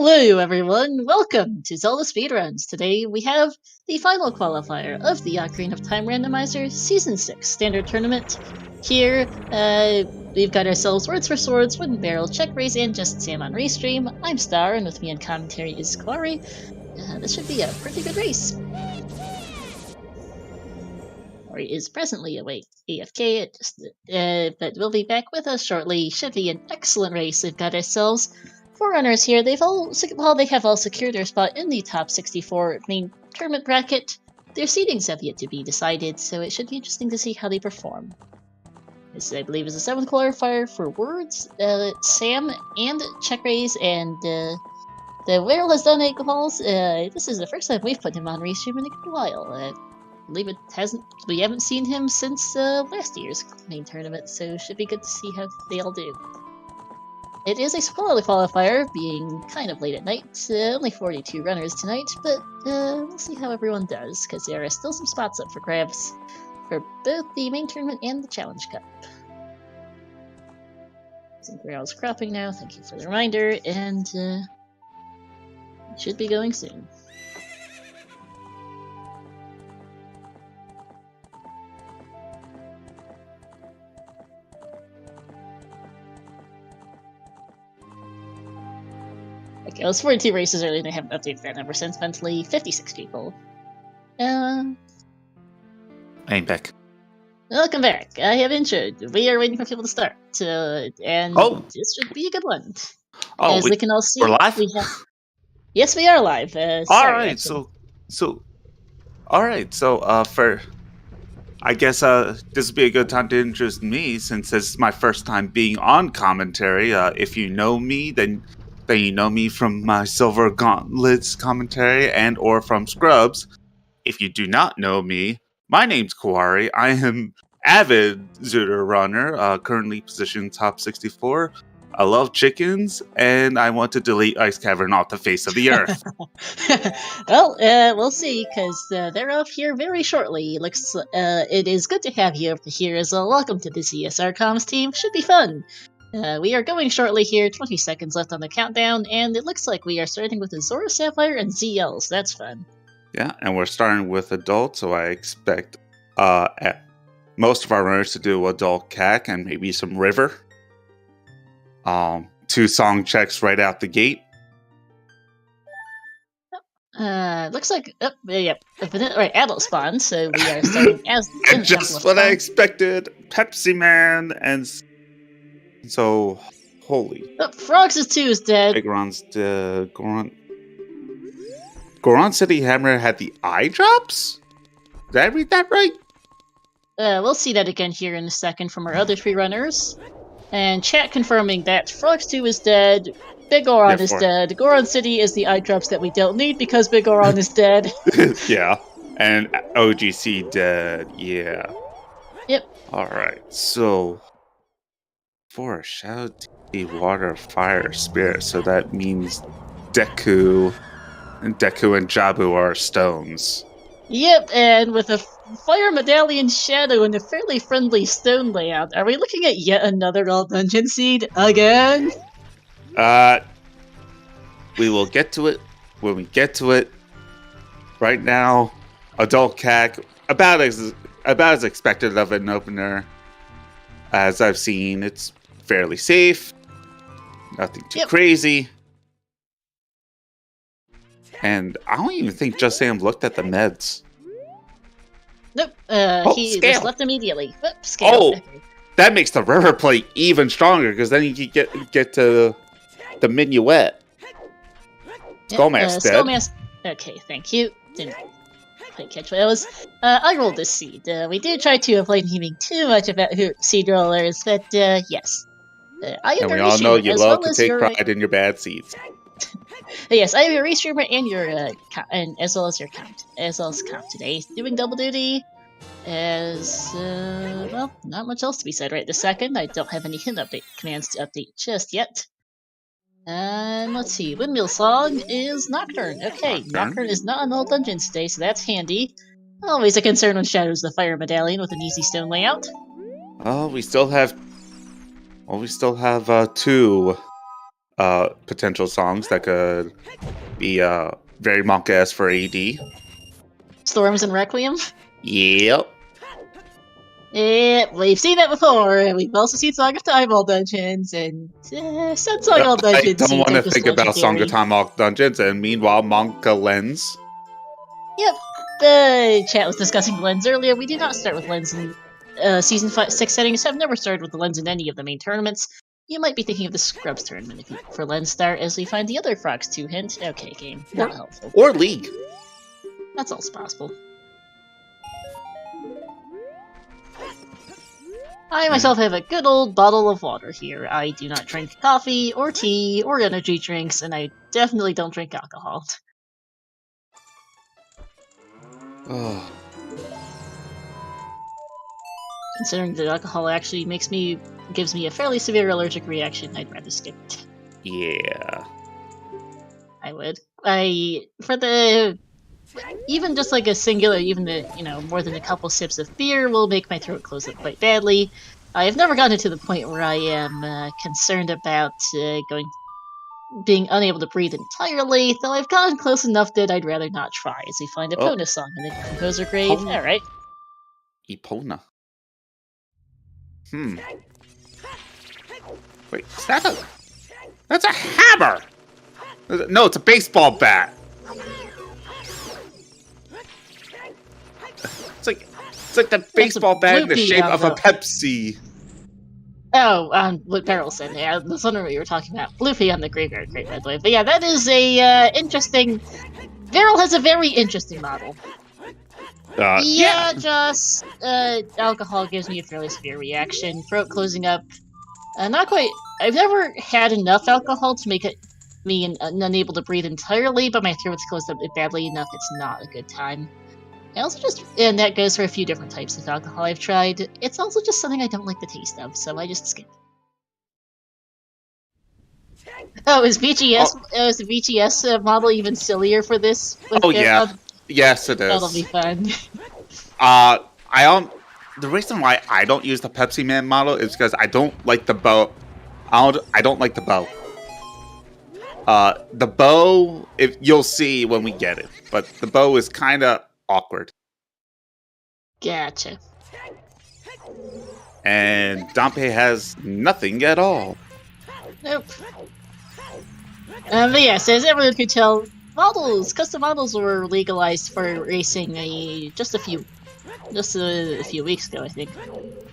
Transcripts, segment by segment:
Hello everyone, welcome to Zelda Speedruns. Today we have the final qualifier of the Ocarina of Time Randomizer Season 6 Standard Tournament. Here, we've got ourselves Words for Swords, Wooden Barrel, Check Raise, and Just Sam on Restream. I'm Star, and with me on commentary is Quarry. This should be a pretty good race. Quarry is presently away AFK, but will be back with us shortly. Should be an excellent race. We've got ourselves 4 runners here. They have all secured their spot in the top 64 main tournament bracket. Their seedings have yet to be decided, so it should be interesting to see how they perform. This, I believe, is the 7th qualifier for Words, Sam, and Check Raise, and the Whale has done 8 calls. This is the first time we've put him on Restream in a good while. I believe we haven't seen him since last year's main tournament, so it should be good to see how they all do. It is a smaller qualifier, being kind of late at night, only 42 runners tonight, but we'll see how everyone does, because there are still some spots up for grabs for both the main tournament and the Challenge Cup. Some ground's cropping now, thank you for the reminder, and it should be going soon. Okay, it was 42 races earlier, and they haven't updated that number since. Mentally, 56 people. I'm back. Welcome back. I have introed. We are waiting for people to start, and this should be a good one. Oh, as we can all see, we're live? Yes, we are live. Alright, so, I guess this would be a good time to introduce me, since this is my first time being on commentary. If you know me, then you know me from my Silver Gauntlets commentary and or from Scrubs. If you do not know me, my name's Quarry. I am avid Zooter runner, currently positioned top 64. I love chickens, and I want to delete Ice Cavern off the face of the earth. Well, we'll see, because they're off here very shortly. It is good to have you over here as well. Welcome to the CSR Comms team. Should be fun. We are going shortly here, 20 seconds left on the countdown, and it looks like we are starting with Azora Sapphire and ZL, so that's fun. Yeah, and we're starting with adult, so I expect most of our runners to do adult CAC and maybe some river. 2 song checks right out the gate. Looks like, yep, right, adult spawn, so we are starting as just what I expected, Pepsi Man, and so, holy. Frogs' 2 is dead. Goron's dead. Goron City Hammer had the eye drops? Did I read that right? We'll see that again here in a second from our other 3 runners. And chat confirming that Frogs 2 is dead, Big Goron is dead, Goron City is the eye drops that we don't need because Big Goron is dead. Yeah, and OGC dead, yeah. Yep. Alright, so for Shadow Deity, Water, Fire, Spirit, so that means Deku and Jabu are stones. Yep, and with a Fire Medallion Shadow and a fairly friendly stone layout, are we looking at yet another all dungeon seed again? We will get to it when we get to it. Right now, adult CAC about as expected of an opener as I've seen. It's fairly safe, nothing too crazy. And I don't even think Just Sam looked at the meds. Nope, he scale. just left immediately. Scale. Oh, that makes the river play even stronger, because then you can get to the minuet. Skullmask dead. Okay, thank you. Didn't quite catch what it was. I rolled this seed. We did try to avoid hearing too much about seed rollers, but yes. And we all know you love to take pride in your bad seeds. Yes, I am your restreamer and your and as well as your comp today, doing double duty. As well, not much else to be said right this second. I don't have any hint update commands to update just yet. And let's see, Windmill Song is Nocturne. Okay, Nocturne is not on all dungeons today, so that's handy. Always a concern when Shadows the Fire Medallion with an easy stone layout. Oh, we still have 2 potential songs that could be very manga-esque for AD. Storms and Requiem? Yep. Yeah, we've seen that before. We've also seen Song of Time All Dungeons, and some Song All I Dungeons don't seems want to like just think about Song of legendary. Time All Dungeons, and meanwhile, Manga Lens. Yep, the chat was discussing lens earlier. We do not start with lens in Season 6 settings. Have never started with the lens in any of the main tournaments. You might be thinking of the Scrubs tournament for lens start, as we find the other Frogs 2 hint. Okay, game, not helpful. Or League. That's also possible. I myself have a good old bottle of water here. I do not drink coffee, or tea, or energy drinks, and I definitely don't drink alcohol. Oh. Considering that alcohol actually gives me a fairly severe allergic reaction, I'd rather skip it. Yeah. I would. Even just like a singular, more than a couple sips of beer will make my throat close up quite badly. I have never gotten to the point where I am concerned about being unable to breathe entirely, though I've gotten close enough that I'd rather not try, as we find a bonus song in the composer grave. Alright. Epona. Wait, is that that's a hammer! No, it's a baseball bat! It's like the baseball bat in the shape of a Pepsi. Oh, what Beryl said. Yeah, I was wondering what you were talking about. Bloopy on the Graveyard Great Red Wave. But yeah, that is a interesting... Beryl has a very interesting model. Just alcohol gives me a fairly severe reaction. Throat closing up. Not quite... I've never had enough alcohol to make me unable to breathe entirely, but my throat's closed up badly enough it's not a good time. I also and that goes for a few different types of alcohol I've tried. It's also just something I don't like the taste of, so I just skip. Oh, is the VGS model even sillier for this? Yes, it is. That'll be fun. The reason why I don't use the Pepsi Man model is because I don't like the bow. I don't like the bow. The bow, if you'll see when we get it, but the bow is kind of awkward. Gotcha. And Dompe has nothing at all. Nope. But yes, as everyone could tell, custom models were legalized for racing just a few weeks ago, I think.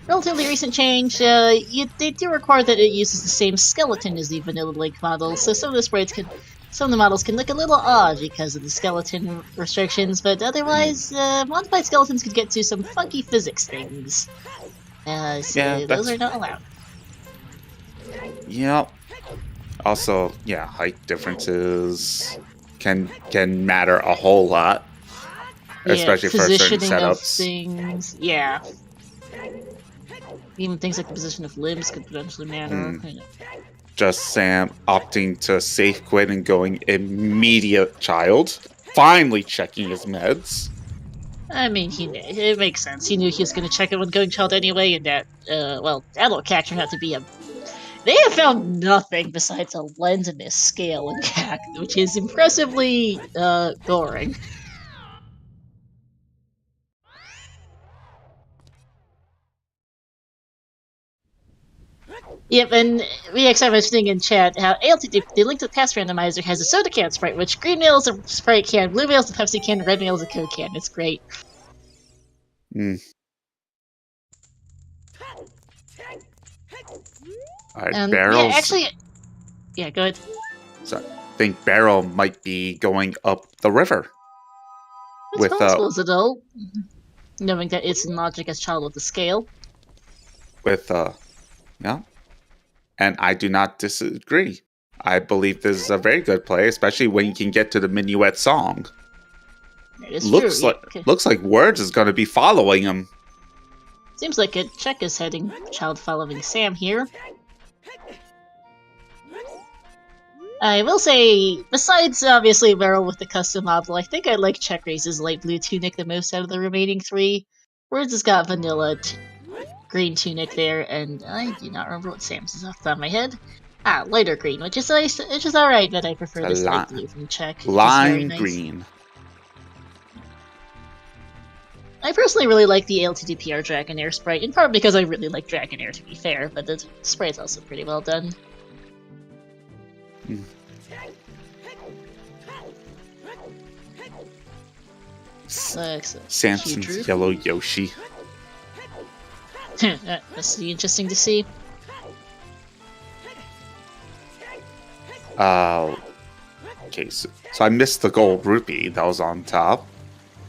Relatively recent change. They do require that it uses the same skeleton as the vanilla Link model, so some of the models can look a little odd because of the skeleton restrictions, but otherwise, modified skeletons could get to some funky physics things. Those are not allowed. Yep. Also, height differences can matter a whole lot, especially for certain setups. Things. Yeah. Even things like the position of limbs could potentially matter. Just Sam opting to safe quit and going immediate child. Finally checking his meds. I mean, it makes sense. He knew he was going to check it when going child anyway, and that, adult CAC turned out to be They have found nothing besides a lens in this scale in CAC, which is impressively, boring. Yep, and VXR mentioning in chat how the Link to the Past randomizer has a soda can sprite, which green mail is a Sprite can, blue mail is a Pepsi can, red mail is a Coke can. It's great. Alright, Barrel's... Yeah, go ahead. So, I think Barrel might be going up the river. It's possible as adult, knowing that it's in logic as child with the scale. And I do not disagree. I believe this is a very good play, especially when you can get to the minuet song. Looks like Words is going to be following him. Seems like it. Check is heading child following Sam here. I will say, besides obviously Beryl with the custom model, I think I like Check Race's light blue tunic the most out of the remaining three. Words has got vanilla green tunic there, and I do not remember what Sam's is off the top of my head. Ah, lighter green, which is nice, which is alright, but I prefer this light blue from Czech. It's very Lime nice. green. I personally really like the LTDPR Dragonair sprite, in part because I really like Dragonair, to be fair, but the sprite's also pretty well done. Samson's yellow Yoshi. That must be interesting to see. Okay, so I missed the gold rupee that was on top.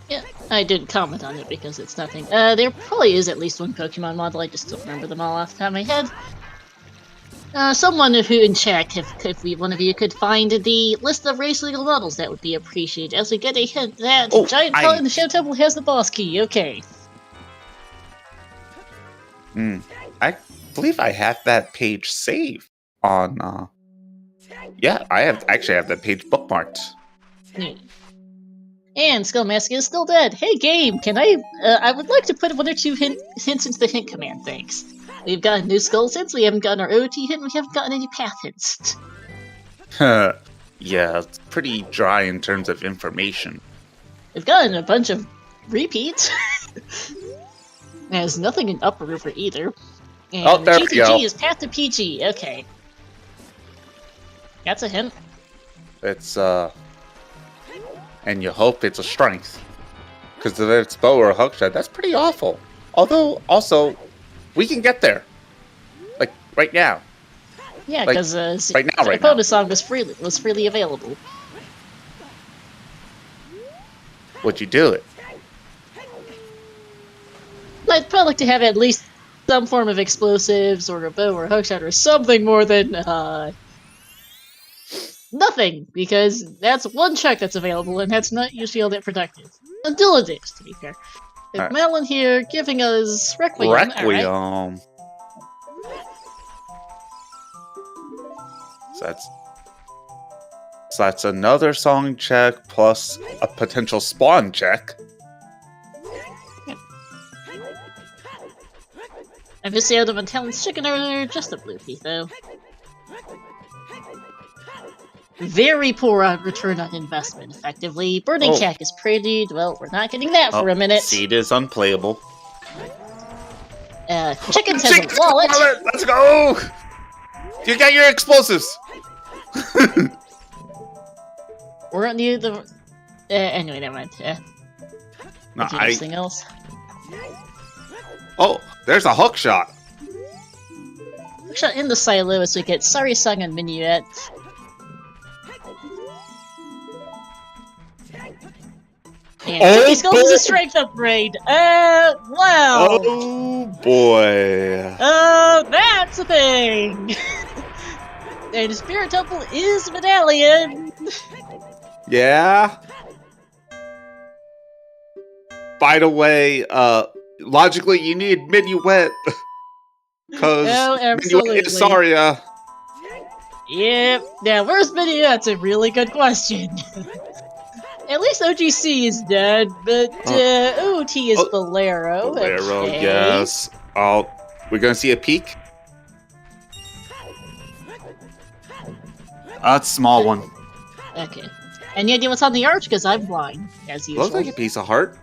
Yeah, I didn't comment on it because it's nothing. There probably is at least one Pokemon model, I just don't remember them all off the top of my head. Someone who in chat, if one of you could find the list of race legal models, that would be appreciated. As we get a hint that Giant Paw in the Show Temple has the boss key. Okay. I believe I have that page saved on. Yeah, I actually have that page bookmarked. And Skullmask is still dead. Hey game, can I would like to put one or two hints into the hint command, thanks. We've gotten new skull hints, we haven't gotten our OT hint, we haven't gotten any path hints. Yeah, it's pretty dry in terms of information. We've gotten a bunch of repeats. There's nothing in Upper River either. And there GTG we go. is path to PG, okay. That's a hint. It's, and you hope it's a strength. Because if it's bow or a hookshot, that's pretty awful. Although, also, we can get there. Like, right now. Yeah, because right now. Bonus Song was freely available. Would you do it? I'd probably like to have at least some form of explosives, or a bow, or a hookshot, or something more than, nothing, because that's one check that's available, and that's not usually all that productive. Until it is, to be fair. With Melon here giving us Requiem. Requiem. So that's another song check plus a potential spawn check. I just out of a Talon's chicken earlier, just a blue piece though. Very poor return on investment, effectively. Burning Cack is pretty, well, we're not getting that for a minute. Seed is unplayable. Chickens has a wallet! Let's go! You got your explosives! We're on the anyway, never mind. No, anything else? Oh, there's a hook shot. Hook shot in the silo as we get Sorry Song and Minuet. And 50 skulls is a strength upgrade! Wow! Oh boy! That's a thing! And Spirit Temple is Medallion! Yeah? By the way, logically you need Minuet. Because Minuet is Saria. Yep. Now, where's Minuet? That's a really good question. At least OGC is dead, but OT is Bolero. Bolero, okay. yes. Oh, we're gonna see a peek? It's a small one. Okay. Any idea what's on the arch? Because I'm blind, as usual. Looks like a piece of heart.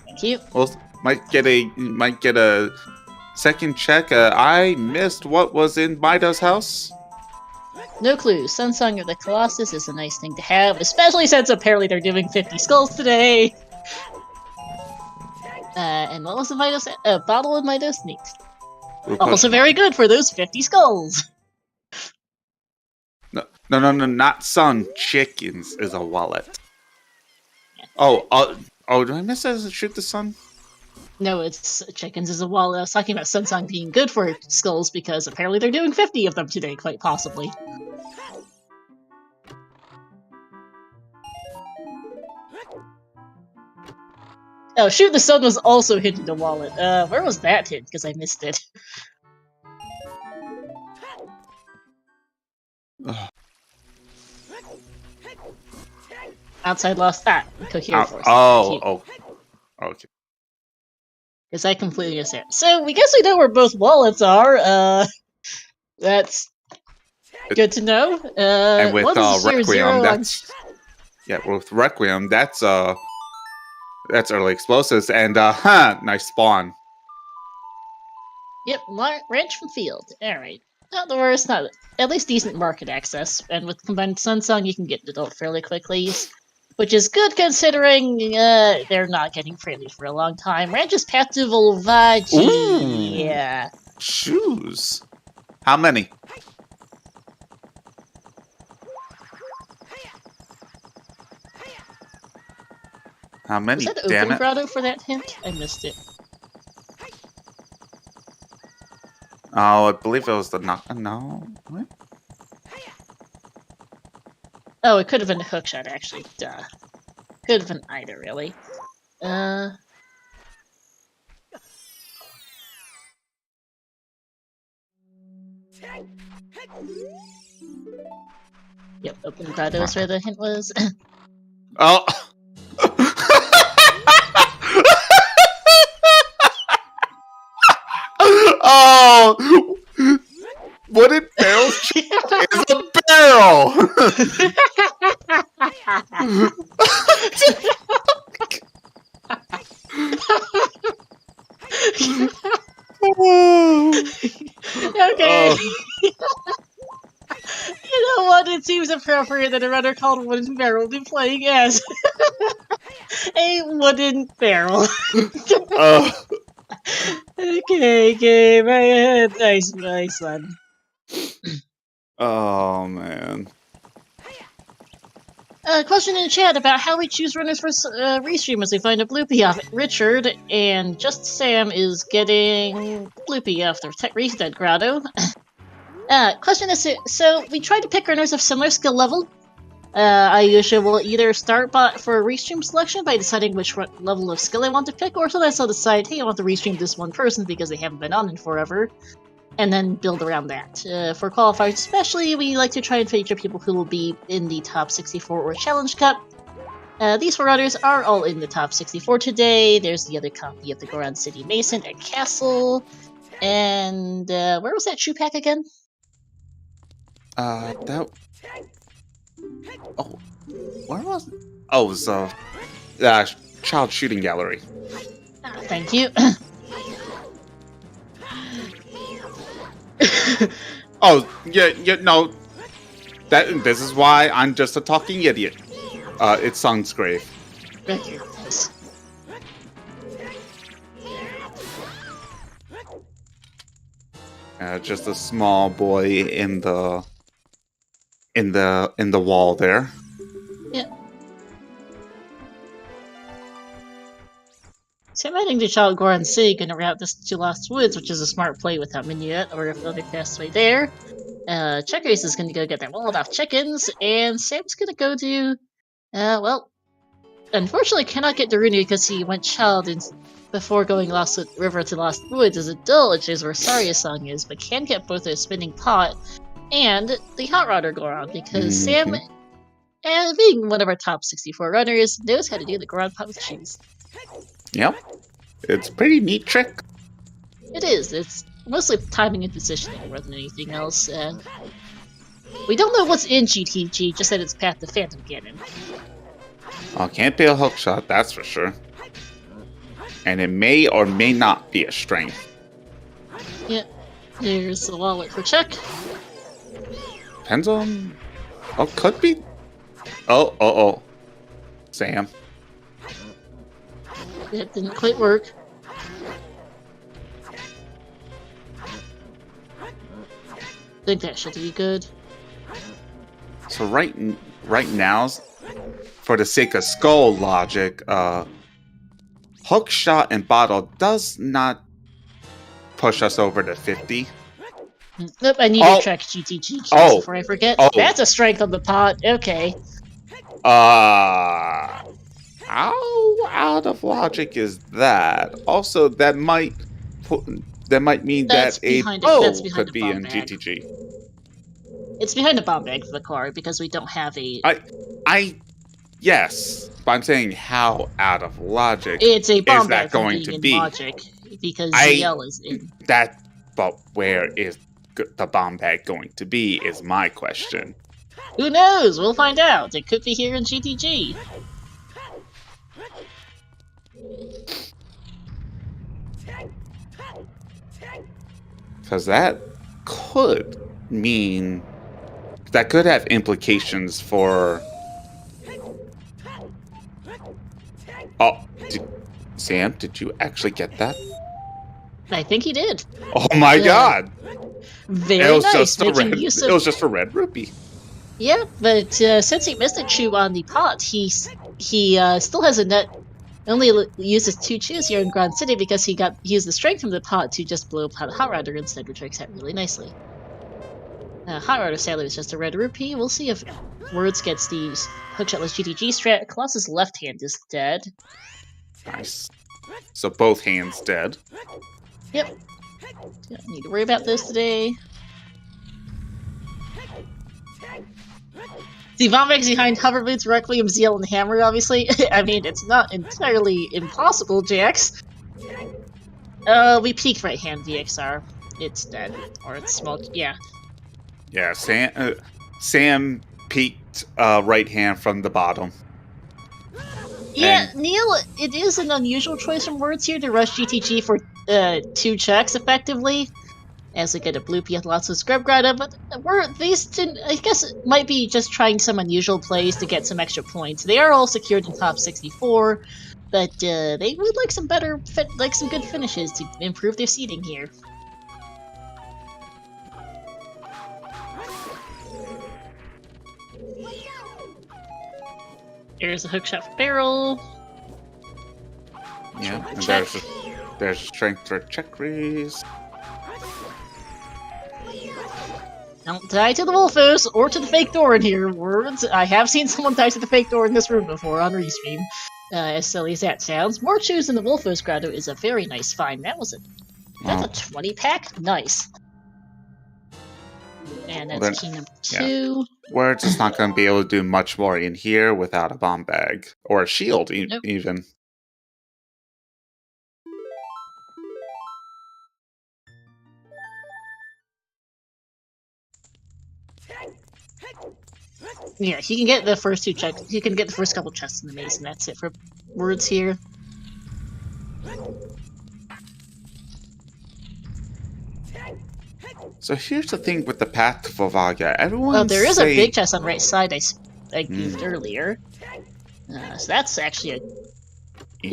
Thank you. Well, might get a second check. I missed what was in Mida's house. No clue. Sunsong of the Colossus is a nice thing to have, especially since apparently they're doing 50 skulls today. And what was the Midas? A bottle of Midas? Neat. Also very good for those 50 skulls. No, not sun. Chickens is a wallet. Yeah. Oh, did I miss that? Shoot the sun? No, it's chickens is a wallet. I was talking about Sunsong being good for skulls because apparently they're doing 50 of them today, quite possibly. Oh, Shoot the Sun was also hinted a wallet. Where was that hint? Because I missed it. Outside Lost That. Coherent Force. Oh, okay. Because I completely missed it. So, we guess we know where both wallets are. That's Good to know. And with what is your Requiem, zero that's with Requiem, that's early explosives, and nice spawn. Yep, ranch from field. Alright. Not the worst, not at least decent market access, and with combined Sunsong you can get it out fairly quickly, which is good considering they're not getting freely for a long time. Ranch's path to Volvaji. Yeah. Shoes. How many? How many? Was that Damn open it! grotto for that hint? I missed it. Oh, I believe it was the no. What? Oh, it could have been a hookshot, actually. Duh. Could have been either, really. Yep, open grotto's where the hint was. Oh. Oh. Wooden barrels is a barrel. Okay. You know what? It seems appropriate that a runner called Wooden Barrel be playing as a wooden barrel. Okay, nice one. Oh man. Question in the chat about how we choose runners for restream as we find a bloopy off it. Richard and Just Sam is getting bloopy off their tech reset grotto. Question is, so we try to pick runners of similar skill level. I usually will either start for a restream selection by deciding which level of skill I want to pick, or sometimes I'll decide, hey, I want to restream this one person because they haven't been on in forever, and then build around that. For qualifiers especially, we like to try and feature people who will be in the top 64 or Challenge Cup. These 4 runners are all in the top 64 today. There's the other copy of the Goron City Mason at Castle, and where was that shoe pack again? That. Oh, where was it? Oh, it was Child Shooting Gallery. Thank you. Oh, yeah, no. This is why I'm just a talking idiot. It's Sunsgrave. Yes. Just a small boy in the wall there. Yeah. So I'm heading to Child Goron City, gonna route this to Lost Woods, which is a smart play without Minuet, or if the other fast way there. Checkers is gonna go get their walled off chickens, and Sam's gonna go do well, unfortunately cannot get Daruni because he went Child before going Lost River to Lost Woods as a dull, which is where Saria's song is, but can get both a spinning pot and the Hot Rodder Goron, because Sam, being one of our top 64 runners, knows how to do the Goron pot with cheese. Yep. It's a pretty neat trick. It is. It's mostly timing and positioning more than anything else. We don't know what's in GTG, just that it's path to Phantom Cannon. Oh, can't be a hookshot, that's for sure. And it may or may not be a strength. Yeah. Here's the wallet for check. Depends on... Oh, could be... Oh. Sam. That didn't quite work. I think that should be good. So right now, for the sake of skull logic, hook shot and bottle does not push us over to 50. Nope, I need to track GTG keys before I forget. That's a strength on the pot. Okay. How out of logic is that? Also, that might mean that a bow could be in GTG. It's behind a bomb bag for the car because we don't have a. Yes, but I'm saying how out of logic it's a bomb is bag that going to be? Logic because ZL is in. But where is the bomb bag going to be? Is my question. Who knows? We'll find out. It could be here in GTG. Because that could mean... That could have implications for... Oh, Sam, did you actually get that? I think he did. Oh my god! Very nice. It was just a red rupee. Yeah, but since he missed a chew on the pot, he still has a net. Only uses 2 chews here in Grand City because he used the strength from the pot to just blow up Hot Rider instead, which works out really nicely. Hot Rider sadly was just a red rupee. We'll see if Words gets the hookshotless GTG strat. Colossus' left hand is dead. Nice. So both hands dead. Yep. Don't need to worry about this today. The Vomix behind Hover Boots, Requiem, Zeal, and Hammer, obviously. I mean, it's not entirely impossible, Jax. We peeked right hand VXR. It's dead. Or it's smoked, yeah. Yeah, Sam peeked right hand from the bottom. Yeah, Neil, it is an unusual choice from Words here to rush GTG for 2 checks, effectively. As we get a Bloopy with lots of Scrub Grata, but I guess it might be just trying some unusual plays to get some extra points. They are all secured in top 64, but they would like some some good finishes to improve their seeding here. There's a hookshot for barrel. Yeah, and there's a strength for check raise. Don't die to the Wolfos or to the fake door in here, Words. I have seen someone die to the fake door in this room before on Restream. As silly as that sounds. More chews in the Wolfos grotto is a very nice find. That's a 20-pack? Nice. And that's key number 2. Yeah. Words is not going to be able to do much more in here without a bomb bag. Or a shield, even. Yeah, he can get the first 2 checks. He can get the first couple chests in the maze, and that's it for Words here. So here's the thing with the path to Volvagia. Everyone there is a big chest on the right side I goofed earlier. So that's actually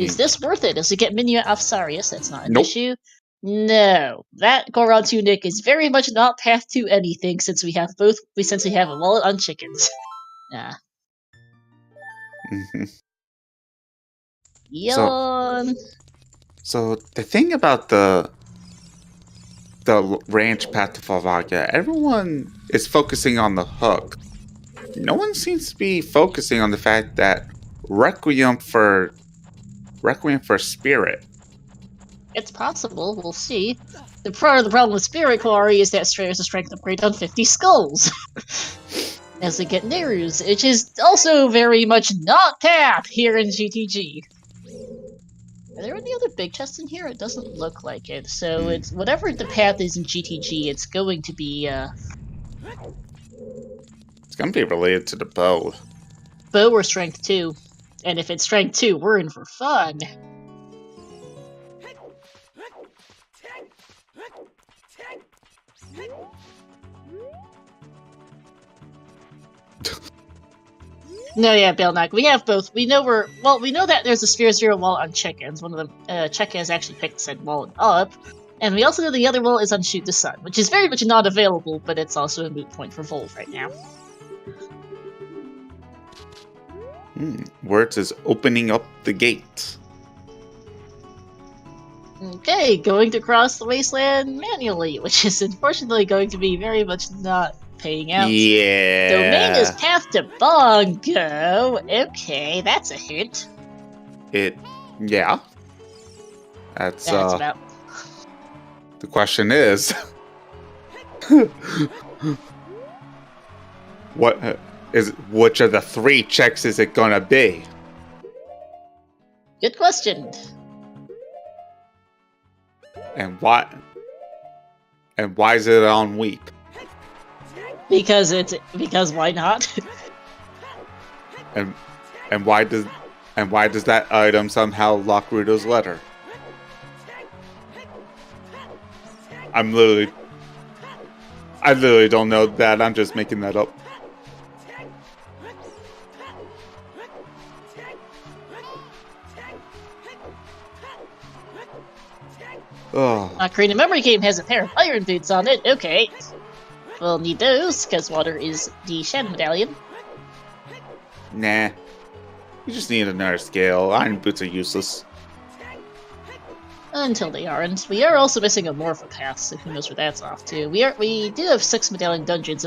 Is this worth it? Does it get Minya Afsarius? That's not an issue. No. That Goron Tunic is very much not path to anything since we have a wallet on chickens. Yawn. So the thing about the ranch path to Volvagia, everyone is focusing on the hook. No one seems to be focusing on the fact that Requiem for Spirit. It's possible. We'll see. The problem with Spirit Quarry is that there's a strength upgrade on 50 skulls. As they get Nerus, which is also very much not path here in GTG. Are there any other big chests in here? It doesn't look like it. So it's whatever the path is in GTG, it's going to be It's gonna be related to the bow. Bow or strength 2. And if it's strength 2, we're in for fun. No, yeah, Belknock. We have both. We know that there's a Sphere Zero wallet on chickens. One of them, Cheka has actually picked said wallet up. And we also know the other wallet is on Shoot the Sun, which is very much not available, but it's also a moot point for Volv right now. Words is opening up the gate. Okay, going to cross the wasteland manually, which is unfortunately going to be very much not paying out. Yeah. Domain is path to Bongo. Okay, that's a hint. Yeah. That's about. The question is, which of the 3 checks is it gonna be? Good question. And what? And why is it on weak? Because why not? And why does that item somehow lock Ruto's letter? I literally don't know that. I'm just making that up. Oh. Ocarina Memory Game has a pair of iron boots on it. Okay. We'll need those, because water is the Shadow Medallion. Nah. You just need another scale. Iron boots are useless. Until they aren't. We are also missing a Morpho Path, so who knows where that's off to. We do have 6 medallion dungeons,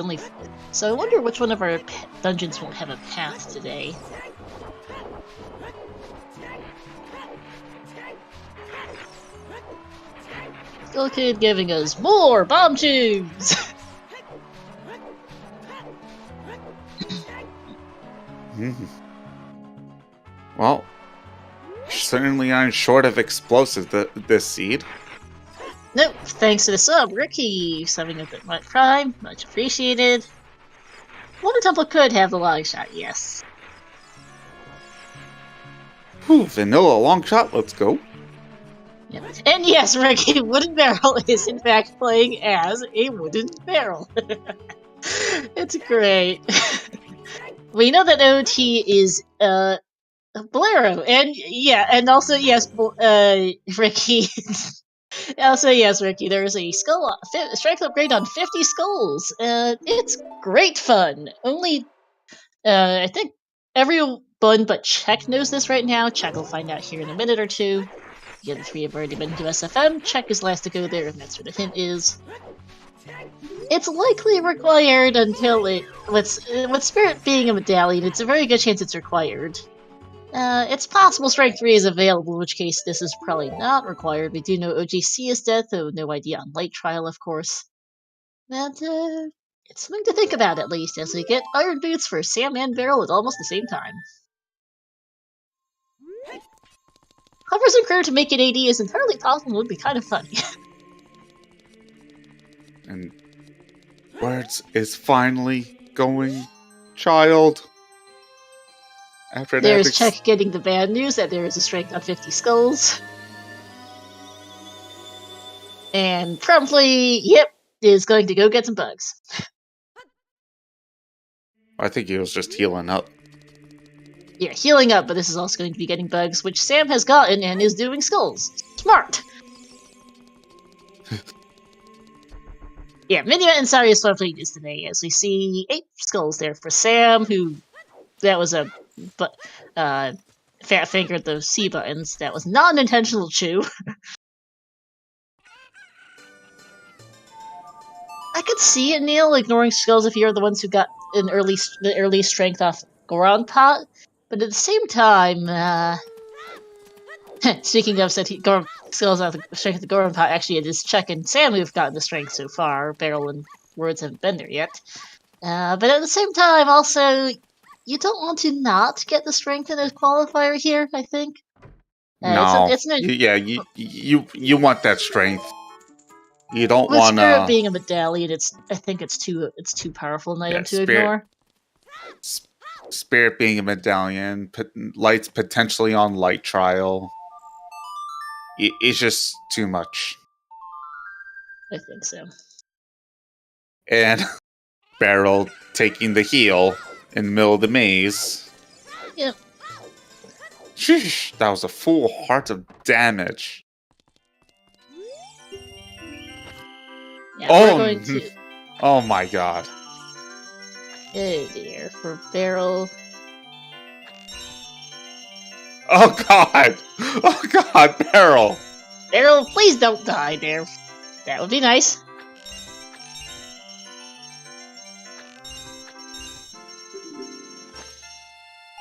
so I wonder which one of our dungeons won't have a path today. Skull Kid giving us more bomb tubes! Well, certainly aren't short of explosives this seed. Nope, thanks to the sub, Ricky subbing a bit much Prime, much appreciated. Water Temple could have the long shot, yes. Whew, vanilla long shot, let's go. Yep. And yes, Ricky, Wooden Barrel is in fact playing as a wooden barrel. It's great. We know that OT is Bolero, and yeah, and also yes, Ricky. Also yes, Ricky. There is a strength upgrade on 50 skulls. It's great fun. Only, I think everyone but Czech knows this right now. Czech will find out here in a minute or two. The other 3 have already been to SFM. Czech is last to go there, and that's where the hint is. It's likely required until it... With Spirit being a medallion, it's a very good chance it's required. It's possible Strength 3 is available, in which case this is probably not required. We do know OGC is dead, though no idea on Light Trial, of course. But, it's something to think about, at least, as we get Iron Boots for Sam and Barrel at almost the same time. Hovers and Career to make it AD is entirely possible and would be kind of funny. And Words is finally going, child. After There's that Czech getting the bad news that there is a strength on 50 skulls. And promptly, yep, is going to go get some bugs. I think he was just healing up. Yeah, healing up, but this is also going to be getting bugs, which Sam has gotten and is doing skulls. Smart! Yeah, Minuet and Sarius are playing this today, as we see 8 skulls there for Sam, who... That was a... fat fingered those C buttons. That was not an intentional chew. I could see it, Neil, ignoring skulls if you're the ones who got the early strength off Goron Pot, but at the same time, speaking of skills off the strength of the Goron Pot, actually it is Czech and Sam who've gotten the strength so far. Barrel and Words haven't been there yet. But at the same time, also, you don't want to not get the strength in a qualifier here, I think. No, you want that strength. You don't want Spirit being a medallion. I think it's too powerful an item to ignore. Spirit being a medallion, Light's potentially on Light Trial. It's just too much. I think so. And Barrel taking the heal in the middle of the maze. Yep. Sheesh, that was a full heart of damage. Yeah, we're going to... Oh my god. Oh dear, for Barrel. Oh god! Oh god, Barrel! Barrel, please don't die there. That would be nice.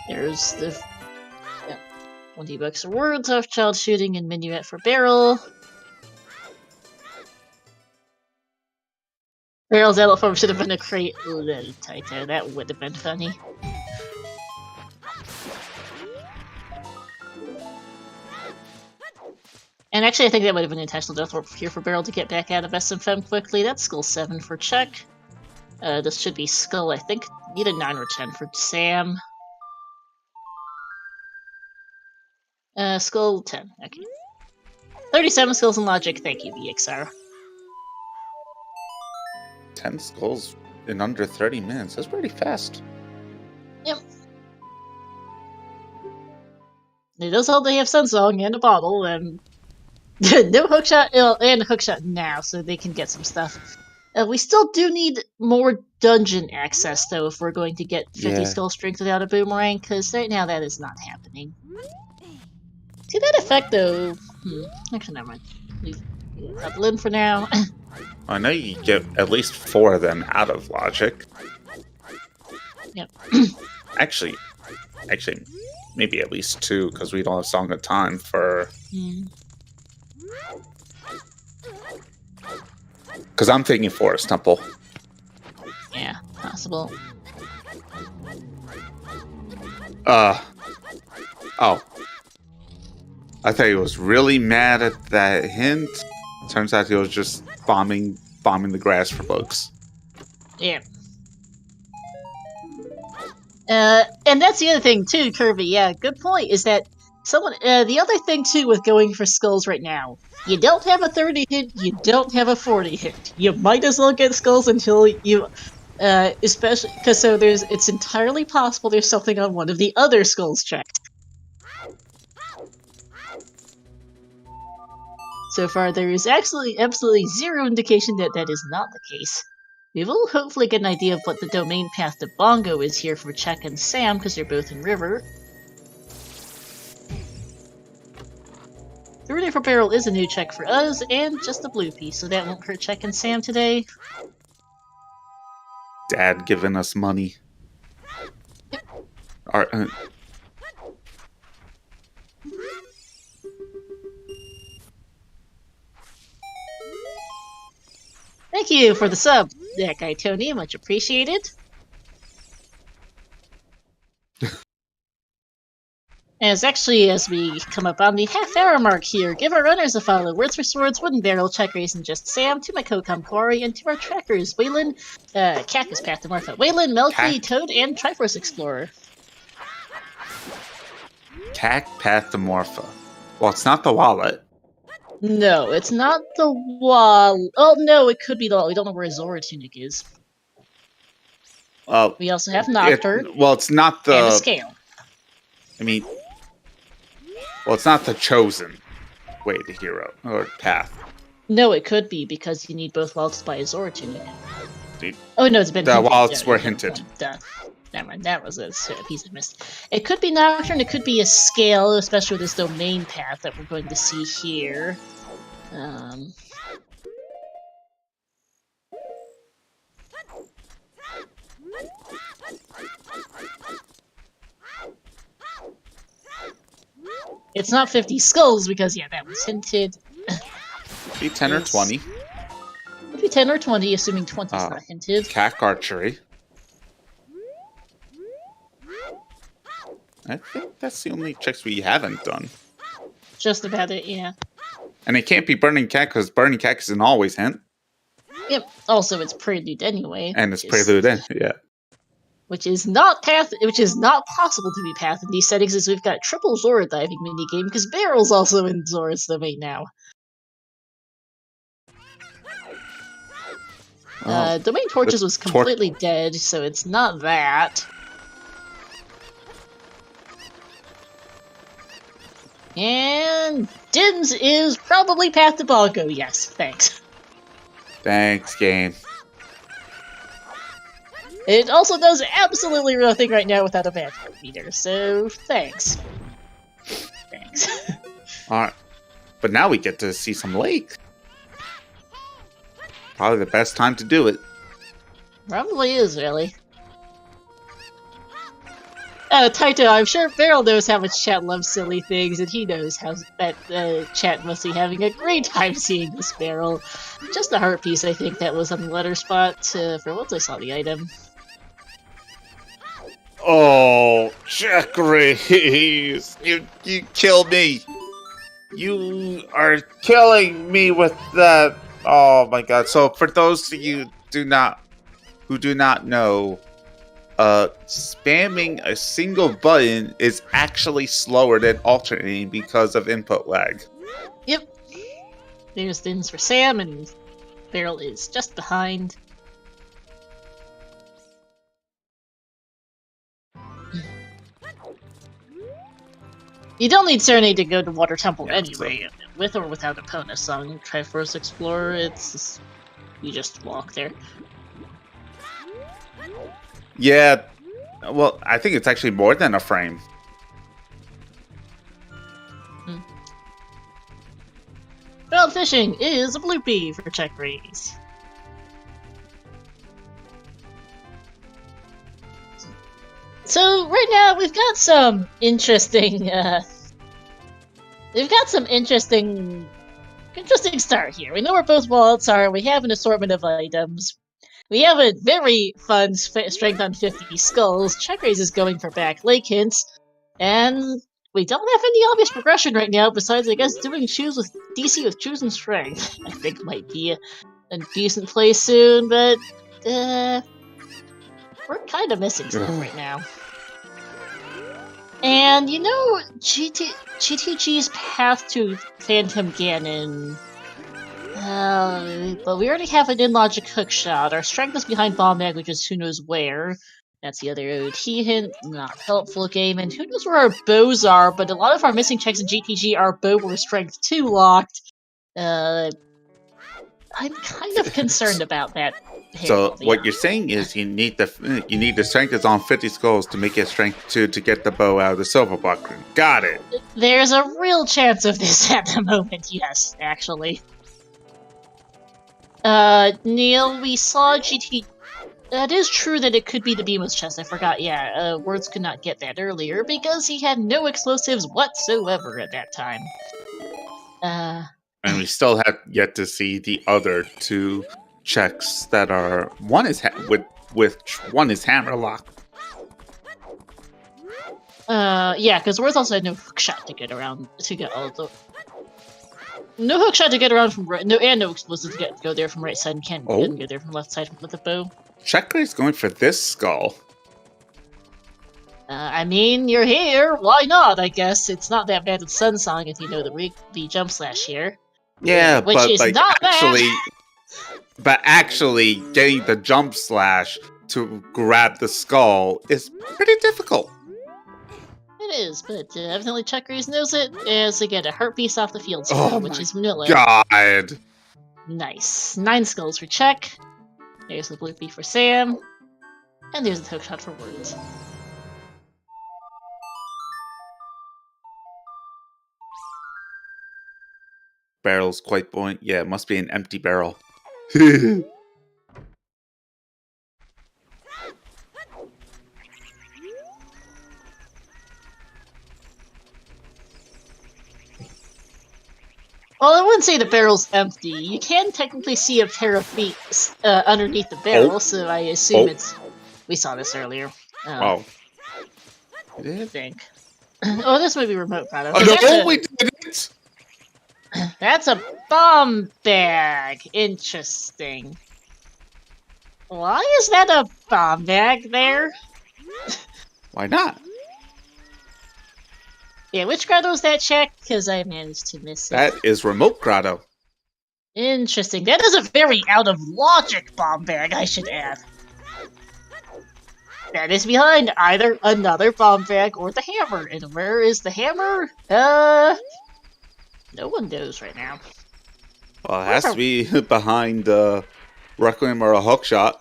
There's the 20 bucks of words off child shooting and Minuet for Barrel. Barrel's adult form should have been a crate. Ooh, Taito, that would have been funny. And actually, I think that would have been intentional death warp here for Barrel to get back out of SMFM quickly. That's Skull 7 for Check. This should be Skull, I think, either 9 or 10 for Sam. Skull 10, okay. 37 skills in logic, thank you, VXR. 10 skulls in under 30 minutes. That's pretty fast. Yep. It does help they have Sunsong and a bottle, and no hookshot, and a hookshot now, so they can get some stuff. We still do need more dungeon access, though, if we're going to get 50 skull strength without a boomerang, because right now that is not happening. See that effect, though? Actually, never mind. Leave couple in for now. I know you get at least 4 of them out of logic. Yep. Actually, maybe at least 2, because we don't have Song of Time for... Because I'm thinking Forest Temple. Yeah, possible. Oh. I thought he was really mad at that hint. Turns out he was just bombing the grass for bugs. Yeah. And that's the other thing too, Kirby. Yeah, good point. Is that the other thing too with going for skulls right now? You don't have a 30 hit. You don't have a 40 hit. You might as well get skulls until you, especially because it's entirely possible there's something on one of the other skulls checked. So far, there is absolutely zero indication that that is not the case. We will hopefully get an idea of what the domain path to Bongo is here for Check and Sam, because they're both in River. The Rudy for Barrel is a new check for us, and just a blue piece, so that won't hurt Check and Sam today. Dad giving us money. Yep. Thank you for the sub, that guy Tony, much appreciated. As we come up on the half-hour mark here, give our runners a follow. Words for Swords, Wooden Barrel, Check Race, and Just Sam, to my co-com Quarry, and to our trackers, Waylon, Cactus Path to Martha, Waylon, Melky, Toad, and Triforce Explorer. Cac Path to Morpha. Well, it's not the wallet. No, it's not the wall. Oh, no, it could be the wall. We don't know where Zora Tunic is. We also have Nocturne. It's not the... And a Scale. I mean... Well, it's not the chosen way to hero, or path. No, it could be, because you need both wallets to buy a Zora Tunic. Dude, oh, no, it's been the hinted. wallets were hinted. Never mind, that was a piece of mist. It could be Nocturne, it could be a Scale, especially with this domain path that we're going to see here. It's not 50 skulls, because, yeah, that was hinted. Be 10 or 20. Could be 10 or 20, assuming 20's not hinted. Cac Archery. I think that's the only checks we haven't done. Just about it, yeah. And it can't be Burning Cac, because Burning Cac is an always hint. Yep. Also, it's Prelude anyway. And it's Prelude in, yeah. Which is not possible to be path in these settings, as we've got triple Zora diving minigame, because Barrel's also in Zora's domain now. Domain Torches was completely dead, so it's not that. And Dims is probably path to Bongo, yes, thanks. Thanks, game. It also does absolutely nothing right now without a bad meter, so thanks. Thanks. Alright. But now we get to see some lake. Probably the best time to do it. Probably is, really. Taito, I'm sure Barrel knows how much chat loves silly things, and he knows how that chat must be having a great time seeing this Barrel. Just a heart piece, I think, that was on the letter spot for once I saw the item. Oh, Check Race! You killed me! You are killing me with that. Oh my god. So for those of you who do not know, spamming a single button is actually slower than alternating because of input lag. Yep. There's things for Sam, and Barrel is just behind. You don't need Serenade to go to Water Temple anyway, with or without a bonus song. Triforce Explorer, it's you just walk there. Yeah, well, I think it's actually more than a frame. Well, fishing is a bloopy for check raise. So right now we've got some interesting start here. We know where both wallets are, we have an assortment of items. We have a very fun strength on 50 skulls. Check raise is going for back lake hints, and we don't have any obvious progression right now besides, I guess, doing shoes with DC with choosing strength. I think might be a decent play soon, but we're kind of missing stuff right now. And you know, GTG's path to Phantom Ganon. But we already have an in-logic hookshot. Our strength is behind Bomb Mag, which is who knows where. That's the other OT hint. Not helpful game. And who knows where our bows are, but a lot of our missing checks in GTG are bow or strength 2 locked. I'm kind of concerned about that. So what you're saying is you need the strength is on 50 skulls to make it strength 2 to get the bow out of the silver buckler. Got it. There's a real chance of this at the moment, yes, actually. Neil, we saw GT. That is true that it could be the Beamus chest. I forgot. Yeah, Words could not get that earlier because he had no explosives whatsoever at that time. And we still have yet to see the other 2 checks that are one is one is hammerlock. Yeah, because Worth also had no hookshot to get around to get all the. No hookshot to get around from right, no explosive to go there from right side, and can't go there from left side with a bow. Checkrate's going for this skull. I mean, you're here. Why not? I guess it's not that bad with Sun Song if you know the jump slash here. Yeah, which but is like not actually, bad. But actually getting the jump slash to grab the skull is pretty difficult. It is, but evidently Chuck Reese knows it, as they get a heart piece off the field scroll, which is vanilla. God! Nice. 9 skulls for Chuck. There's the bloopy for Sam. And there's the hookshot for Words. Barrel's quite buoyant. Yeah, it must be an empty barrel. Well, I wouldn't say the barrel's empty. You can technically see a pair of feet underneath the barrel, so I assume it's... We saw this earlier. Oh. I think. Oh, this might be remote, Prado. No, we didn't! That's a bomb bag. Interesting. Why is that a bomb bag there? Why not? Yeah, which grotto is that, check? Because I managed to miss it. That is remote grotto. Interesting. That is a very out-of-logic bomb bag, I should add. That is behind either another bomb bag or the hammer. And where is the hammer? No one knows right now. Well, it has to be behind Requiem or a hookshot.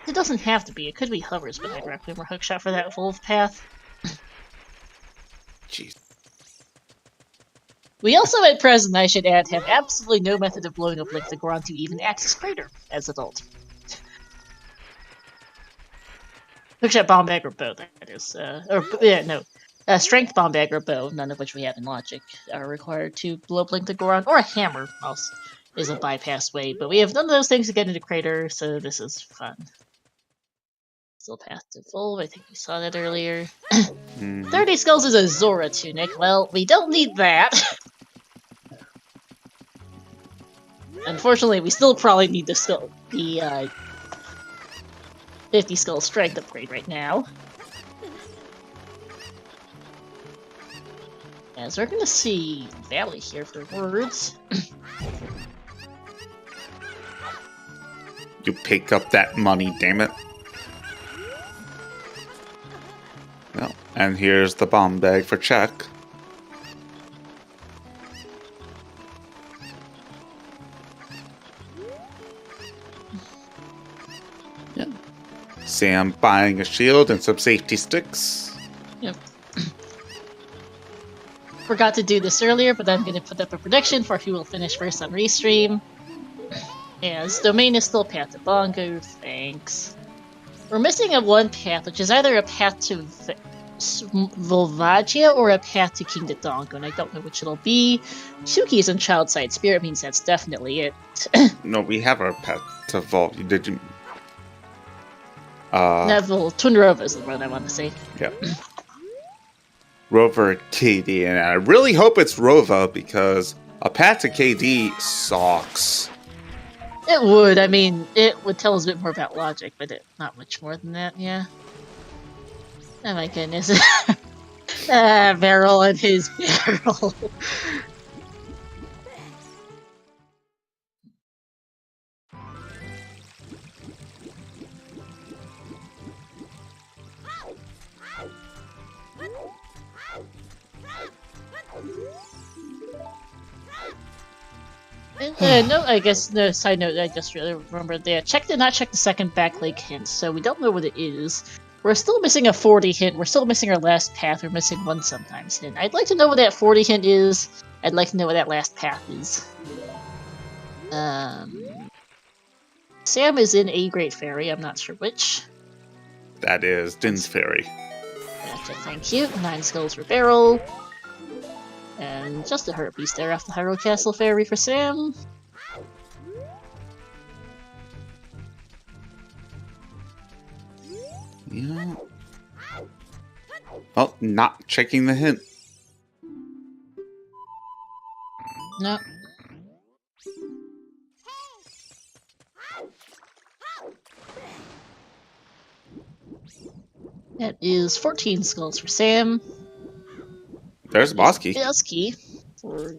It doesn't have to be. It could be hovers behind Requiem or hookshot for that full path. Jeez. We also at present, I should add, have absolutely no method of blowing up Link the Goron to even Axis Crater as adult. Hookshot, bomb bag, or bow, that is. Strength bomb bag or bow, none of which we have in logic, are required to blow up Link the Goron, or a hammer else is a bypass way, but we have none of those things to get into Crater, so this is fun. Still path to evolve. I think we saw that earlier. Mm-hmm. 30 skulls is a Zora tunic. Well, we don't need that. Unfortunately, we still probably need the 50 skull strength upgrade right now. As we're gonna see Valley here for words. You pick up that money, damn it. Well, and here's the bomb bag for check. Yeah. Sam buying a shield and some safety sticks. Yep. Forgot to do this earlier, but I'm gonna put up a prediction for who will finish first on Restream. As domain is still path to Bongo, thanks. We're missing a one path, which is either a path to Volvagia or a path to King Dodongo, and I don't know which it'll be. 2 keys in Child Side Spirit means that's definitely it. No, we have our path to Vol. Did you? Neville Tundrova is the one I want to say. Yeah. Rover KD, and I really hope it's Rova because a path to KD sucks. It would. I mean, it would tell us a bit more about logic, but not much more than that, yeah. Oh my goodness. Barrel and his barrel. No, I guess, no, side note, I just really remembered there. Check did not check the second back leg hint, so we don't know what it is. We're still missing a 40 hint, we're still missing our last path, we're missing one sometimes hint. I'd like to know what that 40 hint is, I'd like to know what that last path is. Sam is in a Great Fairy, I'm not sure which. That is Din's Fairy. Gotcha, thank you. 9 skulls for Barrel. And just a Herpes there off the Hyrule Castle Fairy for Sam. Yeah. Oh, not checking the hint. No. That is 14 skulls for Sam. There's Boss Key. Boss Key for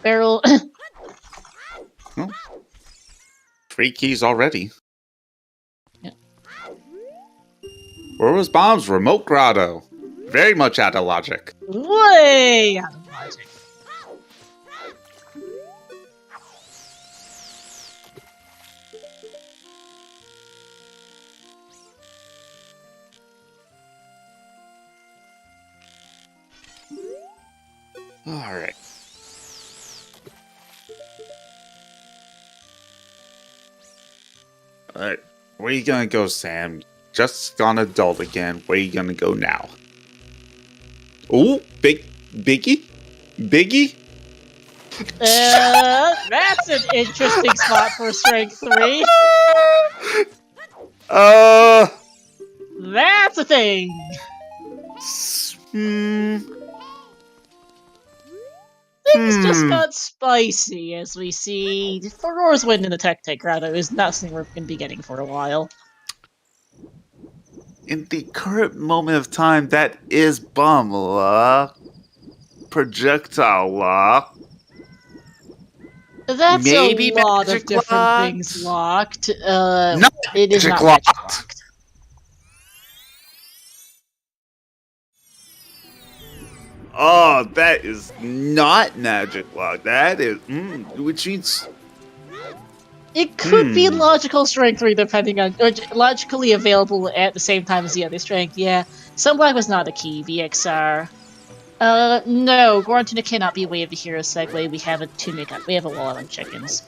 Barrel. Oh. 3 keys already. Yeah. Where was Bomb's remote grotto? Very much out of logic. Way out of logic. Alright. Alright. Where you gonna go, Sam? Just gone adult again. Where you gonna go now? Ooh, Biggie? Biggie? That's an interesting spot for Strength 3. That's a thing. Things just got spicy as we see Aurora's Wind in the Tech Grotto is not something we're going to be getting for a while. In the current moment of time, that is bomb luck. Projectile luck. That's maybe a lot of different locked. things locked. Not it is not locked. magic locked. Oh, that is not magic lock. That is, which means it could be logical strength 3 depending on, or logically available at the same time as the other strength. Yeah, Sunblack was not a key. VXR. No, Gorantuna cannot be Way of the Hero segue. We have a tunic. We have a wall on chickens.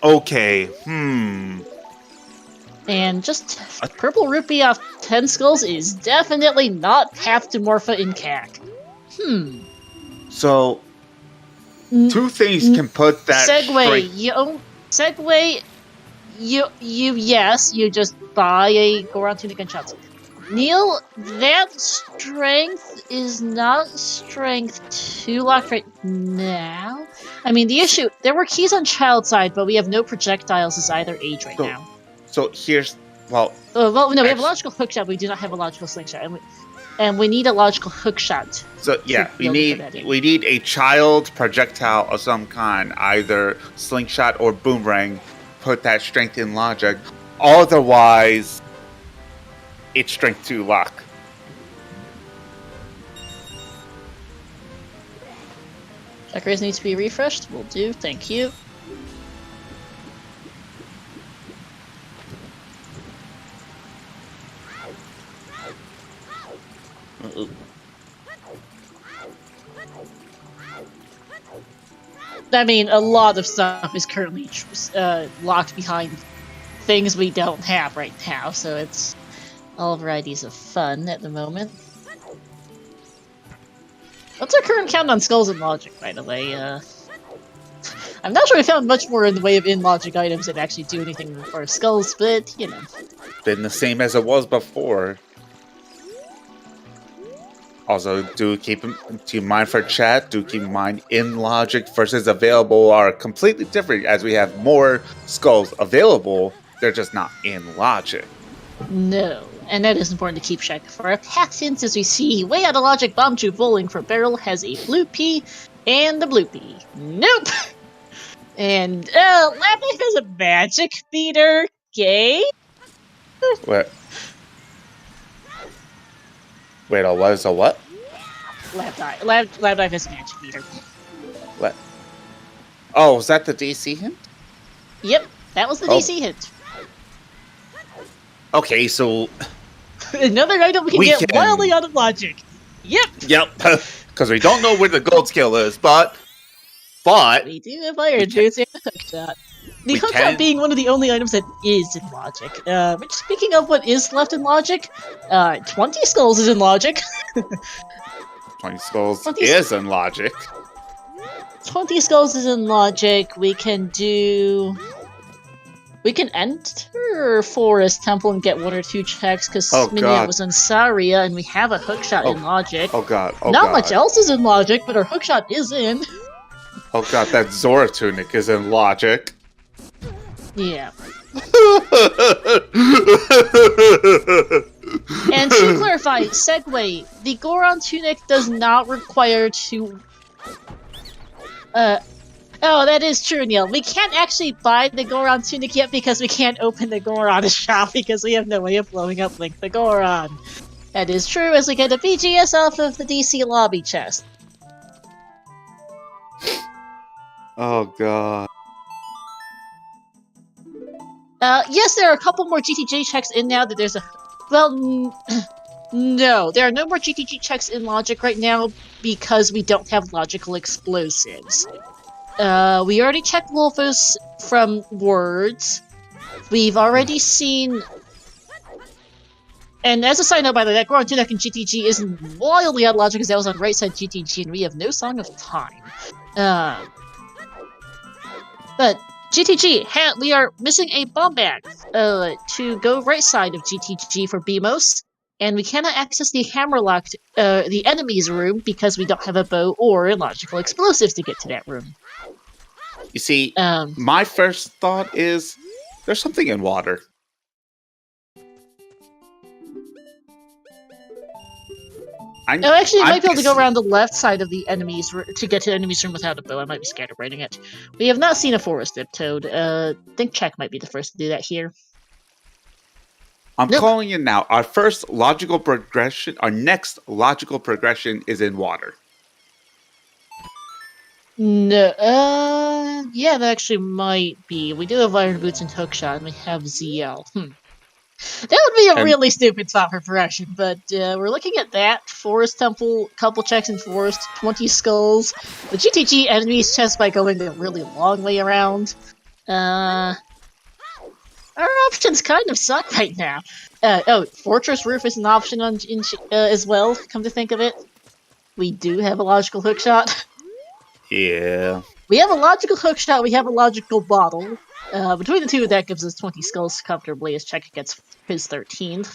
Okay. And just Purple Rupee off 10 skulls is definitely not Path to Morpha in CAC. So, 2 things can put that Segway, straight. Segway, Yes, you just buy a Goron Tunic and shots. Neil, that strength is not strength 2 locked right now. I mean, the issue, there were keys on child side, but we have no projectiles as either age right now. So here's, well... well, no, we have a logical hookshot, we do not have a logical slingshot. And we need a logical hookshot. So yeah, we need a child projectile of some kind, either slingshot or boomerang, put that strength in logic. Otherwise, it's strength 2 lock. Checkers needs to be refreshed. Will do. Thank you. I mean, a lot of stuff is currently locked behind things we don't have right now, so it's all varieties of fun at the moment. What's our current count on skulls and logic, by the way? I'm not sure we found much more in the way of in-logic items that actually do anything for skulls, but, you know. Been the same as it was before. Also, do keep in mind for chat, do keep in mind in-logic versus available are completely different as we have more skulls available, they're just not in logic. No, and that is important to keep track of. For our patents, as we see, way out of logic, Bomb Tube Bowling for Barrel has a blue P and a blue P. Nope! And, Lapis has a magic beater. Gay? What? Wait, what is a what? Lab Dive has a magic beater. What? Oh, is that the DC hint? Yep, that was the DC hint. Okay, so... Another item we can get wildly out of logic. Yep! Yep, because we don't know where the gold skill is, but... We do have Iron Boots and a hookshot. The hookshot being one of the only items that is in logic. Which, speaking of what is left in logic, 20 skulls is in logic. 20 skulls is in logic. 20 skulls is in logic. We can enter Forest Temple and get 1 or 2 checks because Minya was in Saria and we have a hookshot in logic. Oh god, Not much else is in logic, but our hookshot is in. Oh god, that Zora tunic is in logic. Yeah. And to clarify, segue, the Goron tunic does not require to... Oh, that is true, Neil. We can't actually buy the Goron tunic yet because we can't open the Goron shop because we have no way of blowing up Link the Goron. That is true as we get a BGS off of the DC lobby chest. Oh god. Yes, there are a couple more GTG checks in now that there's a... Well, no, there are no more GTG checks in Logic right now because we don't have logical explosives. We already checked Wolfos from words. We've already seen... And as a side note, by the way, that Goron Tunic and GTG isn't wildly out of logic because that was on right side GTG and we have no Song of Time. But GTG, we are missing a bomb bag to go right side of GTG for BMOS, and we cannot access the hammerlocked, the enemy's room because we don't have a bow or logical explosives to get to that room. You see, my first thought is there's something in water. Actually, I might be able to go around the left side of the enemy's to get to the enemy's room without a bow. I might be scatterbrained it. We have not seen a forested toad. Think Check might be the first to do that here. I'm calling it now. Our first logical progression, our next logical progression is in water. No, yeah, that actually might be. We do have Iron Boots and Hookshot, and we have ZL. That would be a really stupid spot for progression, but we're looking at that. Forest Temple, couple checks in Forest, 20 skulls. The GTG enemies chest by going a really long way around. Our options kind of suck right now. Fortress Roof is an option on as well, come to think of it. We do have a logical hookshot. Yeah. We have a logical hookshot, we have a logical bottle. Between the two, that gives us 20 skulls comfortably as Check gets his 13th.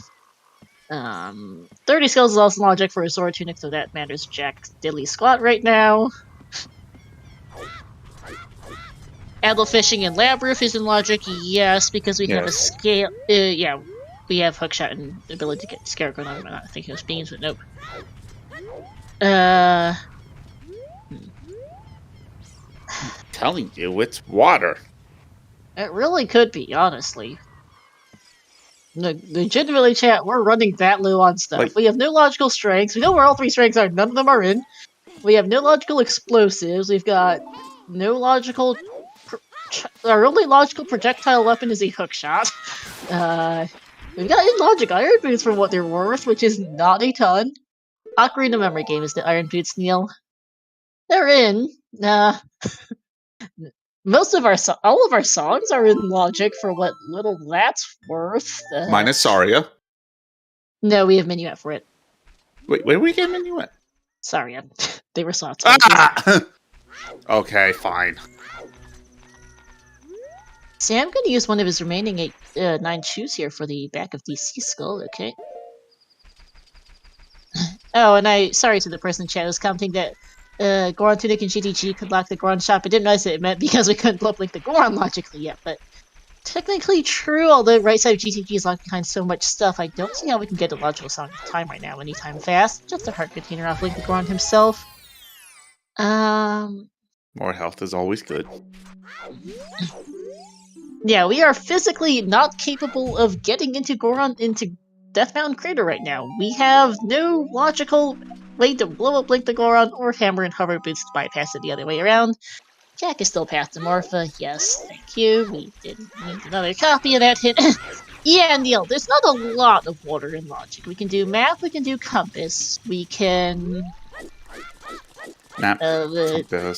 30 skulls is also logic for a sword tunic, so that matters Jack's diddly squat right now. Adel fishing and lab roof is in logic, yes, because we have a scale. Yeah, we have hookshot and the ability to get scarecrow. I'm not thinking of beans, but nope. Telling you, it's water. It really could be, honestly. Legitimately, chat, we're running that low on stuff. Like, we have no logical strengths. We know where all 3 strengths are. None of them are in. We have no logical explosives. We've got no logical... Our only logical projectile weapon is a hookshot. We've got in logic iron boots for what they're worth, which is not a ton. Ocarina of Memory game is the iron boots, Neil. They're in. Most of all of our songs are in logic for what little that's worth. Minus Saria. No, we have Minuet for it. Wait, where do we get Minuet? Saria. They were soft. Okay, fine. See, I'm going to use one of his remaining 9 shoes here for the back of DC skull, okay? Oh, and sorry to the person in chat who's commenting that Goron Tunic and GTG could lock the Goron shop. I didn't realize it meant because we couldn't link the Goron logically yet, but technically true, although right side of GTG is locked behind so much stuff, I don't see how we can get a logical Song of Time right now anytime fast. Just a heart container off Link the Goron himself. More health is always good. Yeah, we are physically not capable of getting into Death Mountain Crater right now. We have no logical way to blow up Link the Goron or hammer and hover boots to bypass it the other way around. Jack is still Path to Morpha. Yes, thank you. We didn't need another copy of that hint. Yeah, Neil, there's not a lot of water in logic. We can do math, we can do compass, we can...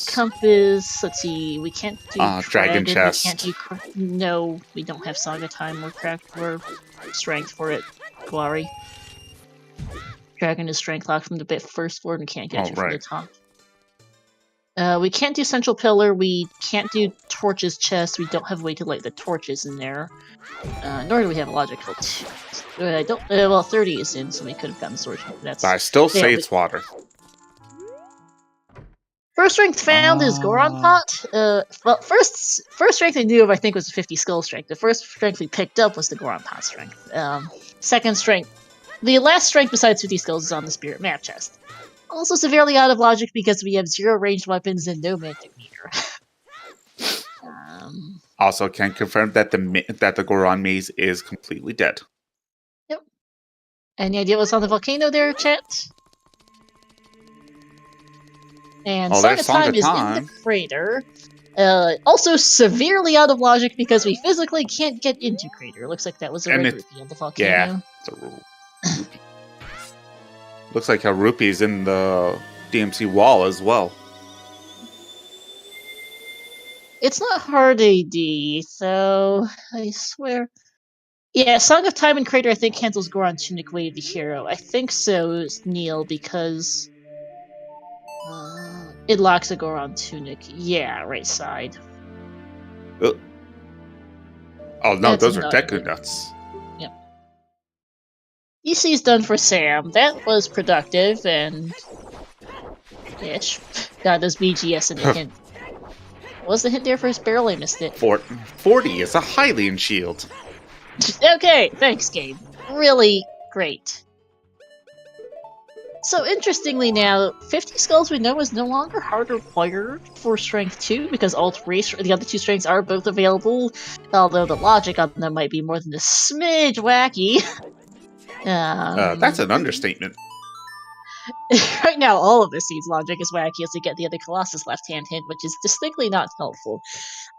Compass, let's see, we can't do Dragon Chest. We can't do no, we don't have Saga Time or Strength for it, Guari. Dragon is Strength locked from the first floor and we can't get you from the top. We can't do Central Pillar, we can't do Torches Chest, we don't have a way to light the torches in there. Nor do we have a logical well, 30 is in, so we could have gotten Sword. That's. I still say it's water. First strength found is Goron Pot. Well, first strength I knew of, I think, was 50 skull strength. The first strength we picked up was the Goron Pot strength. Second strength, the last strength besides 50 skulls is on the Spirit Map chest. Also severely out of logic because we have 0 ranged weapons and no magic meter. Also, can confirm that the Goron maze is completely dead. Yep. Any idea what's on the volcano there, chat? And Song of Time is in the crater. Also severely out of logic because we physically can't get into crater. Looks like that was a red rupee on the volcano. Yeah, it's a rupee. Looks like a rupee's in the DMC wall as well. It's not hard AD, so I swear. Yeah, Song of Time and Crater I think cancels Goron Tunic Wave the hero. I think so, Neil, because it locks a Goron Tunic. Yeah, right side. Oh no, those are Deku Nuts. Yep. EC's done for Sam. That was productive and ish. God, those BGS in the hint. What was the hint there for his barrel? I missed it. 40 is a Hylian shield. Okay, thanks, Gabe. Really great. So interestingly now, 50 skulls we know is no longer hardwired for Strength 2 because all the other 2 strengths are both available, although the logic on them might be more than a smidge wacky. That's an understatement. Right now, all of this seeds logic is wacky as we get the other Colossus left-hand hint, which is distinctly not helpful.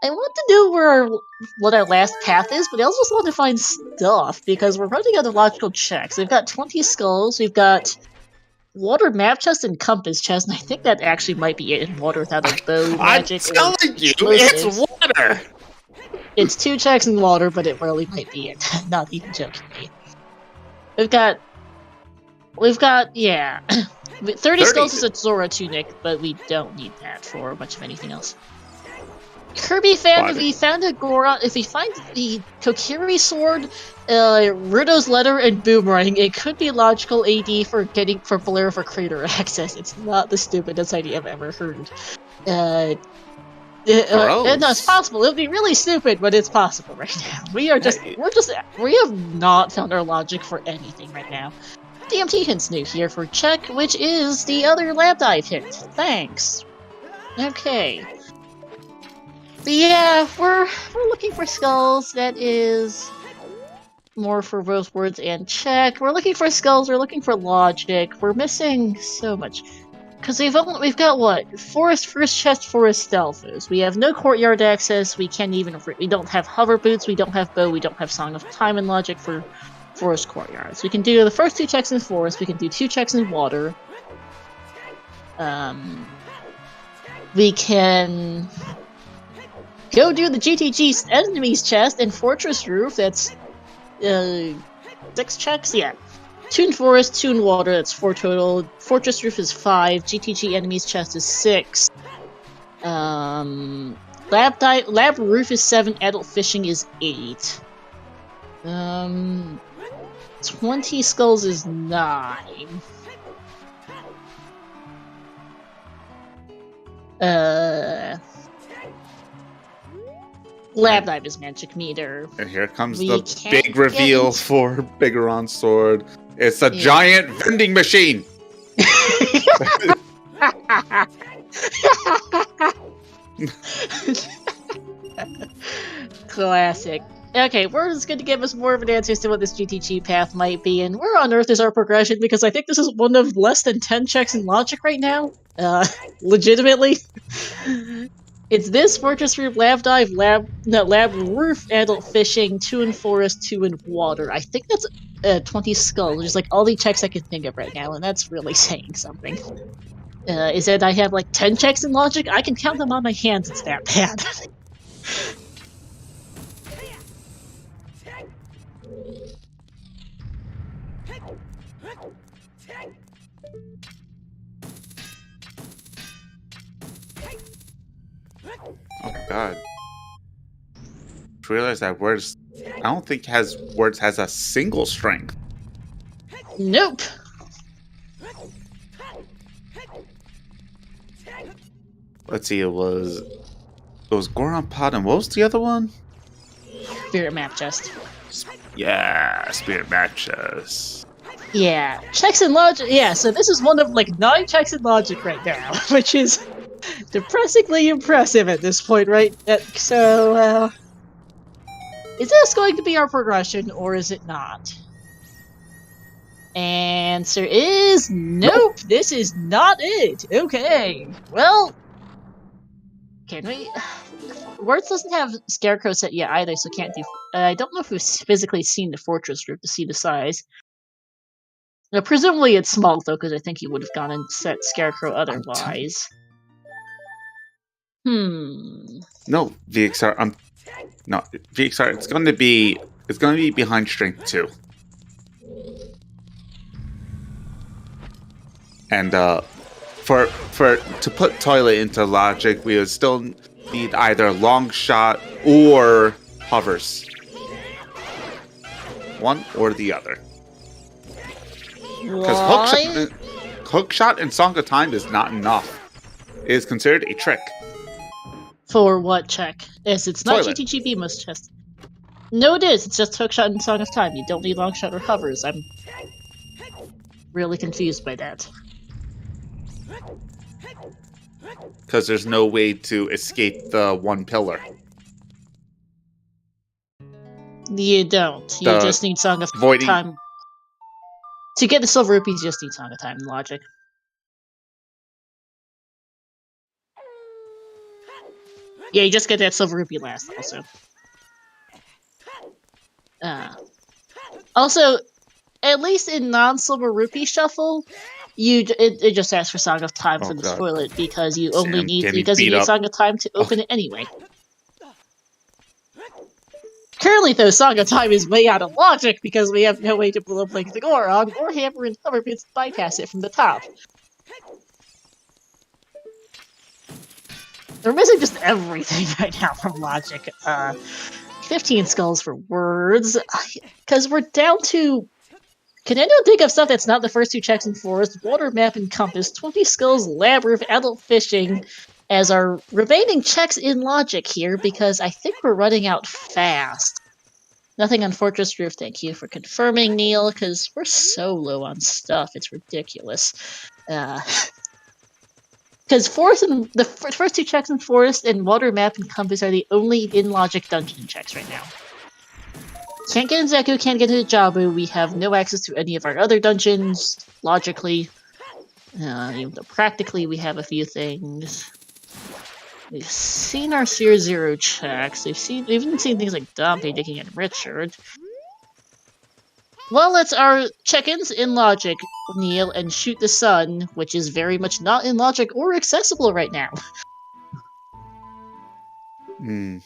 I want to know what our last path is, but I also want to find stuff, because we're running out of logical checks. We've got 20 skulls, we've got water map chest and compass chest, and I think that actually might be it in water without a bow magic. I'm telling you, it's water! It's 2 checks in water, but it really might be it. Not even jokingly. We've got, yeah. 30 skulls is a Zora Tunic, but we don't need that for much of anything else. Kirby fan, if he found a Goron, if he finds the Kokiri sword, Rudo's letter, and Boomerang, it could be logical AD for Blair for crater access. It's not the stupidest idea I've ever heard. No, it's possible. It would be really stupid, but it's possible right now. We have not found our logic for anything right now. DMT hint's new here for check, which is the other lab dive hint. Thanks. Okay. But yeah, we're looking for skulls. That is more for both words and check. We're looking for skulls. We're looking for logic. We're missing so much because we've got what? Forest first chest, forest stealthers. We have no courtyard access. We don't have hover boots. We don't have bow. We don't have Song of Time and logic for forest courtyards. We can do the first 2 checks in forest. We can do 2 checks in water. We can go do the GTG enemies chest and fortress roof. That's 6 checks. Yeah, 2 in forest, 2 in water. That's 4 total. Fortress roof is 5. GTG enemies chest is 6. Lab roof is 7. Adult fishing is 8. 20 skulls is 9. Lab dive is magic meter. And here comes the big reveal for Bigoron's sword. It's a giant vending machine! Classic. Okay, we're just going to give us more of an answer as to what this GTG path might be, and where on earth is our progression, because I think this is one of less than 10 checks in logic right now. Legitimately. It's this, fortress roof, lab dive, lab roof, adult fishing, 2 in forest, 2 in water. I think that's 20 skulls, which is like all the checks I can think of right now, and that's really saying something. Is that I have like 10 checks in logic? I can count them on my hands, it's that bad. Oh god. I realize that words I don't think words has a single strength. Nope. Let's see, it was Goron Pod, and what was the other one? Spirit map chest. Yeah, Spirit map chest. Yeah, checks in logic. Yeah, so this is one of like 9 checks in logic right now, which is depressingly impressive at this point, right? So, is this going to be our progression, or is it not? Answer is nope. This is not it. Okay. Well, can we? Words doesn't have Scarecrow set yet either, so can't do. I don't know if we've physically seen the fortress roof to see the size. Now, presumably it's small though, because I think he would have gone and set Scarecrow otherwise. No, VXR. No, VXR. It's going to be behind strength 2. And to put toilet into logic, we would still need either long shot or hovers. One or the other. Because hook shot in Song of Time is not enough. It is considered a trick. For what check? Yes, it's not Toilet. GTG Beamos chest. No, it is. It's just hookshot and Song of Time. You don't need long shot or hovers. I'm really confused by that. Because there's no way to escape the one pillar. You don't. You just need Song of Time. To get the silver rupees, you just need Song of Time and logic. Yeah, you just get that silver rupee last, also. Also, at least in non-silver rupee shuffle, it just asks for Song of Time for the toilet because you only need Song of Time to open it anyway. Currently, though, Song of Time is way out of logic because we have no way to blow up like the Goron or hammer and hover bits to bypass it from the top. We're missing just everything right now from logic. 15 skulls for words. Because we're down to... Can anyone think of stuff that's not the first two checks in forest? Water, map, and compass. 20 skulls, labyrinth, adult fishing as our remaining checks in logic here, because I think we're running out fast. Nothing on Fortress Roof, thank you for confirming, Neil, because we're so low on stuff, it's ridiculous. Because Forest and the first two checks in Forest and Water, Map, and Compass are the only in-logic dungeon checks right now. Can't get in Zeku, can't get into Jabu, we have no access to any of our other dungeons, logically. Even though practically we have a few things. We've seen our Seer Zero checks, we've even seen things like Dante, Dickie, and Richard. Well, let's our check-ins in logic, Neil, and Shoot the Sun, which is very much not in logic or accessible right now. Hmm.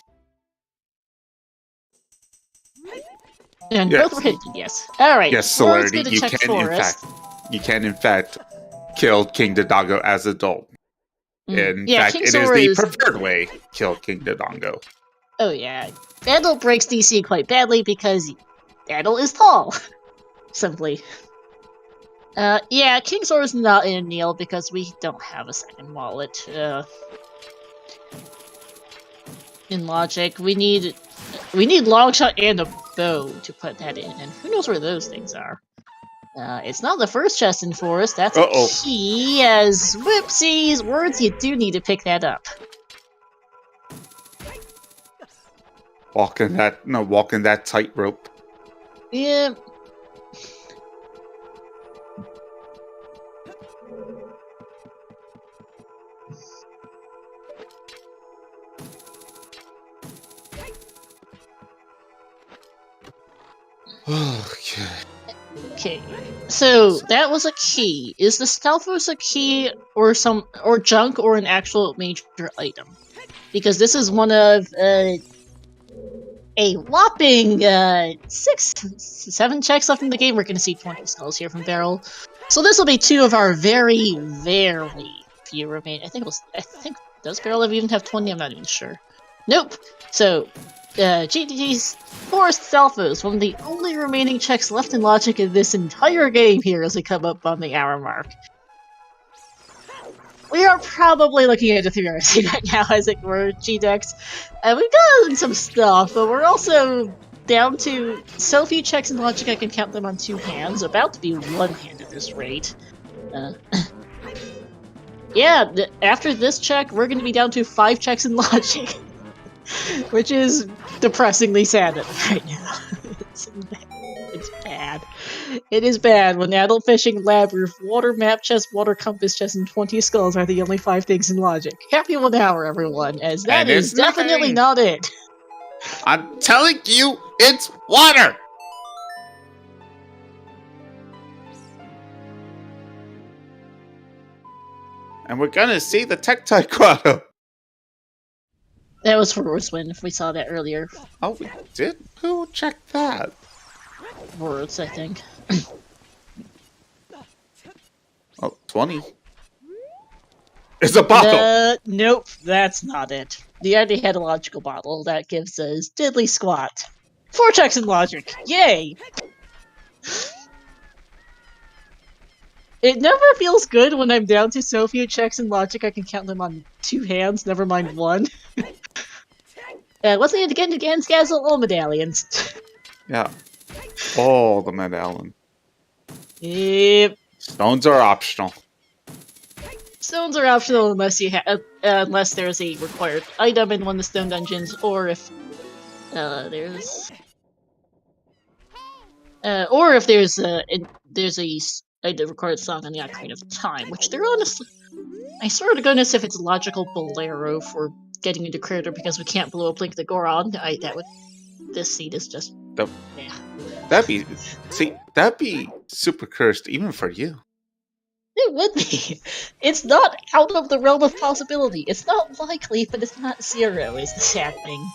And Yes. both were hidden, yes. Alright, Yes, well, let's Celerity, go to check Forest. you can in fact kill King Dodongo as adult. In fact, King it Sora is the preferred way to kill King Dodongo. Oh yeah, Adult breaks DC quite badly because Adult is tall. Simply. Yeah, King Sora's not in, Neil, because we don't have a second wallet. In logic, we need Longshot and a bow to put that in, and who knows where those things are. It's not the first chest in Forest, that's a key, as whoopsies, words, you do need to pick that up. Walking that tightrope. Yeah. Okay, so that was a key. Is the Stalfos a key or junk or an actual major item? Because this is one of a whopping 7 checks left in the game. We're going to see 20 skulls here from Beryl. So this will be 2 of our very, very few remaining. Does Beryl even have 20? I'm not even sure. Nope. So GG's Forest Stalfos, one of the only remaining checks left in logic in this entire game here as we come up on the hour mark. We are probably looking at a 3 hour right now, as it were, G-Dex. We've gotten some stuff, but we're also down to so few checks in logic I can count them on 2 hands, about to be 1 hand at this rate. Yeah, after this check, we're going to be down to 5 checks in logic. Which is depressingly sad right now. It's bad. It is bad when adult fishing, labyrinth, water map chest, water compass chest, and 20 skulls are the only 5 things in logic. Happy 1 hour, everyone, as that is definitely not it. I'm telling you, it's water! And we're gonna see the Tektite Grotto. That was for Wordswin, if we saw that earlier. Oh, we did? Who checked that? Words, I think. Oh, 20. It's a bottle! Nope, that's not it. The already had a logical bottle. That gives us Diddly Squat. 4 checks in logic! Yay! It never feels good when I'm down to so few checks in logic I can count them on 2 hands, never mind 1. What's needed to get into Ganscazzle? All medallions. Yeah. All the medallion. Yep. Stones are optional. Stones are optional unless unless there's a required item in one of the stone dungeons, or if there's a required song on the Ocarina of Time, which they're honestly, I swear to goodness, if it's logical bolero for getting into Crater because we can't blow up Link the Goron, this seed is just yeah. That'd be super cursed even for you. It would be. It's not out of the realm of possibility. It's not likely, but it's not 0 is the sad thing.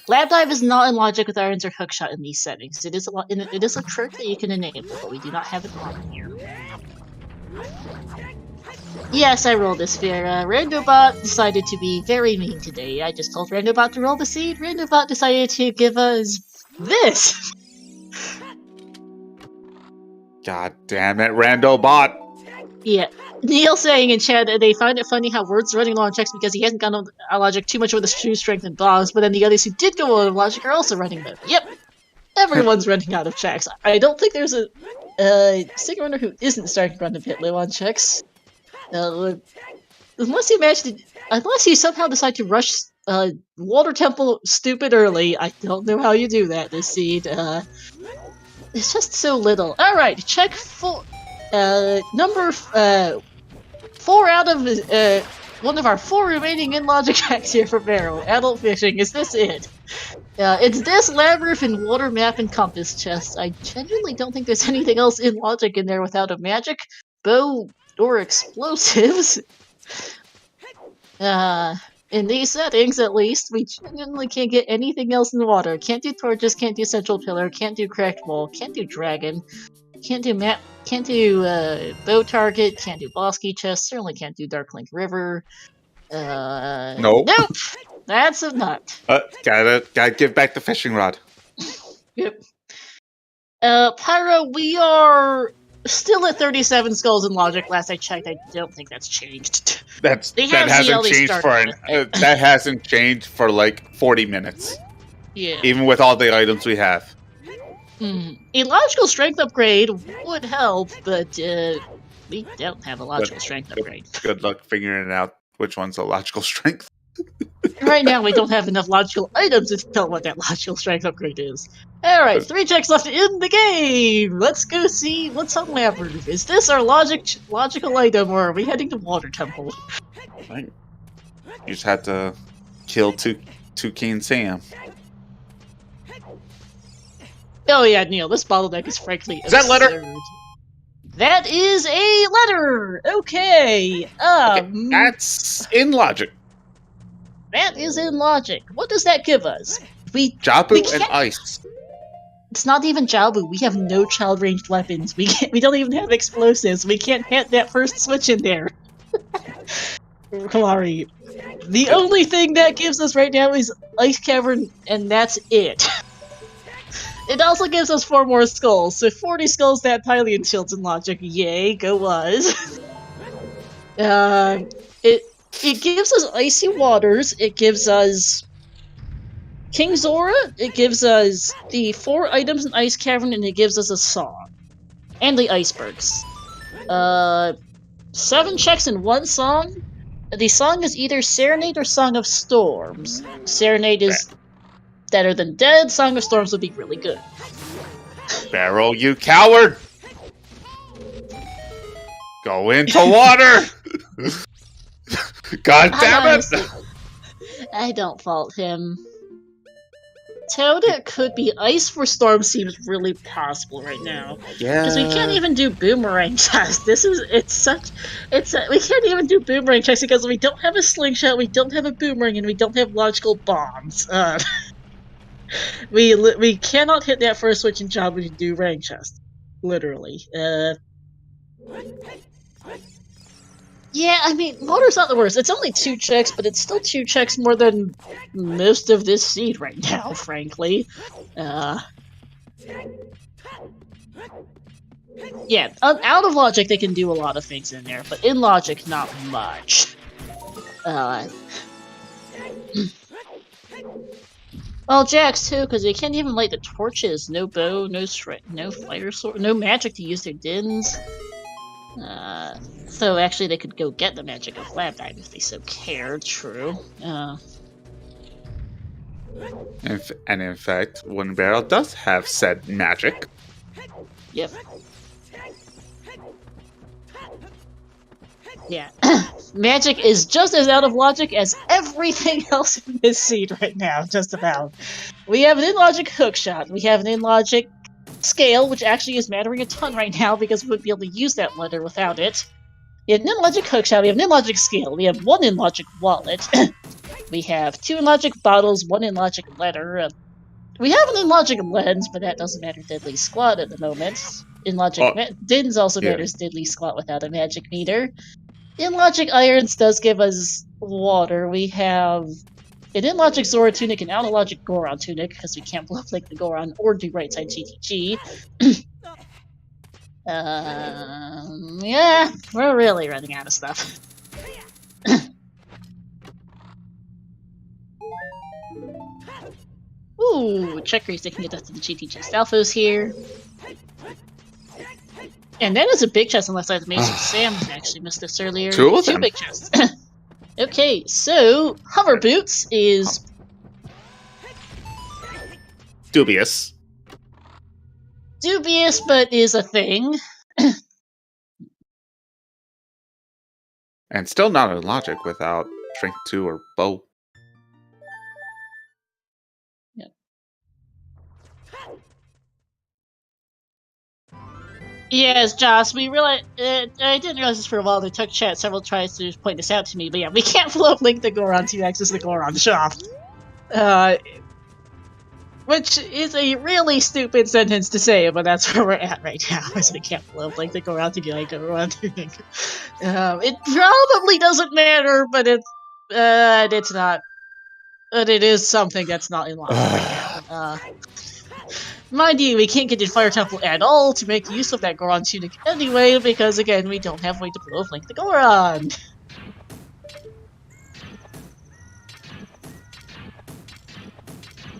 Lab Dive is not in logic with Irons or Hookshot in these settings. It is a trick that you can enable, but we do not have it on here. Yes, I rolled this fear. Randobot decided to be very mean today. I just told Randobot to roll the seed. Randobot decided to give us this. God damn it, Randobot! Yeah. Neil saying in chat that they find it funny how Word's running low on checks because he hasn't gone on logic too much with his shoe strength and bombs, but then the others who did go on logic are also running low. Yep. Everyone's running out of checks. I don't think there's a single runner who isn't starting to run a bit low on checks. Unless you somehow decide to rush Water Temple stupid early, I don't know how you do that this seed. It's just so little. Alright, check for number 4 out of one of our 4 remaining in-logic checks here for Barrow. Adult fishing, is this it? It's this labyrinth and water map and compass chest. I genuinely don't think there's anything else in logic in there without a magic, bow, or explosives. In these settings, at least, we genuinely can't get anything else in the water. Can't do torches, can't do central pillar, can't do cracked wall, can't do dragon, can't do map, can't do bow target, can't do boss key chest, certainly can't do Dark Link River. Nope. That's a nut. Gotta give back the fishing rod. Yep. Pyro, we are still at 37 skulls in logic. Last I checked, I don't think that's changed. That hasn't changed for like 40 minutes. Yeah. Even with all the items we have. A logical strength upgrade would help, but we don't have a logical strength upgrade. Good luck figuring out which one's a logical strength. Right now, we don't have enough logical items to tell what that logical strength upgrade is. Alright, 3 checks left in the game! Let's go see what's on Labyrinth. Is this our logical item, or are we heading to Water Temple? Right. You just have to kill Toucan Sam. Oh yeah, Neil, this bottleneck is frankly absurd. That letter? That is a letter! Okay, that's in logic. That is in logic. What does that give us? Jabu and ice. It's not even Jabu. We have no child ranged weapons. We don't even have explosives. We can't hit that first switch in there. Kamari. The only thing that gives us right now is Ice Cavern, and that's it. It also gives us 4 more skulls, so 40 skulls to add Pylian shields in logic. Yay, go us. It gives us Icy Waters, it gives us King Zora, it gives us the 4 items in Ice Cavern, and it gives us a song. And the icebergs. 7 checks in 1 song. The song is either Serenade or Song of Storms. Serenade is better than Dead, Song of Storms would be really good. Barrel, you coward! Go into water! God damn it! I don't fault him. Toad could be Ice for Storm seems really possible right now. Yeah. Because we can't even do boomerang checks. We can't even do boomerang checks because we don't have a slingshot, we don't have a boomerang, and we don't have logical bombs. We cannot hit that first switch in job when you do rank chest. Literally. Yeah, I mean, water's not the worst. It's only 2 checks, but it's still 2 checks more than most of this seed right now, frankly. Yeah, out of logic they can do a lot of things in there, but in logic, not much. Well, Jax too, because they can't even light the torches. No bow, no fire sword, no magic to use their dins. So actually they could go get the magic of Lab Dive if they so cared, true. And in fact, One Barrel does have said magic. Yep. Yeah. Magic is just as out of logic as everything else in this seed right now, just about. We have an in-logic hookshot, we have an in-logic scale, which actually is mattering a ton right now because we wouldn't be able to use that letter without it. We have an in-logic hookshot, we have an in-logic scale, we have 1 in-logic wallet, we have 2 in-logic bottles, 1 in-logic letter, we have an in-logic lens, but that doesn't matter Deadly Squat at the moment. In-logic Dins also matters Deadly Squat without a magic meter. In Logic, Irons does give us water. We have an In Logic Zora Tunic and Out of Logic Goron Tunic, because we can't blow up like the Goron or do right side GTG. Yeah, we're really running out of stuff. Ooh, check race, they can get us to the GTG Stalfos here. And that is a big chest unless I made some Sam actually missed this earlier. Two big chests. Okay, so Hover Boots is dubious. Dubious, but is a thing. And still not in Logic without Strength 2 or Bow. Yep. Yes, Josh, we realized, I didn't realize this for a while. They took chat several tries to point this out to me, but yeah, we can't float link the Goron to access the Goron shop. Which is a really stupid sentence to say, but that's where we're at right now, is we can't float link the Goron to get Goron to link. It probably doesn't matter, but it's not. But it is something that's not in line right now. Mind you, we can't get in Fire Temple at all to make use of that Goron Tunic anyway, because again, we don't have a way to blow link the Goron.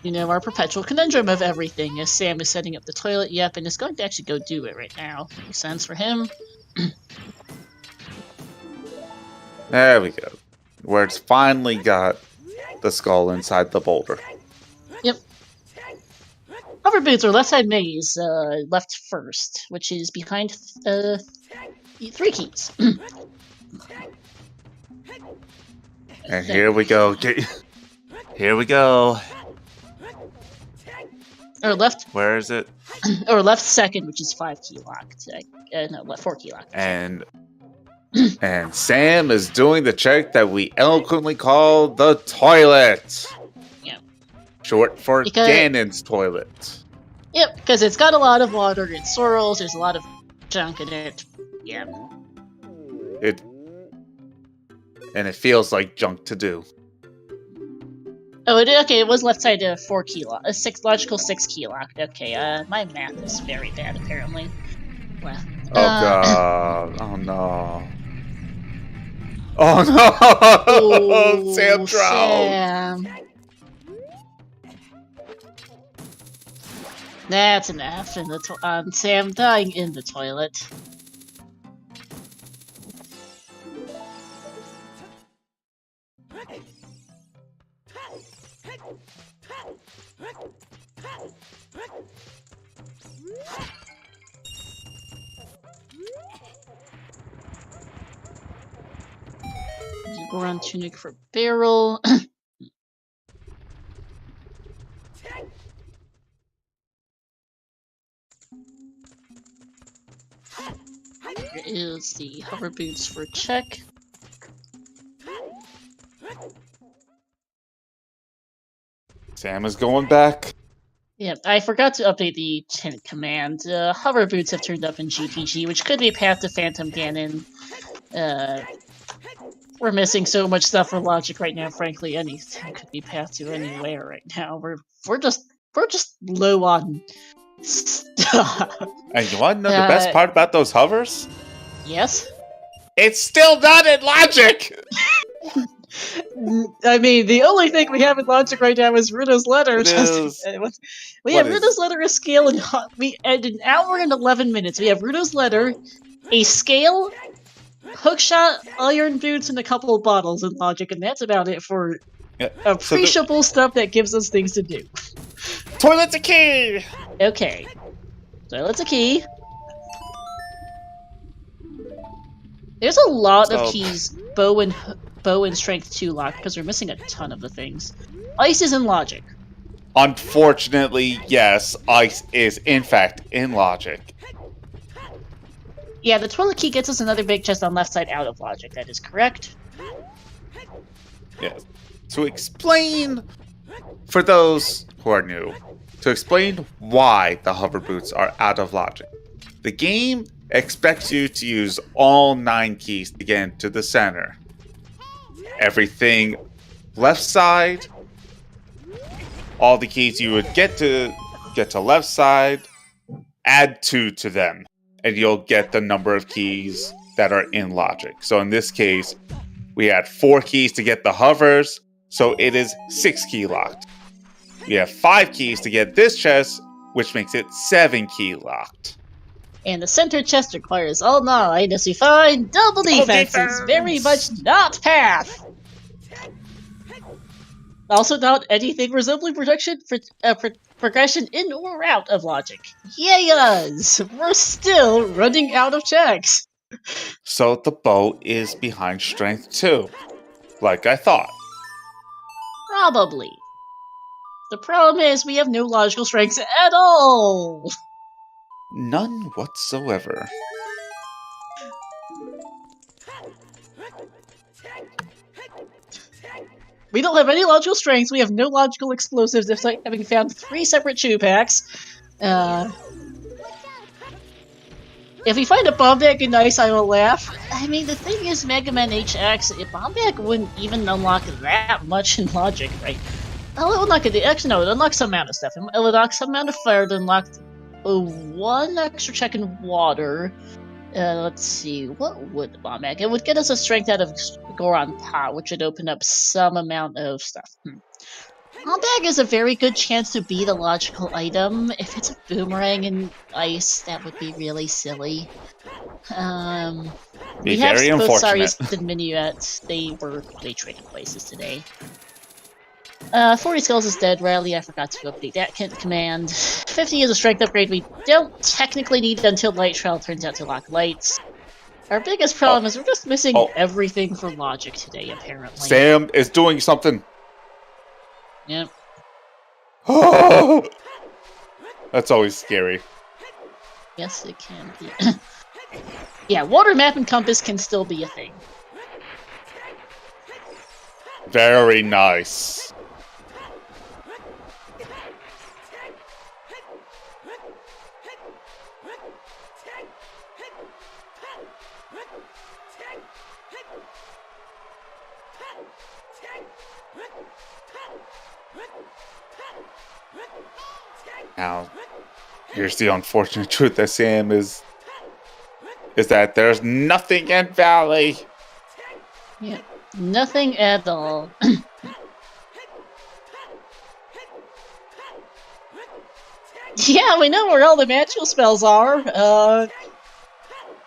You know, our perpetual conundrum of everything, as Sam is setting up the toilet, yep, and is going to actually go do it right now. Makes sense for him. There we go. Where it's finally got the skull inside the boulder. Yep. Hover Boots are left side maze, left first, which is behind 3 keys. And here we go. Here we go. Or left. Where is it? Or left second, which is 5 key locked. No, left 4 key locked. And Sam is doing the check that we eloquently call the toilet. Yeah. Short for Ganon's toilet. Yep, because it's got a lot of water, it swirls, there's a lot of junk in it. Yeah. And it feels like junk to do. Oh, okay, it was left side 4 key lock, logical 6 key locked. Okay, my math is very bad apparently. Well, oh god, oh no. Oh no! Oh, Sam drowned! Sam. That's an F in on Sam dying in the toilet. Goron Tunic for Barrel. Here is the Hover Boots for check. Sam is going back. Yeah, I forgot to update the hint command. Hover Boots have turned up in GTG, which could be path to Phantom Ganon. We're missing so much stuff for Logic right now. Frankly, anything could be path to anywhere right now. We're just low on stuff. And you want to know the best part about those hovers? Yes. It's still not in Logic. I mean, the only thing we have in Logic right now is Runa's Letter. We have Runa's Letter, a scale, and an hour and 11 minutes. We have Runa's Letter, a scale, hookshot, iron boots, and a couple of bottles in Logic, and that's about it for appreciable stuff that gives us things to do. Toilet's a key! Okay. Toilet's a key. There's a lot of keys, bow and strength 2 locked, because we're missing a ton of the things. Ice is in Logic. Unfortunately, yes, ice is in fact in Logic. Yeah, the toilet key gets us another big chest on left side out of Logic, that is correct. Yes. To explain, for those who are new, to explain why the hover boots are out of Logic. The game expects you to use all 9 keys to get into the center. Everything left side, all the keys you would get to left side, add 2 to them, and you'll get the number of keys that are in logic. So in this case, we had 4 keys to get the hovers, so it is 6 key locked. We have 5 keys to get this chest, which makes it 7 key locked. And the center chest requires all 9, as we find double defense is very much not path. Also not anything resembling progression in or out of logic. Yay-us! We're still running out of checks. So the bow is behind strength 2, like I thought. Probably. The problem is we have no logical strengths at all. None whatsoever. We don't have any logical strengths, we have no logical explosives, despite having found 3 separate chew packs. If we find a bomb bag in ice, I will laugh. I mean, the thing is, Mega Man HX, a bomb bag wouldn't even unlock that much in logic, right? Oh, it will unlock it. Actually, no, it unlocks some amount of stuff. It unlocks some amount of fire, it unlocked 1 extra check in water. Let's see, what would the bomb bag? It would get us a strength out of Goron Pot, which would open up some amount of stuff. Bomb bag is a very good chance to beat a logical item. If it's a boomerang in ice, that would be really silly. We have both Sarius and Minuet. They traded places today. 40 Skulls is dead, Riley. I forgot to update that command. 50 is a strength upgrade we don't technically need until Light Trial turns out to lock lights. Our biggest problem is we're just missing everything for logic today, apparently. Sam is doing something. Yep. That's always scary. Yes, it can be. Yeah, water map and compass can still be a thing. Very nice. Now, here's the unfortunate truth that Sam is that there's nothing in Valley. Yeah, nothing at all. Yeah, we know where all the magical spells are.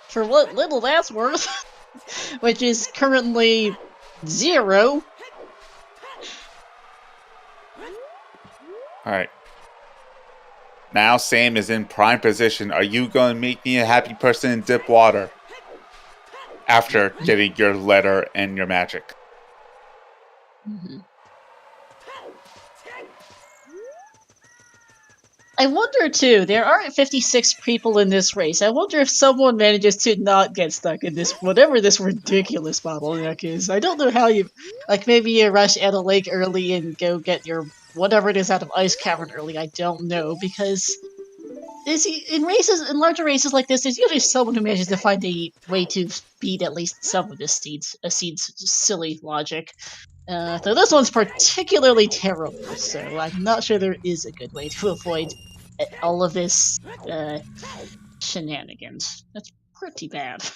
For what little that's worth, which is currently 0. Alright. Now Sam is in prime position. Are you going to make me a happy person and dip water? After getting your letter and your magic. I wonder too, there are 56 people in this race. I wonder if someone manages to not get stuck in this, whatever this ridiculous bottleneck is. I don't know how you, like maybe you rush at a lake early and go get your whatever it is out of Ice Cavern early. I don't know, because in larger races like this, there's usually someone who manages to find a way to beat at least some of the seed's silly logic. Though this one's particularly terrible, so I'm not sure there is a good way to avoid all of this shenanigans. That's pretty bad.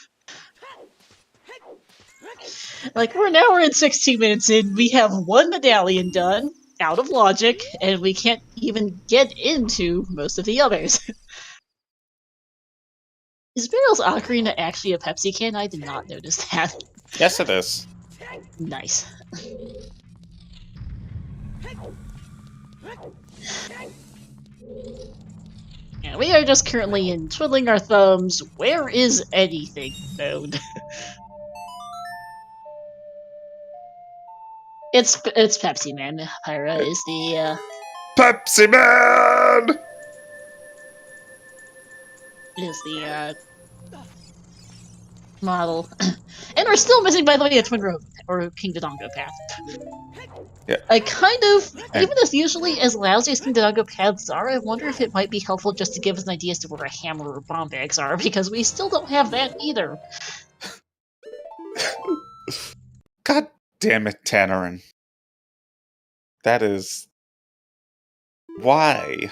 Like, we're in 16 minutes in, we have 1 medallion done, out of logic, and we can't even get into most of the others. Is Barrel's Ocarina actually a Pepsi can? I did not notice that. Yes, it is. Nice. Yeah, we are just currently in twiddling our thumbs, where is anything mode. It's Pepsi Man. Pyra is the Pepsi Man! Is the model. And we're still missing, by the way, a Twin Road, or King Dodongo path. Yeah. I kind of, even as usually as lousy as King Dodongo paths are, I wonder if it might be helpful just to give us an idea as to where a hammer or bomb bags are, because we still don't have that either. God damn it, Tannerin. That is... Why?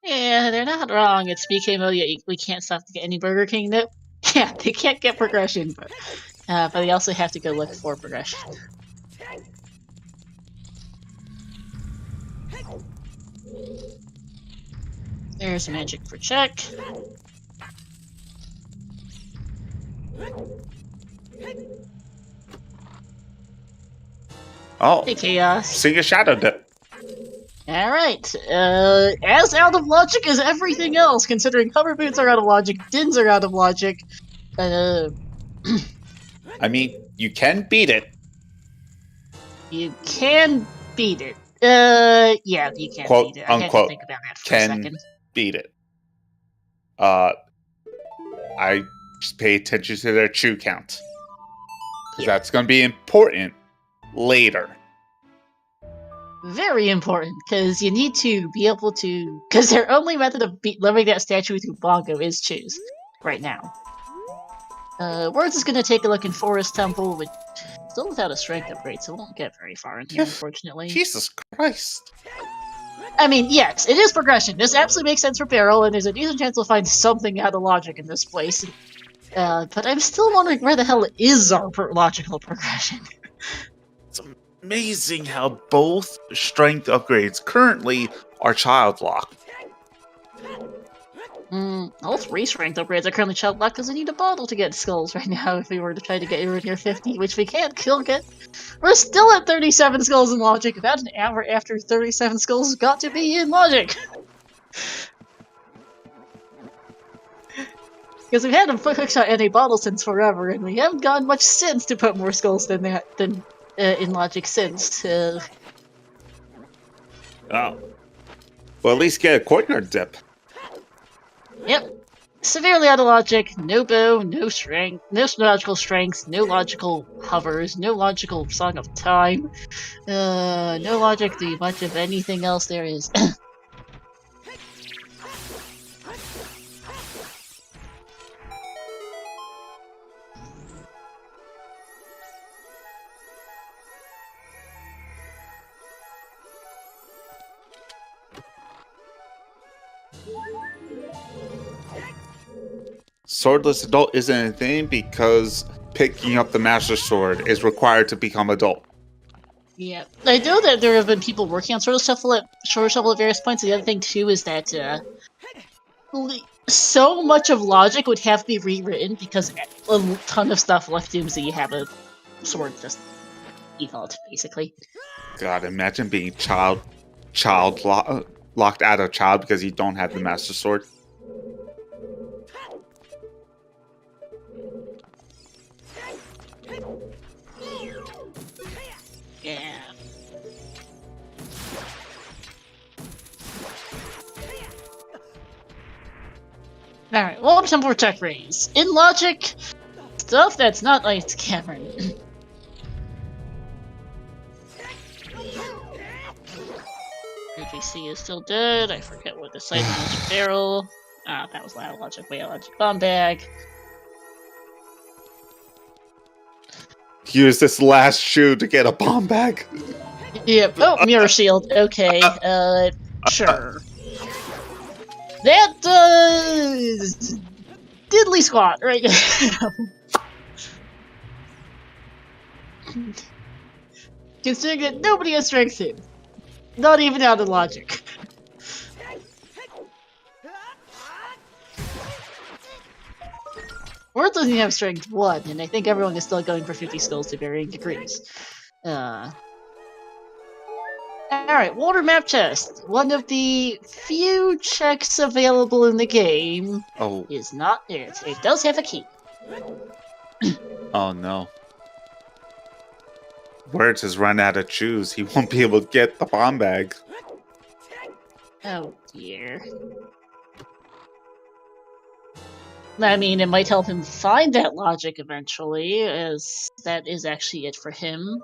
Yeah, they're not wrong. It's BK mode, yet we can't stop to get any Burger King. Nope. Yeah, they can't get progression, but they also have to go look for progression. There's magic for check. Oh, Hey, Chaos. sing a shadow dip. Alright, as out of logic as everything else, considering hover boots are out of logic, dins are out of logic, I mean, you can beat it. You can beat it. Yeah, you can Quote, beat it. I had to unquote, think about that for a can second. beat it. I just pay attention to their chew count. Because that's going to be important later. Very important, because you need to be able to... Because their only method of levering that statue through Bongo is choose, right now. Words is going to take a look in Forest Temple, which still without a strength upgrade, so we won't get very far in here, unfortunately. Jesus Christ. I mean, yes, it is progression. This absolutely makes sense for Barrel, and there's a decent chance we'll find something out of logic in this place. But I'm still wondering where the hell is our logical progression. It's amazing how both strength upgrades currently are child locked. All 3 strength upgrades are currently child locked because I need a bottle to get skulls right now if we were to try to get near 50, which we can't kill get. We're still at 37 skulls in logic. About an hour after 37 skulls has got to be in logic. Because we've had a hookshot and a bottle since forever, and we haven't gotten much since to put more skulls than that in logic since. Oh. Well, at least get a courtyard dip. Yep. Severely out of logic, no bow, no strength, no logical strengths, no logical hovers, no logical Song of Time, no logic to much of anything else there is. Swordless adult isn't a thing because picking up the Master Sword is required to become adult. Yeah, I know that there have been people working on Sword Shuffle at various points. The other thing too is that so much of logic would have to be rewritten because a ton of stuff left assumes that you have a sword just default, basically. God, imagine being locked out of child because you don't have the Master Sword. Yeah. Alright, well, time for tech raise. In logic, stuff that's not Ice Cameron. AGC is still dead. I forget what the site was. Barrel. Ah, that was loud logic. Way out logic. Bomb bag. Use this last shoe to get a bomb bag. Yep. Oh, mirror shield. Okay. Sure. That diddly squat right now. Considering that nobody has strength in. Not even out of logic. World doesn't have strength 1, and I think everyone is still going for 50 skulls to varying degrees. Alright, water map test. One of the few checks available in the game is not there. It does have a key. Oh no. Words has run out of shoes. He won't be able to get the bomb bag. Oh dear. I mean, it might help him find that logic eventually, as that is actually it for him.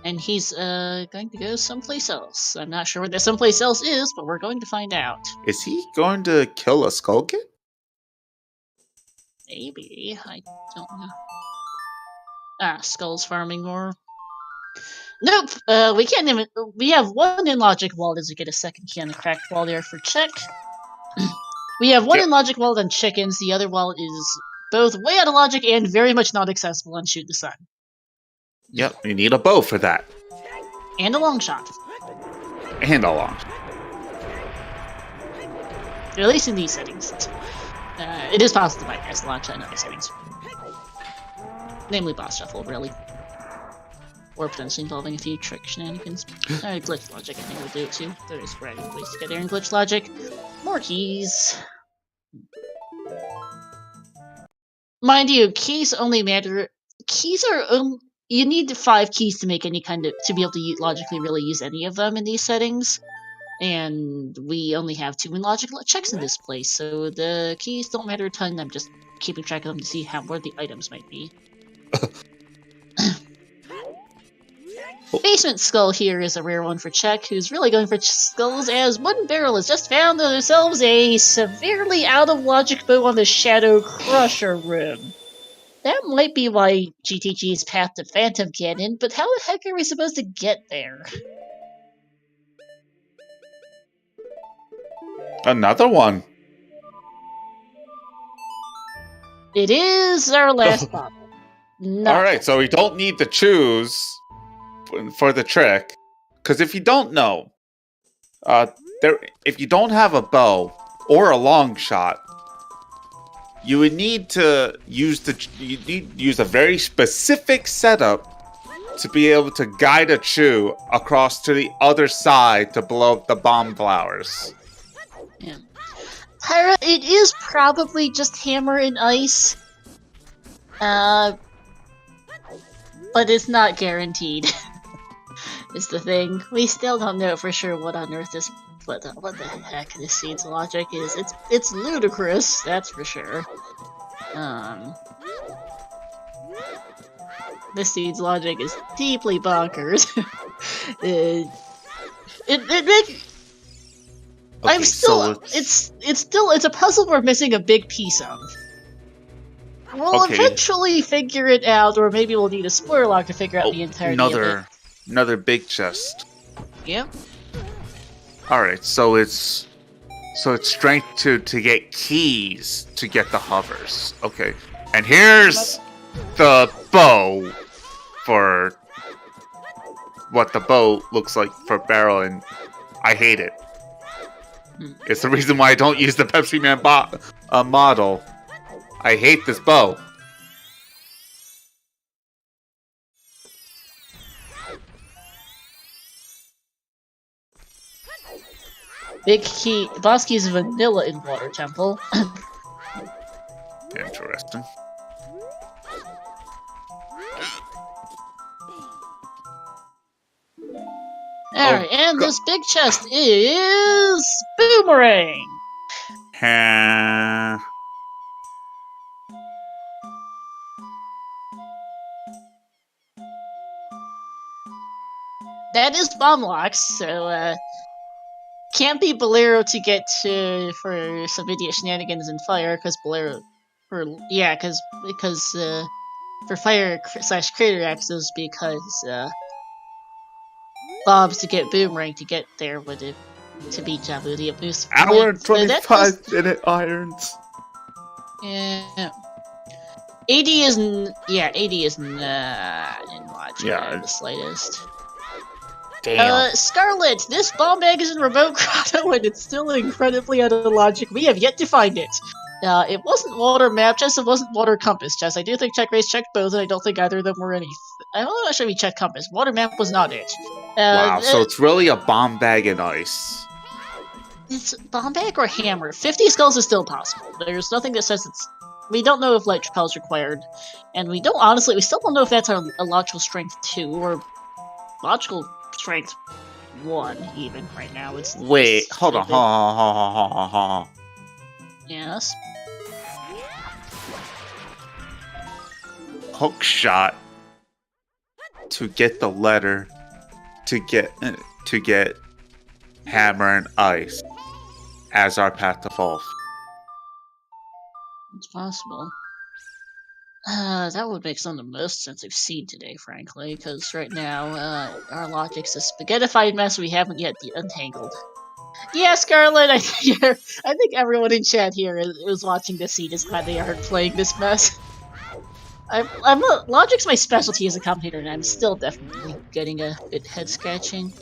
And he's going to go someplace else. I'm not sure where that someplace else is, but we're going to find out. Is he going to kill a Skull Kid? Maybe. I don't know. Ah, Skull's farming more. Nope! We can't even. We have one in Logic Wall. Does it get a second key on the cracked wall there for check? We have one in Logic Wall on chickens. The other wall is both way out of logic and very much not accessible on Shoot the Sun. Yep, you need a bow for that. And a long shot. And a long. At least in these settings. It is possible to bypass a long shot in other settings. Namely boss shuffle, really. Or potentially involving a few trick shenanigans. Glitch logic, I think we'll do it too. There's random ways to get there in glitch logic. More keys. Mind you, keys only matter. Keys are you need 5 keys to make any kind of to be able to logically really use any of them in these settings. And we only have 2 in logic checks in this place, so the keys don't matter a ton. I'm just keeping track of them to see where the items might be. Basement Skull here is a rare one for check, who's really going for skulls, as Wooden Barrel has just found themselves a severely out of logic bow on the Shadow Crusher room. That might be why GTG's path to Phantom Cannon, but how the heck are we supposed to get there? Another one. It is our last bottle. Alright, so we don't need to choose for the trick. Because if you don't know, if you don't have a bow or a long shot, you would need to use a very specific setup to be able to guide a Chew across to the other side to blow up the bomb flowers. Yeah. Pyra, it is probably just hammer and ice. But it's not guaranteed. Is the thing. We still don't know for sure what on earth this what the heck this seed's logic is. It's ludicrous, that's for sure. This seed's logic is deeply bonkers. Okay, I'm still it's a puzzle we're missing a big piece of. We'll eventually figure it out, or maybe we'll need a spoiler log to figure out the entirety of it. Another big chest. Yep. Alright, so it's strength to get keys to get the hovers. Okay. And here's the bow for what the bow looks like for Barrel, and I hate it. It's the reason why I don't use the Pepsi Man model. I hate this bow. Big key. Boss key is vanilla in Water Temple. Interesting. Alright, and this big chest is Boomerang! That is bomb locks, so can't be Bolero to get to for some idiot shenanigans in fire, because Bolero, because for fire / crater axes, because bombs to get Boomerang to get there would it to beat Jabu the boost. Hour and 25-minute irons. Yeah. AD is not in logic in the slightest. Damn. Scarlet, this bomb bag is in Remote Grotto and it's still incredibly out of logic. We have yet to find it. It wasn't water map chest, it wasn't water compass chest. I do think check race checked both, and I don't think either of them were anything. I'm not sure we checked compass. Water map was not it. Wow, so it's really a bomb bag and ice. It's bomb bag or hammer. 50 skulls is still possible. There's nothing that says it's. We don't know if light propel is required, and we still don't know if that's a logical strength 2 or logical strength 1 even right now. Wait, hold on. Yes. Hookshot to get the letter to get Hammer and Ice as our path to Fall. It's possible. That would make some of the most sense I've seen today, frankly, because right now, our logic's a spaghettified mess we haven't yet untangled. Yeah, Scarlet, I think everyone in chat here is watching this scene is glad they aren't playing this mess. Logic's my specialty as a commentator, and I'm still definitely getting a bit head-scratching.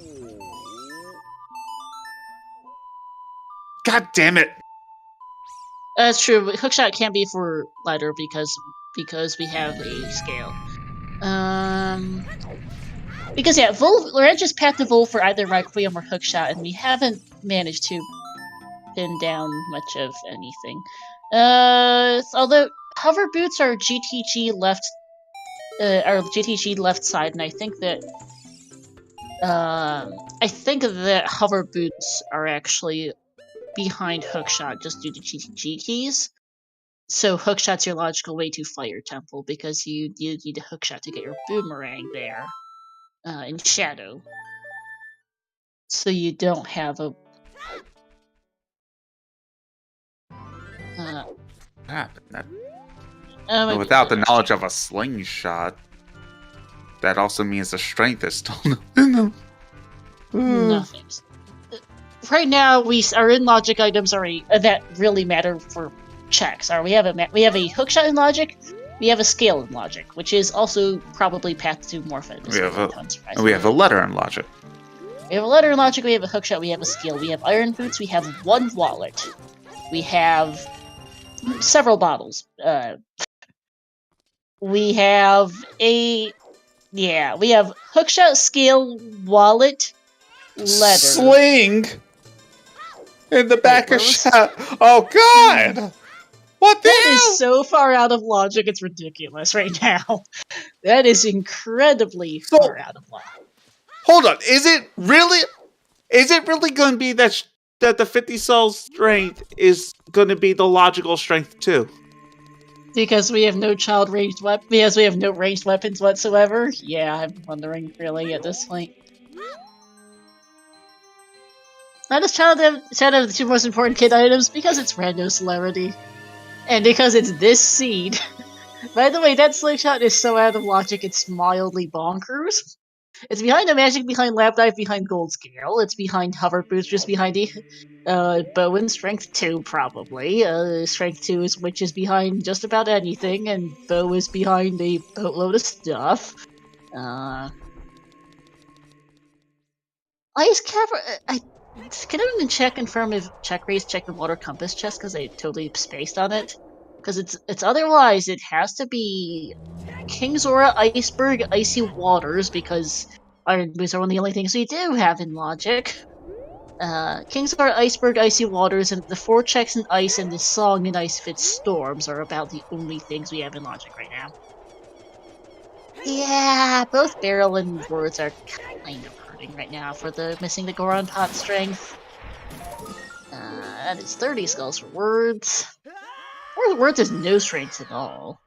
God damn it! That's true, but Hookshot can't be for letter because we have a scale. Because yeah, Lorenzo's path to Vol for either Requiem or Hookshot, and we haven't managed to pin down much of anything. Although hover boots are GTG left, side, and I think that hover boots are actually behind Hookshot just due to GTG keys. So Hookshot's your logical way to Fire Temple because you need a Hookshot to get your boomerang there in Shadow. So you don't have a without the knowledge of a slingshot, that also means the strength is still nothing. Right now, our in logic items are that really matter for checks. We have a hookshot in logic, we have a scale in logic, which is also probably path to Morphin. We have a letter in logic. We have a letter in logic, we have a hookshot, we have a skill, we have iron boots, we have one wallet, we have several bottles. We have hookshot, scale, wallet, letter, sling in the back of shot. Oh God! What the hell? That is so far out of logic, it's ridiculous right now. That is incredibly far out of logic. Hold on, is it really going to be that the 50 cell strength is going to be the logical strength too? Because we have no ranged weapons whatsoever? Yeah, I'm wondering really at this point. Not as child have the two most important kid items because it's rando celerity. And because it's this seed. By the way, that slingshot is so out of logic it's mildly bonkers. It's behind a magic, behind lab dive, behind gold scale. It's behind hover boots, just behind the bow and strength 2 probably. Strength 2 is behind just about anything, and bow is behind a boatload of stuff. Ice Cavern. Can I even confirm if check the water compass chest because I totally spaced on it? Because it's otherwise it has to be King's Aura, Iceberg, Icy Waters because these are one of the only things we do have in logic. King's Aura, Iceberg, Icy Waters, and the 4 checks in ice and the song in Ice Fit Storms are about the only things we have in logic right now. Yeah, both barrel and words are kind of hurting right now for missing the Goron pot strength. That is 30 skulls for words. Or words has no strengths at all.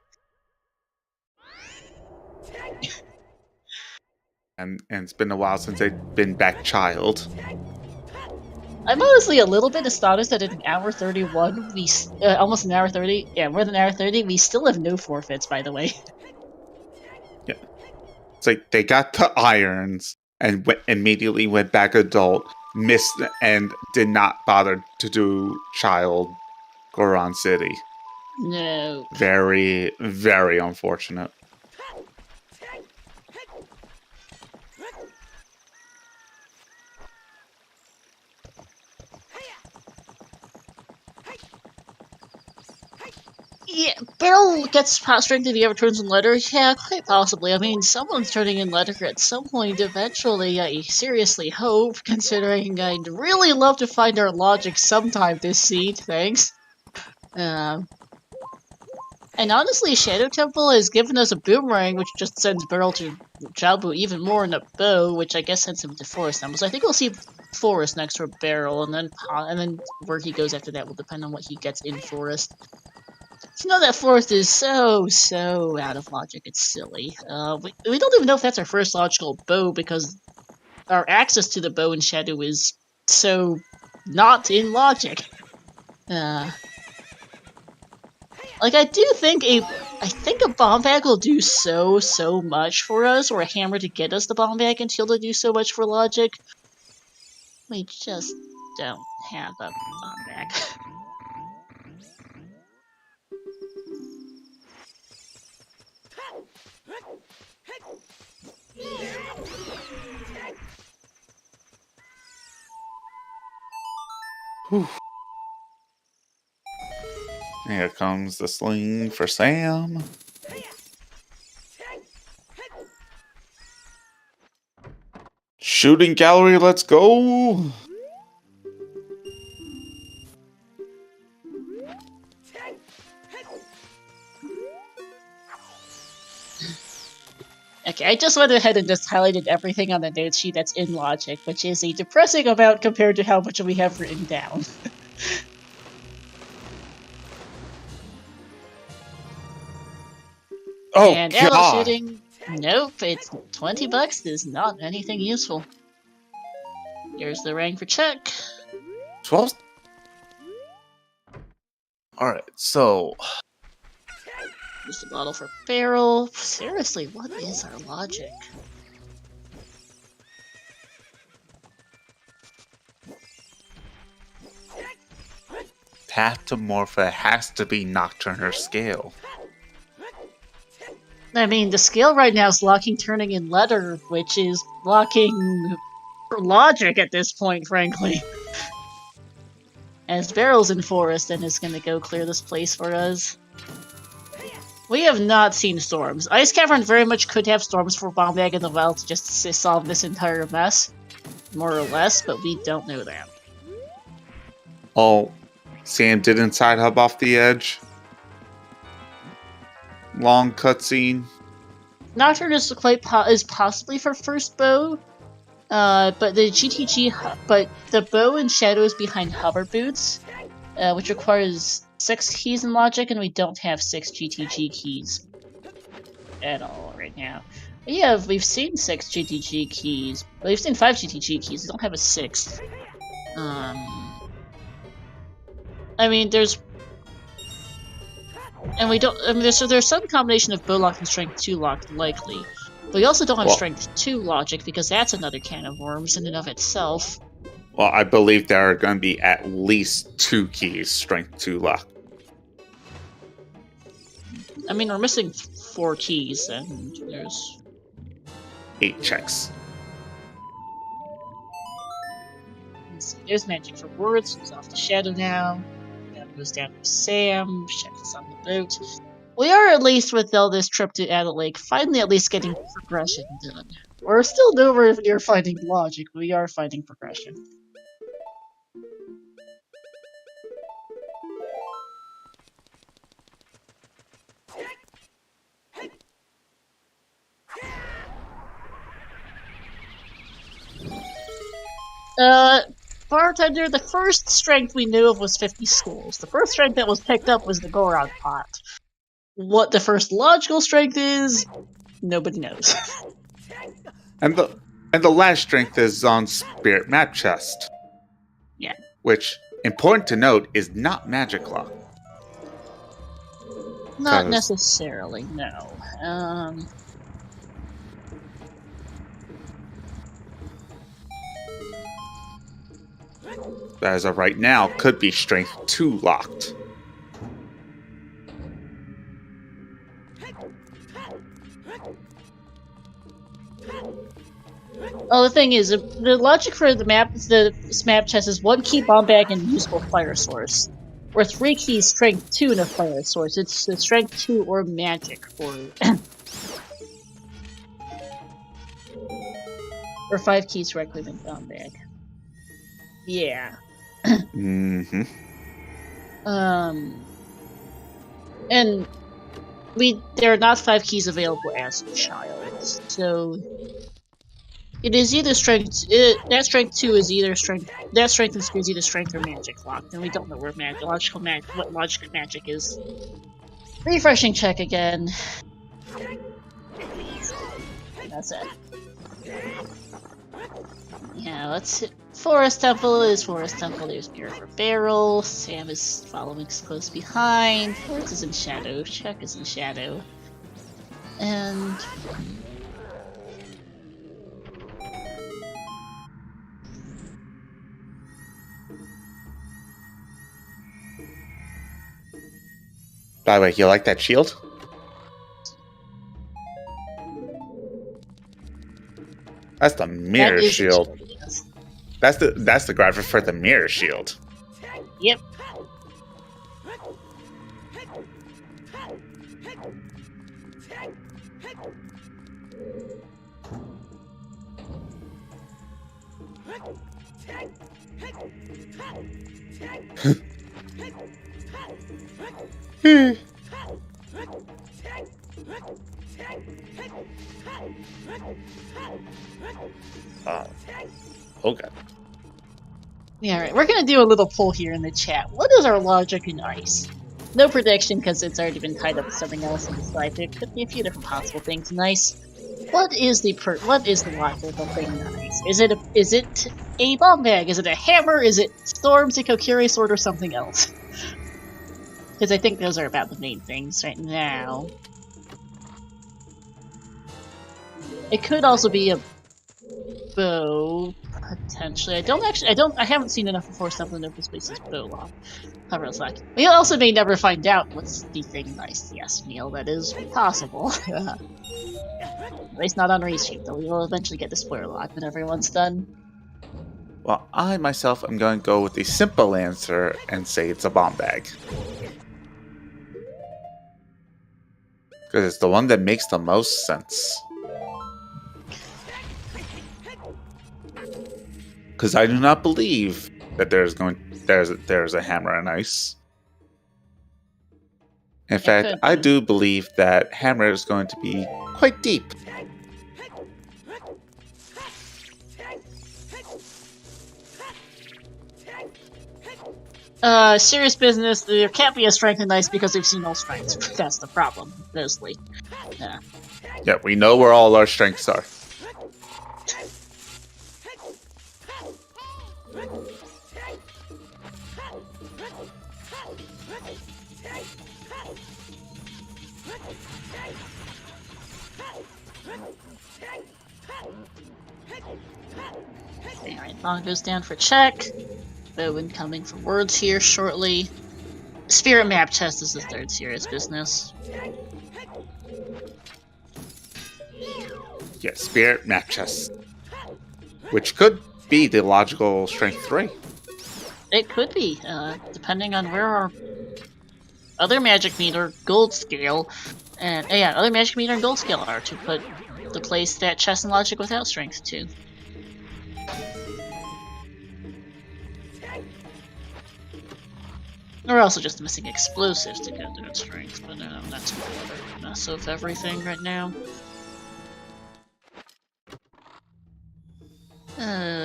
And it's been a while since they've been back child. I'm honestly a little bit astonished that in an hour 31, almost an hour 30, yeah, more than an hour 30, we still have no forfeits, by the way. Yeah. It's like they got the irons and immediately went back adult, missed and did not bother to do child Goron City. No. Very, very unfortunate. Yeah, Beryl gets pot strength if he ever turns in letter. Yeah, quite possibly. I mean, someone's turning in letter at some point eventually, I seriously hope, considering I'd really love to find our logic sometime this seed, thanks. And honestly, Shadow Temple has given us a boomerang, which just sends Beryl to Jalbu even more in a bow, which I guess sends him to Forest Temple. So I think we'll see Forest next for Beryl, and then where he goes after that will depend on what he gets in Forest. You know that fourth is so out of logic. It's silly. We don't even know if that's our first logical bow because our access to the bow and shadow is so not in logic. Like I do think a bomb bag will do so much for us, or a hammer to get us the bomb bag and shield to do so much for logic. We just don't have a bomb bag. Whew. Here comes the sling for Sam. Shooting gallery, let's go! Okay, I just went ahead and just highlighted everything on the note sheet that's in logic, which is a depressing amount compared to how much we have written down. Oh, and God! arrow shooting, nope, it's $20 is not anything useful. Here's the rank for check. 12? Alright, so... Use the bottle for barrel. Seriously, what is our logic? Pathomorpha has to be Nocturne or Scale. I mean, the scale right now is locking turning in letter, which is blocking logic at this point, frankly. As Barrel's in forest and is gonna go clear this place for us. We have not seen storms. Ice Cavern very much could have storms for Bomb Bag in the Wild to just solve this entire mess. More or less, but we don't know that. Oh, Sam didn't side hub off the edge. Long cutscene. Nocturne is possibly for first bow, but the but the bow and shadow is behind hover boots, which requires 6 keys in logic, and we don't have 6 GTG keys at all right now. We've seen 6 GTG keys. We've seen 5 GTG keys. We don't have a 6th. I mean, there's some combination of bow lock and strength 2 lock likely. But we also don't have strength 2 logic because that's another can of worms in and of itself. Well, I believe there are going to be at least 2 keys strength 2 lock. I mean, we're missing 4 keys, and there's 8 checks. Let's see, there's magic for words. Who's off the shadow now? That goes down to Sam. Check this on the boat. We are at least with Zelda's trip to Adult Lake, finally at least getting progression done. We're still nowhere near finding logic. We are finding progression. Bartender, the first strength we knew of was 50 skulls. The first strength that was picked up was the Goron pot. What the first logical strength is, nobody knows. And the last strength is on Spirit Map Chest. Yeah. Which, important to note, is not magic lock. Not necessarily, no. As of right now, could be strength 2 locked. Oh, the thing is, the logic for the map chest is 1 key bomb bag and usable fire source. Or 3 keys strength 2 and a fire source. It's the strength 2 or magic for or 5 keys for equipment bomb bag. Yeah. Mm-hmm. And there are not 5 keys available as a child, so it is either strength. That strength 2 is either strength. That strength and speed is either strength or magic locked, and we don't know where what logical magic is. Refreshing check again. That's it. Yeah, let's hit Forest Temple is Forest Temple. There's Mirror for Barrel. Sam is following close behind. Forest is in shadow. Check is in shadow. And by the way, you like that shield? That's the mirror shield. That's the graphic for the mirror shield. Yep. Okay. Yeah, right. We're gonna do a little poll here in the chat. What is our logic in ice? No prediction because it's already been tied up with something else in the slide. There could be a few different possible things in ice. What is the logical thing in ice? Is it a bomb bag? Is it a hammer? Is it Storm's Ikokiri sword or something else? Because I think those are about the main things right now. It could also be a bow, potentially. I haven't seen enough before something that displaces bow lock. However, it's like we also may never find out what's the thing nice. Yes, Neil, that is possible. At least not on Reshoot, though. We will eventually get the spoiler lock when everyone's done. Well, I myself am going to go with the simple answer and say it's a bomb bag. Because it's the one that makes the most sense. Because I do not believe that there's a hammer and ice. In fact, I do believe that hammer is going to be quite deep. Serious business. There can't be a strength in ice because we've seen all strengths. That's the problem, mostly. Yeah. Yeah, we know where all our strengths are. Alright, Long goes down for check. Bowen coming for words here shortly. Spirit Map Chest is the third serious business. Yeah, Spirit Map Chest. Which could be the logical strength 3. It could be, depending on where our other magic meter, gold scale, and other magic meter and gold scale are to place that chest and logic without strength too. We're also just missing explosives to get their strength, but that's a mess of everything right now.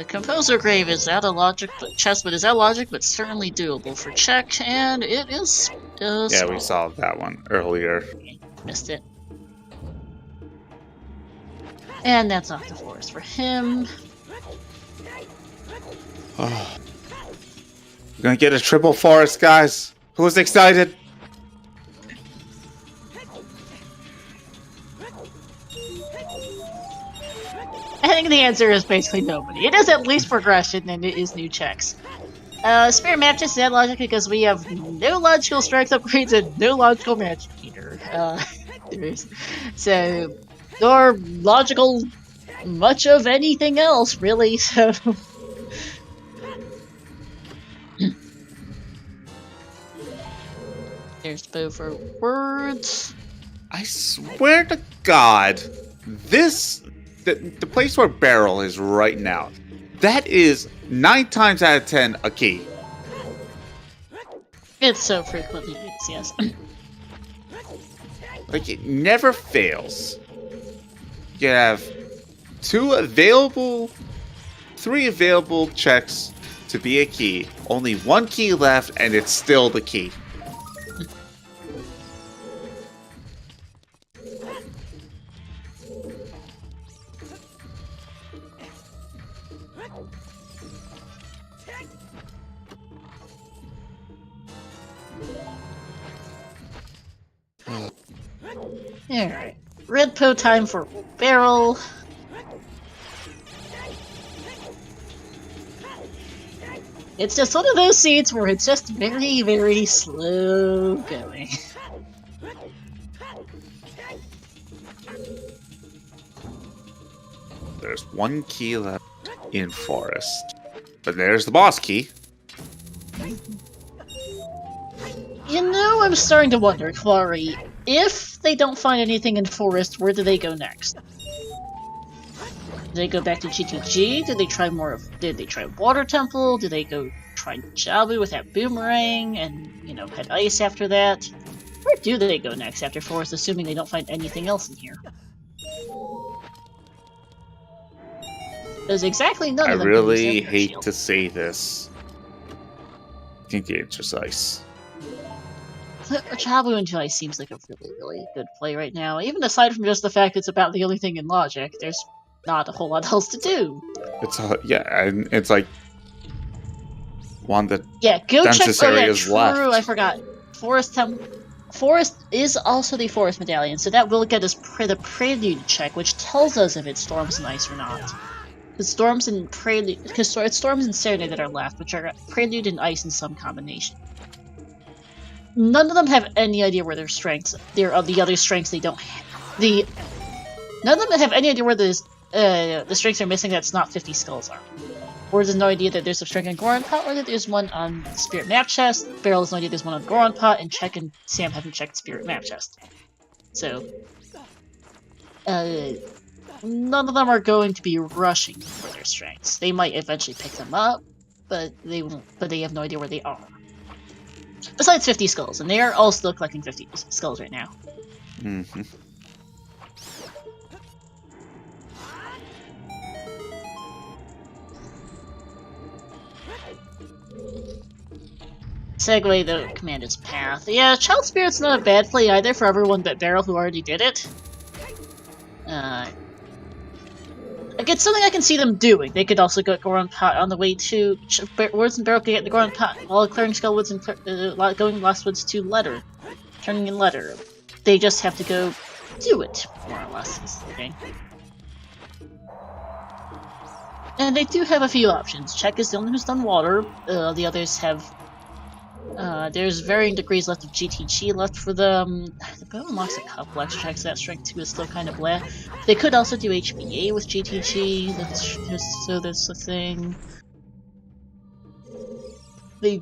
Composer Grave is out of logic, but chest, but is out of logic, but certainly doable for check, and it is. Yeah, we saw that one earlier. Missed it. And that's off the forest for him. Oh. We're gonna get a triple forest, guys. Who's excited? I think the answer is basically nobody. It is at least progression, and it is new checks. Spirit Map Chest is out logic because we have no logical strength upgrades and no logical magic meter. So, nor logical much of anything else, really, so... There's bow for words. I swear to God, the place where Barrel is right now, that is 9 times out of 10 a key. It's so frequently used, yes. Like, it never fails. You have 3 available checks to be a key. Only 1 key left, and it's still the key. Alright. Red Po time for barrel. It's just one of those seeds where it's just very, very slow going. There's one key left in forest. But there's the boss key. You know, I'm starting to wonder, Quarry, if they don't find anything in forest, where do they go next? Do they go back to GTG? Did they try Water Temple? Do they go try Jabu with that boomerang and, you know, head ice after that? Where do they go next after forest, assuming they don't find anything else in here? There's exactly none of them. I really hate to say this. I think the answer's ice. Jabu into ice seems like a really, really good play right now. Even aside from just the fact it's about the only thing in logic, there's not a whole lot else to do. It's and it's like one that go check. True, left. I forgot. Forest is also the forest medallion, so that will get us the prelude check, which tells us if it storms and ice or not. Because storms and prelude, it's storms and serenade that are left, which are prelude and ice in some combination. None of them have any idea where their strengths. The other strengths they don't have. None of them have any idea where the strengths are missing that's not 50 skulls are. Or there's no idea that there's a strength on Goron Pot, or that there's one on Spirit Map Chest. Beryl has no idea there's one on Goron Pot, and Check and Sam haven't checked Spirit Map Chest. So, none of them are going to be rushing for their strengths. They might eventually pick them up, but they won't. But they have no idea where they are. Besides 50 skulls, and they are all still collecting 50 skulls right now. Mm-hmm. Segue the Commander's Path. Yeah, Child Spirit's not a bad play either for everyone but Beryl who already did it. Like, it's something I can see them doing. They could also go Goron Pot on the way to... Words and Beryl could get the Goron Pot while clearing Skullwoods and going Lost Woods to Letter. Turning in Letter. They just have to go do it, more or less, is the thing. And they do have a few options. Check is the only who's done water. The others have... there's varying degrees left of GTG left for them. The bow unlocks a couple extra checks, that strength 2 is still kind of blah. They could also do HBA with GTG, so that's the thing. They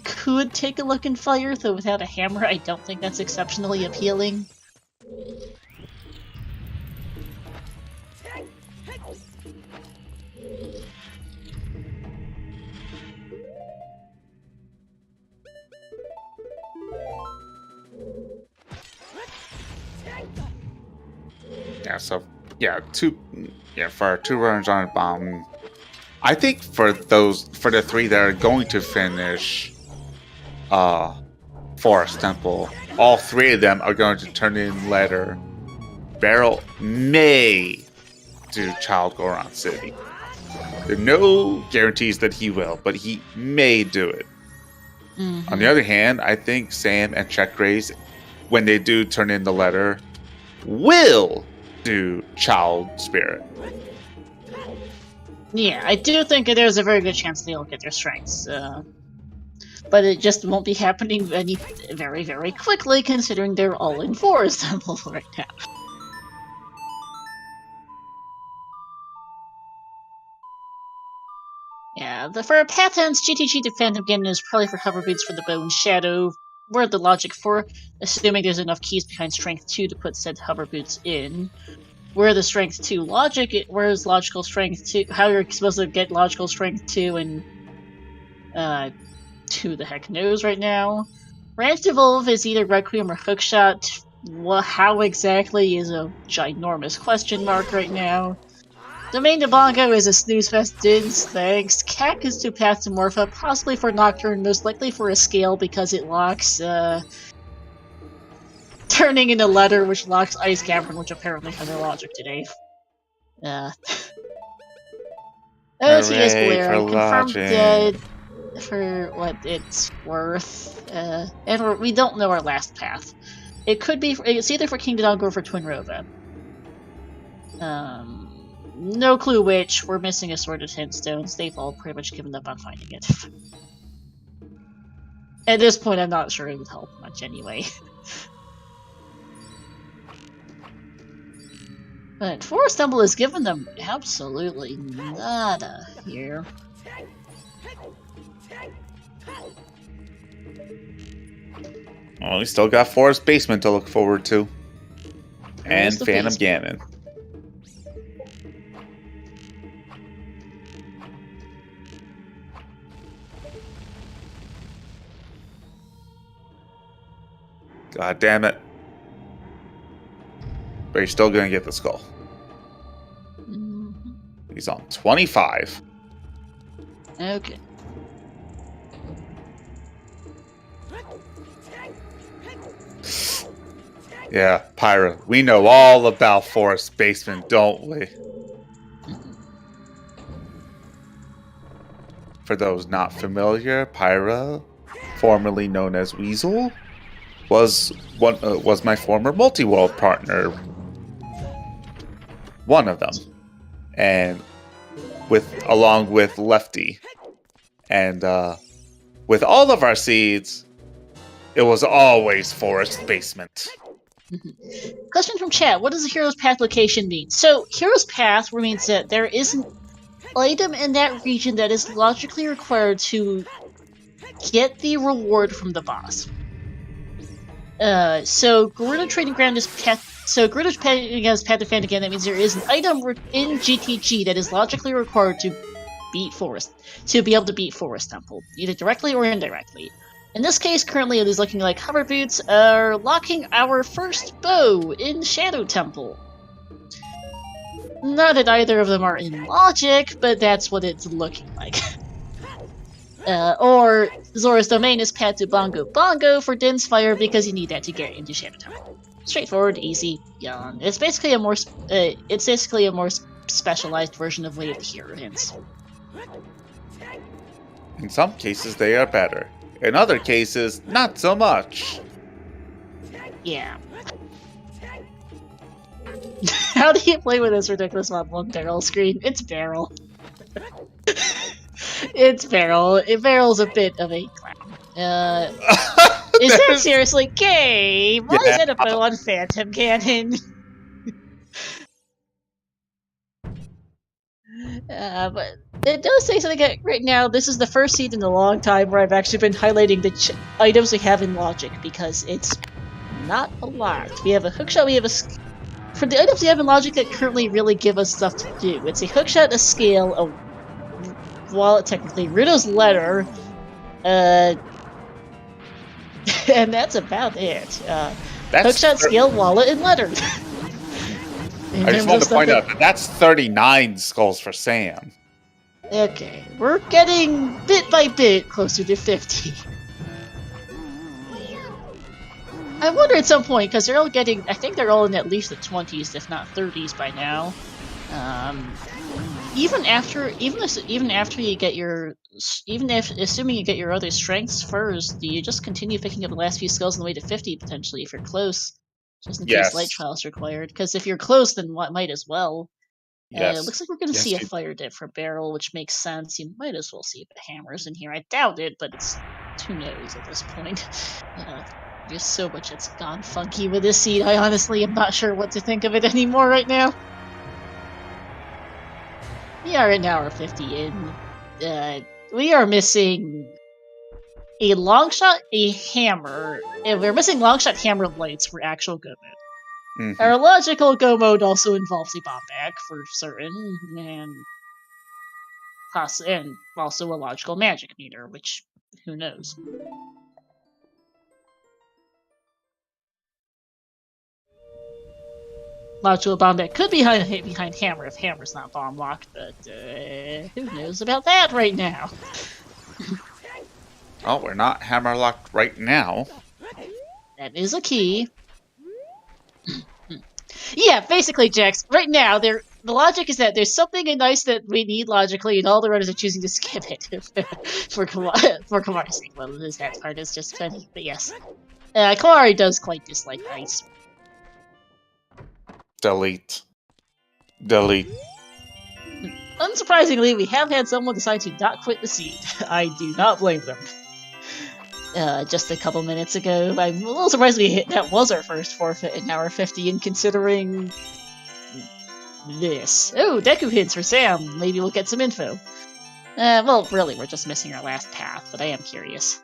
could take a look in fire, though without a hammer I don't think that's exceptionally appealing. Yeah, so for our 2 runners on a bomb, I think for the 3 that are going to finish Forest Temple, all 3 of them are going to turn in Letter. Beryl may do Child Goron City. There are no guarantees that he will, but he may do it. Mm-hmm. On the other hand, I think Sam and Check Grace, when they do turn in the Letter, will do Child Spirit. Yeah, I do think there's a very good chance they'll get their strengths. But it just won't be happening very, very quickly, considering they're all in Forest Temple right now. Yeah, for patents, GTG to Phantom Ganon is probably for hover boots for the bow and shadow. Where the logic for, assuming there's enough keys behind Strength 2 to put said hover boots in. Where the Strength 2 logic, where's logical Strength 2, how you're supposed to get logical Strength 2 and, who the heck knows right now. Ranch Devolve is either Requiem or Hookshot. Well, how exactly is a ginormous question mark right now. Domain de Bongo is a snooze fest, dudes, thanks. Cack is to Path to Morpha, possibly for Nocturne, most likely for a scale because it locks, turning in a Letter, which locks Ice Cavern, which apparently has a logic today. OTS Galera, confirmed dead for what it's worth. And we don't know our last path. It could be. It's either for King Dodongo or for Twin Rova. No clue which. We're missing a Sword of 10 Stones. They've all pretty much given up on finding it. At this point, I'm not sure it would help much anyway. But Forest Temple has given them absolutely nada here. Well, we still got Forest Basement to look forward to. And Phantom Ganon. God damn it. But you're still going to get the skull. Mm-hmm. He's on 25. Okay. Yeah, Pyra, we know all about Forest Basement, don't we? For those not familiar, Pyra, formerly known as Weasel, was my former multi-world partner. One of them, and along with Lefty, and with all of our seeds, it was always Forest Basement. Question from chat: what does the Hero's Path location mean? So, Hero's Path means that there is an item in that region that is logically required to get the reward from the boss. So Gerudo Training Ground is Path. So Gerudo's Training Ground is Path of Phantom Ganon. That means there is an item in GTG that is logically required to be able to beat Forest Temple, either directly or indirectly. In this case, currently it is looking like Hover Boots are locking our first bow in Shadow Temple. Not that either of them are in logic, but that's what it's looking like. Or Zora's Domain is Path to Bongo Bongo for Din's Fire because you need that to get into Shadow Temple. Straightforward, easy, yawn. It's basically a more specialized version of Way of the Hero hints. In some cases, they are better. In other cases, not so much. Yeah. How do you play with this ridiculous mod one barrel screen? It's barrel. It's barrel. Barrel's a bit of a clown. Is that seriously gay? Why is it a bow on Phantom Ganon? But it does say something that right now, this is the first seed in a long time where I've actually been highlighting the items we have in logic, because it's not a lot. We have a hookshot, we have a... For the items we have in logic that currently really give us stuff to do, it's a hookshot, a scale, a wallet, technically, Rudo's letter, and that's about it. Hookshot, scale, wallet, and letter. I just want to point out that that's 39 skulls for Sam. Okay, we're getting bit by bit closer to 50. I wonder at some point, because they're all getting, I think they're all in at least the 20s, if not 30s by now. Assuming you get your other strengths first, do you just continue picking up the last few skills on the way to 50 potentially if you're close? Just in case light trial is required. Because if you're close, then might as well. It looks like we're going to see a fire dip for barrel, which makes sense. You might as well see the hammers in here. I doubt it, but it's who knows at this point. There's so much that's gone funky with this seed. I honestly am not sure what to think of it anymore right now. We are an hour 50 in. We are missing a long shot, a hammer, and we're missing long shot hammer lights for actual go mode. Mm-hmm. Our logical go mode also involves a bomb bag for certain, and also a logical magic meter, which who knows. Logical bomb bag could be behind hammer if hammer's not bomb locked, but who knows about that right now? Oh, we're not hammer locked right now. That is a key. Yeah, basically, Jax. Right now, the logic is that there's something nice that we need logically, and all the runners are choosing to skip it for Kamar's sake. Well, that part is just funny, but yes. Kawari does quite dislike ice. Delete. Delete. Unsurprisingly, we have had someone decide to not quit the seed. I do not blame them. Just a couple minutes ago, I'm a little surprised that was our first forfeit in hour 50, and considering this. Oh, Deku hints for Sam. Maybe we'll get some info. Well, really, we're just missing our last path, but I am curious.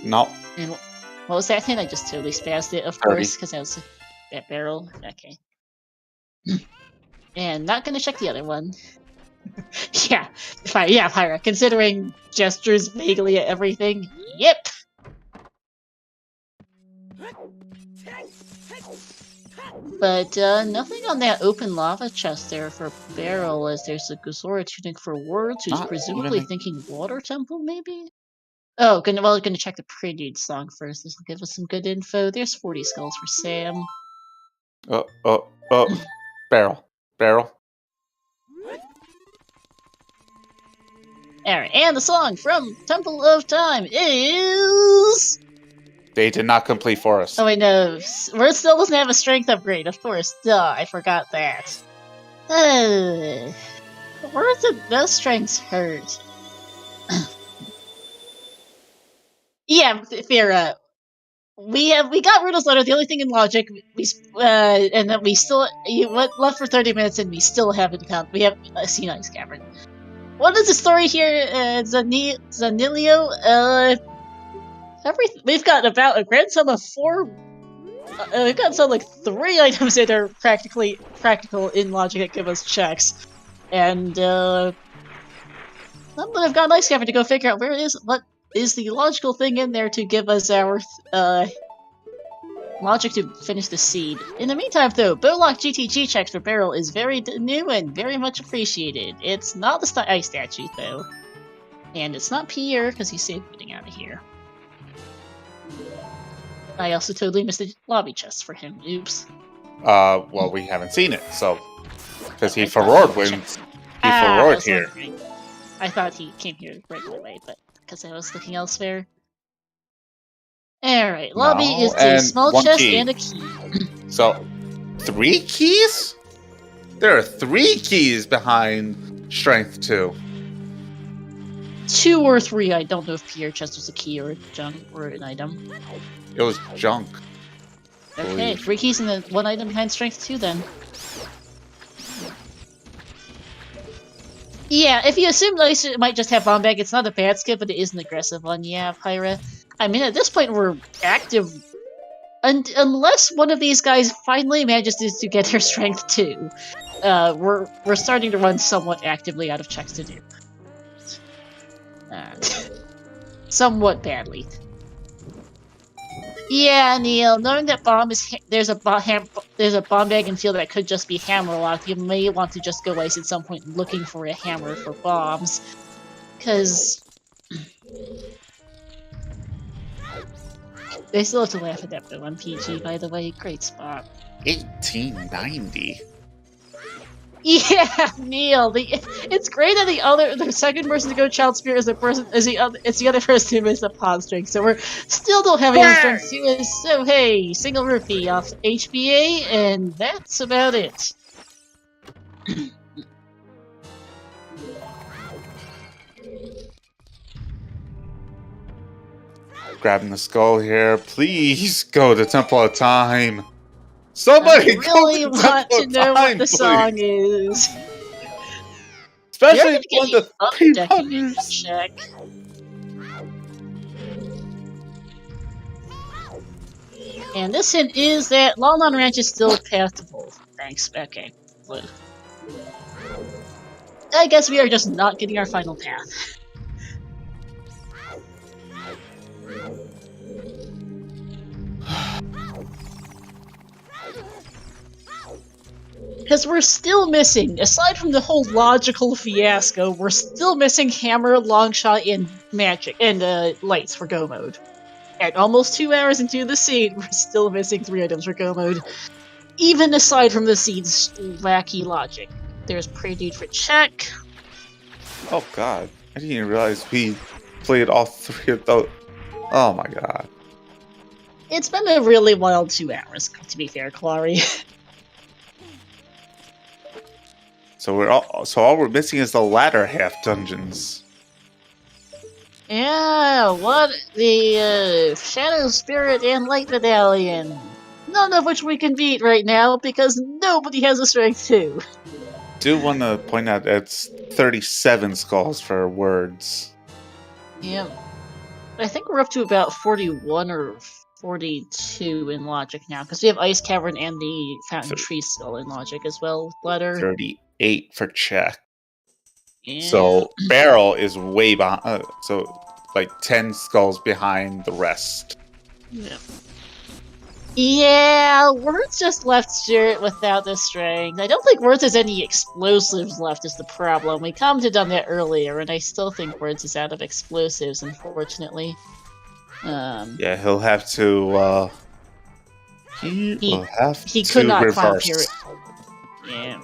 No. And what was that hint? I just totally spazzed it, of 30. course, because that was that barrel. Okay. And not gonna check the other one. Yeah, Pyra. Considering gestures vaguely at everything, yep. But nothing on that open lava chest there for barrel, as there's a Gazora tunic for words, who's presumably thinking water temple, maybe? Oh, gonna check the Prelude song first. This will give us some good info. There's 40 skulls for Sam. Barrel. Alright, and the song from Temple of Time is... They did not complete for us. Oh wait, no. Word still doesn't have a strength upgrade, of course. Duh, I forgot that. Words of those strengths hurt. Yeah, Fira. We got Riddle's letter. The only thing in logic, and then we still went left for 30 minutes, and we still haven't found. We have a sea ice cavern. What is the story here, Zanilio? We've got about a grand sum of 4. We've got some like 3 items that are practical in logic that give us checks, and none of them have got an ice cavern to go figure out what is the logical thing in there to give us our logic to finish the seed. In the meantime, though, Bowlock GTG checks for barrel is very new and very much appreciated. It's not the ice statue, though, and it's not Pierre because he's safe getting out of here. I also totally missed the lobby chest for him. Oops. Well, we haven't seen it, so because he furrored wins. He furrored here. I thought he came here right away, but because I was looking elsewhere. Alright, lobby is a small chest key. And a key. So, 3 keys? There are 3 keys behind Strength 2. 2 or 3, I don't know if Pierre chest was a key or a junk or an item. It was junk. Okay, 3 keys and then 1 item behind Strength 2 then. Yeah, if you assume Ice might just have Bomb Bag, it's not a bad skip, but it is an aggressive one. Yeah, Pyra. I mean, at this point, we're active. Unless one of these guys finally manages to get their Strength 2, we're starting to run somewhat actively out of checks to do. Somewhat badly. Yeah, Neil. Knowing that there's a bomb bag in field that could just be hammer locked, you may want to just go ice at some point looking for a hammer for bombs, because they still have to laugh at that on PG. By the way, great spot. 1890. Yeah, Neil. It's great that the second person to go Child Spirit is the other person who missed a pod string. So we're still don't have any strength to it. So hey, single rupee off HBA, and that's about it. Grabbing the skull here. Please go to Temple of Time. Somebody I really want to know what the song is. Especially when the 300s. Check. And this hint is that Longlawn Ranch is still pathable. Thanks. Okay. Well, I guess we are just not getting our final path. Because we're still missing, aside from the whole logical fiasco, we're still missing Hammer, Longshot, and Magic, and Lights for Go Mode. At almost 2 hours into the seed, we're still missing 3 items for Go Mode. Even aside from the seed's wacky logic. There's Prelude for check. Oh god, I didn't even realize we played all 3 of those. Oh my god. It's been a really wild 2 hours, to be fair, Clary. So all we're missing is the latter half dungeons. Yeah, what the Shadow Spirit and Light Medallion. None of which we can beat right now because nobody has a strength 2. Do want to point out it's 37 skulls for words. Yeah. I think we're up to about 41 or 42 in Logic now, because we have Ice Cavern and the Fountain Tree Skull in Logic as well. Letter 38 for check. Yeah. So Barrel is way behind. So like 10 skulls behind the rest. Yeah. Yeah, Words just left Spirit without the strength. I don't think Words has any explosives left is the problem. We commented on that earlier, and I still think Words is out of explosives, unfortunately. Yeah, he'll have to. He could not climb here. Yeah.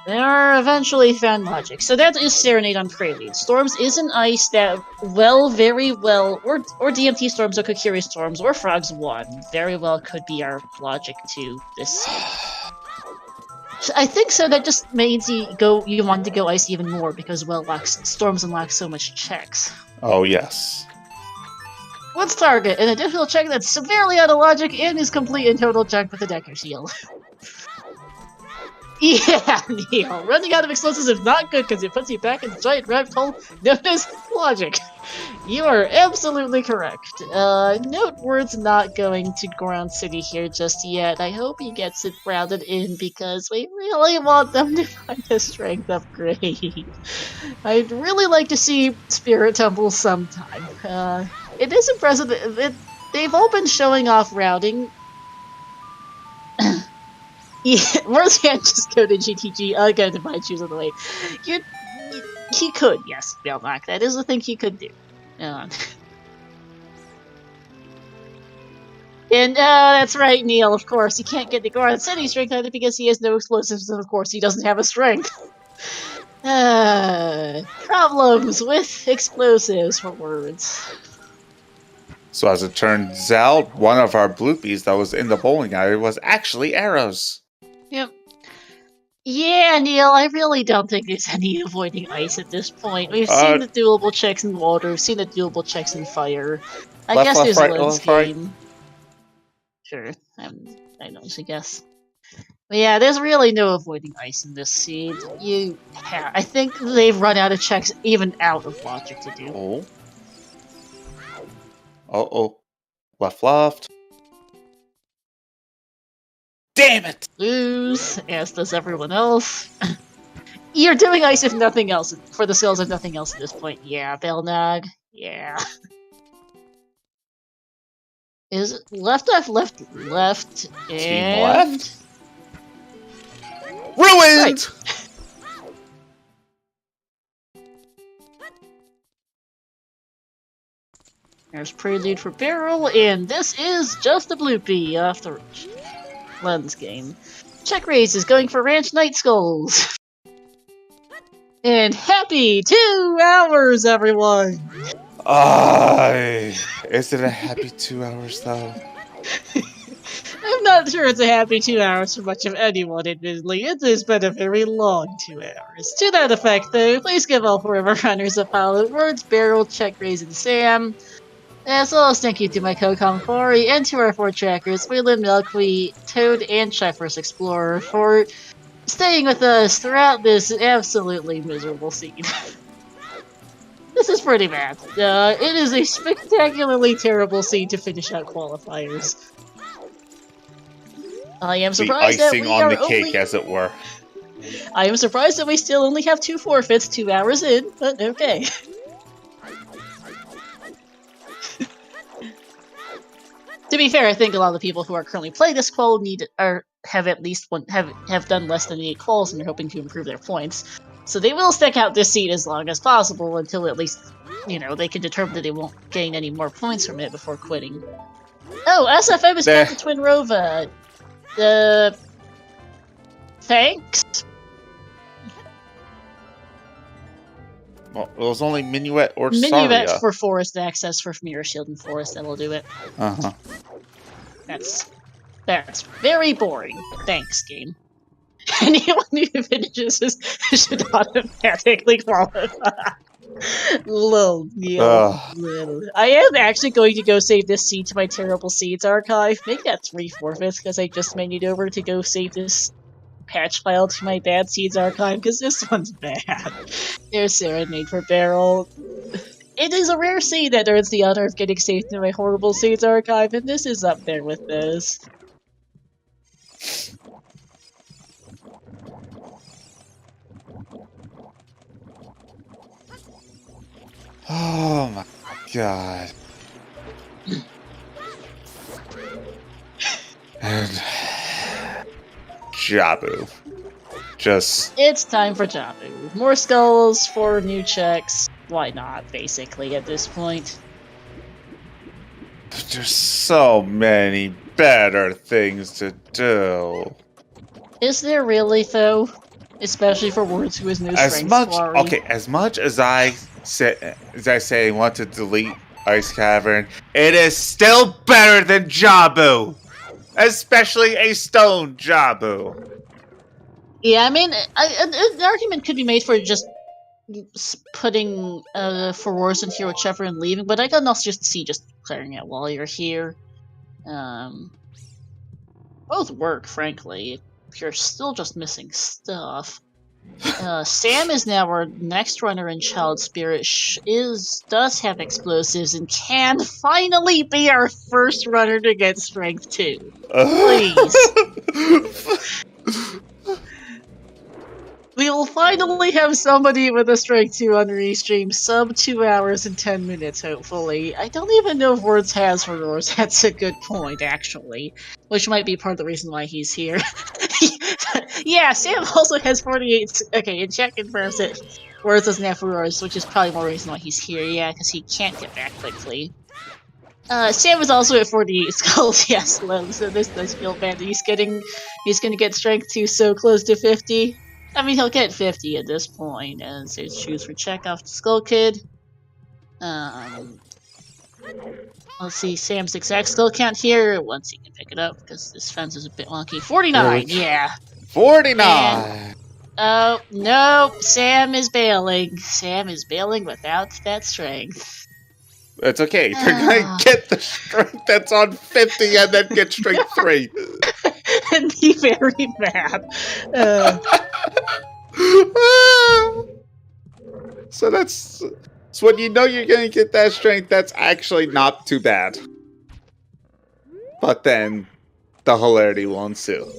They are eventually found Logic. So that is Serenade on Prelude. Storms is an ice that very well, or DMT Storms or Kokiri Storms or Frogs 1 very well could be our Logic to this. I think so. That just means you want to go ice even more because Storms unlock so much checks. Oh yes. Let's target an additional check that's severely out of Logic and is complete and total check with a Decker Shield. Yeah, Neil. Running out of explosives is not good because it puts you back in the giant rabbit hole known as Logic. You are absolutely correct. Note Word's not going to Ground City here just yet. I hope he gets it rounded in because we really want them to find a strength upgrade. I'd really like to see Spirit Tumble sometime. It is impressive that they've all been showing off routing. Yeah, Words can't just go to GTG, go to my choose on the way. He could, yes, Belknap. That is the thing he could do. And that's right, Neil, of course. He can't get the Ground City strength either because he has no explosives, and of course he doesn't have a strength. Problems with explosives for Words. So as it turns out, one of our bloopies that was in the bowling alley was actually arrows. Yep. Yeah, Neil, I really don't think there's any avoiding ice at this point. We've seen the doable checks in water, we've seen the doable checks in fire. I guess there's Lens game. Sure, I don't guess. But yeah, there's really no avoiding ice in this seed. I think they've run out of checks even out of Logic to do. Oh. Uh-oh. Left. Damn it! Lose, as does everyone else. You're doing ice if nothing else, for the sales if nothing else at this point. Yeah, Belnog. Yeah. Is it left, and... Team left? Ruined! Right. There's Prelude for Barrel, and this is just a bloopy off the Lens game. Check raise is going for Ranch Night Skulls. And happy 2 hours, everyone! Is it a happy 2 hours, though? I'm not sure it's a happy 2 hours for much of anyone, admittedly. It has been a very long 2 hours. To that effect, though, please give all 4 of our runners a follow. Words, Barrel, Check Raise, and Sam. As well as thank you to my co-com Corey and to our 4 trackers, Wayland, Milkweed, Toad, and Chefers Explorer for staying with us throughout this absolutely miserable scene. This is pretty bad. It is a spectacularly terrible scene to finish out qualifiers. I am surprised the icing on the cake, as it were. I am surprised that we still only have 2 forfeits 2 hours in, but okay. To be fair, I think a lot of the people who are currently playing this qual have at least have done less than 8 quals and are hoping to improve their points. So they will stick out this seed as long as possible until at least, they can determine that they won't gain any more points from it before quitting. Oh, SFM is back to Twin Rova. Thanks. Well, it was only Minuet or Minuet Saria. for forest access for Mirror Shield and Forest, that'll do it. Uh-huh. That's very boring. Thanks, game. Anyone who finishes this should automatically qualify. Little. I am actually going to go save this seed to my terrible seeds archive. Make that 3/4 because I just menued over to go save this patch file to my bad seeds archive because this one's bad. There's Serenade for Barrel. It is a rare seed that earns the honor of getting saved to my horrible seeds archive, and this is up there with those. Oh my god. And Jabu. It's time for Jabu. More skulls, 4 new checks. Why not, basically, at this point? There's so many better things to do. Is there really, though? Especially for Words who is no strength squarry. Okay, as much as I say I want to delete Ice Cavern, it is still better than Jabu! Especially a stone Jabu. Yeah, I mean, an argument could be made for just putting for Wars in here whichever and leaving, but I can also just see just clearing it while you're here. Both work, frankly. You're still just missing stuff. Sam is now our next runner in Child Spirit. Does have explosives and can finally be our first runner to get Strength 2. Please. We will finally have somebody with a Strength 2 on Restream sub 2 hours and 10 minutes, hopefully. I don't even know if Words has for Roars. That's a good point, actually. Which might be part of the reason why he's here. Yeah, Sam also has 48... Okay, and chat confirms that Words doesn't have Roars, which is probably more reason why he's here. Yeah, because he can't get back quickly. Sam is also at 48 skulls, yes, low, so this does feel bad that he's gonna get Strength 2 so close to 50. I mean, he'll get 50 at this point, as there's shoes for check off Skull Kid. Let's see Sam's exact skull count here, once he can pick it up, because this fence is a bit wonky. 49, yeah. 49! Oh, no, Sam is bailing. Sam is bailing without that strength. It's okay, they're gonna get the strength that's on 50 and then get strength 3. And be very mad. So when you know you're gonna get that strength, that's actually not too bad. But then the hilarity will ensue.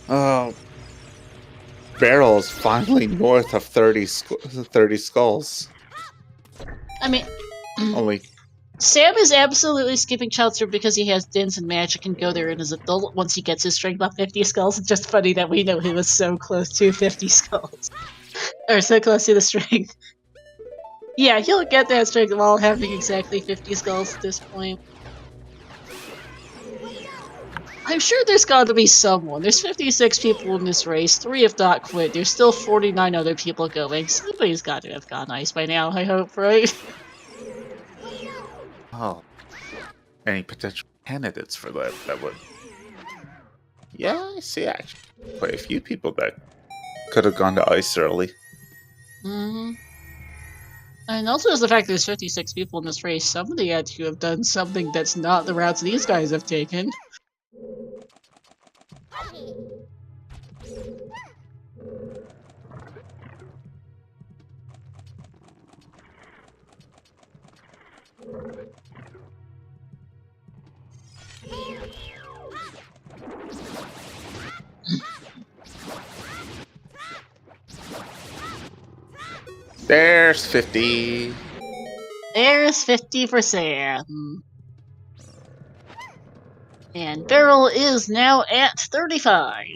Oh, Barrel is finally north of 30 skulls. I mean, only. Sam is absolutely skipping Child Spirit because he has Dins and Magic and go there in his adult once he gets his strength up 50 skulls. It's just funny that we know he was so close to 50 skulls. Or so close to the strength. Yeah, he'll get that strength while having exactly 50 skulls at this point. I'm sure there's got to be someone. There's 56 people in this race. 3 have not quit. There's still 49 other people going. Somebody's got to have gone ice by now, I hope, right? Oh. Any potential candidates for that would... Yeah, I see actually quite a few people that could have gone to ice early. Mm-hmm. And also there's the fact there's 56 people in this race. Somebody had to have done something that's not the routes these guys have taken. There's 50. There's 50 for Sam. And Beryl is now at 35.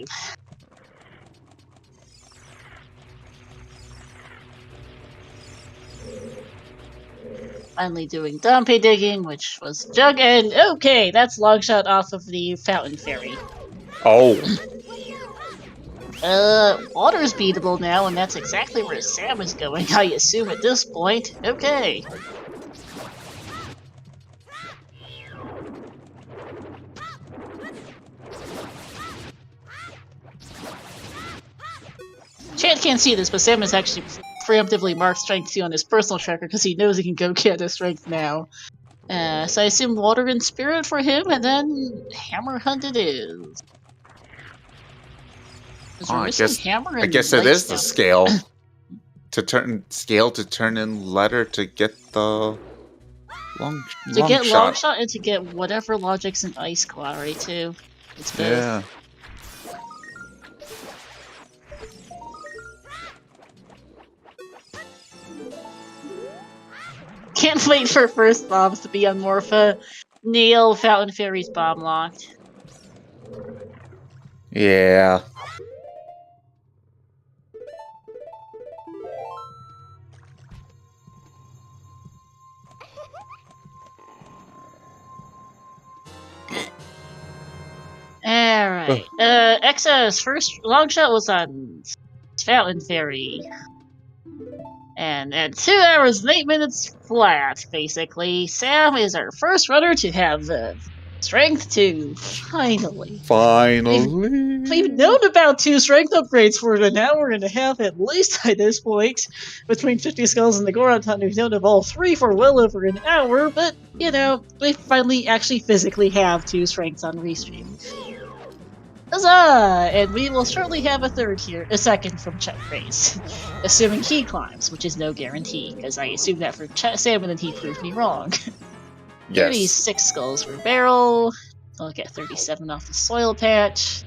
Finally doing Dompe digging, which was Jug, and okay, that's Longshot off of the Fountain Fairy. Oh. Water's beatable now, and that's exactly where Sam is going, I assume, at this point. Okay. Chad can't see this, but Sam has actually preemptively marked Strength 2 on his personal tracker because he knows he can go get a Strength now. So I assume Water and Spirit for him, and then Hammer Hunt it is. I guess it is the scale to turn in letter to get the long shot and to get whatever logics in Ice Quarry too. It's both. Yeah. Can't wait for first bombs to be on Morpha. Neil, Fountain Fairy's bomb locked. Yeah. Alright. X's first long shot was on Fountain Fairy. And at 2 hours and 8 minutes flat, basically, Sam is our first runner to have Strength 2. Finally. We've known about 2 strength upgrades for an hour and a half at least by this point. Between 50 Skulls and the Goronton, we've known of all 3 for well over an hour, but, you know, we finally actually physically have 2 strengths on Restream. Huzzah! And we will shortly have a second from Check Race. Assuming he climbs, which is no guarantee, because I assumed that for Sam and then he proved me wrong. Yes. 36 skulls for Barrel. I'll get 37 off the Soil Patch.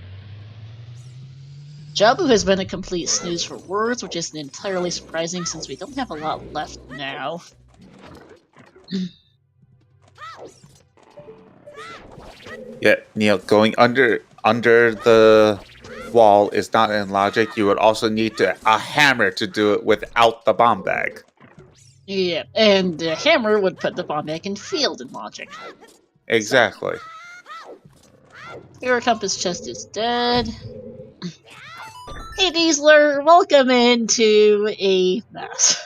Jabu has been a complete snooze for words, which isn't entirely surprising since we don't have a lot left now. Yeah, Neil, going under the wall is not in logic. You would also need a hammer to do it without the bomb bag. Yeah, and the hammer would put the bomb bag in field in logic. Exactly. Your compass chest is dead. Hey Diesler, welcome into a mess.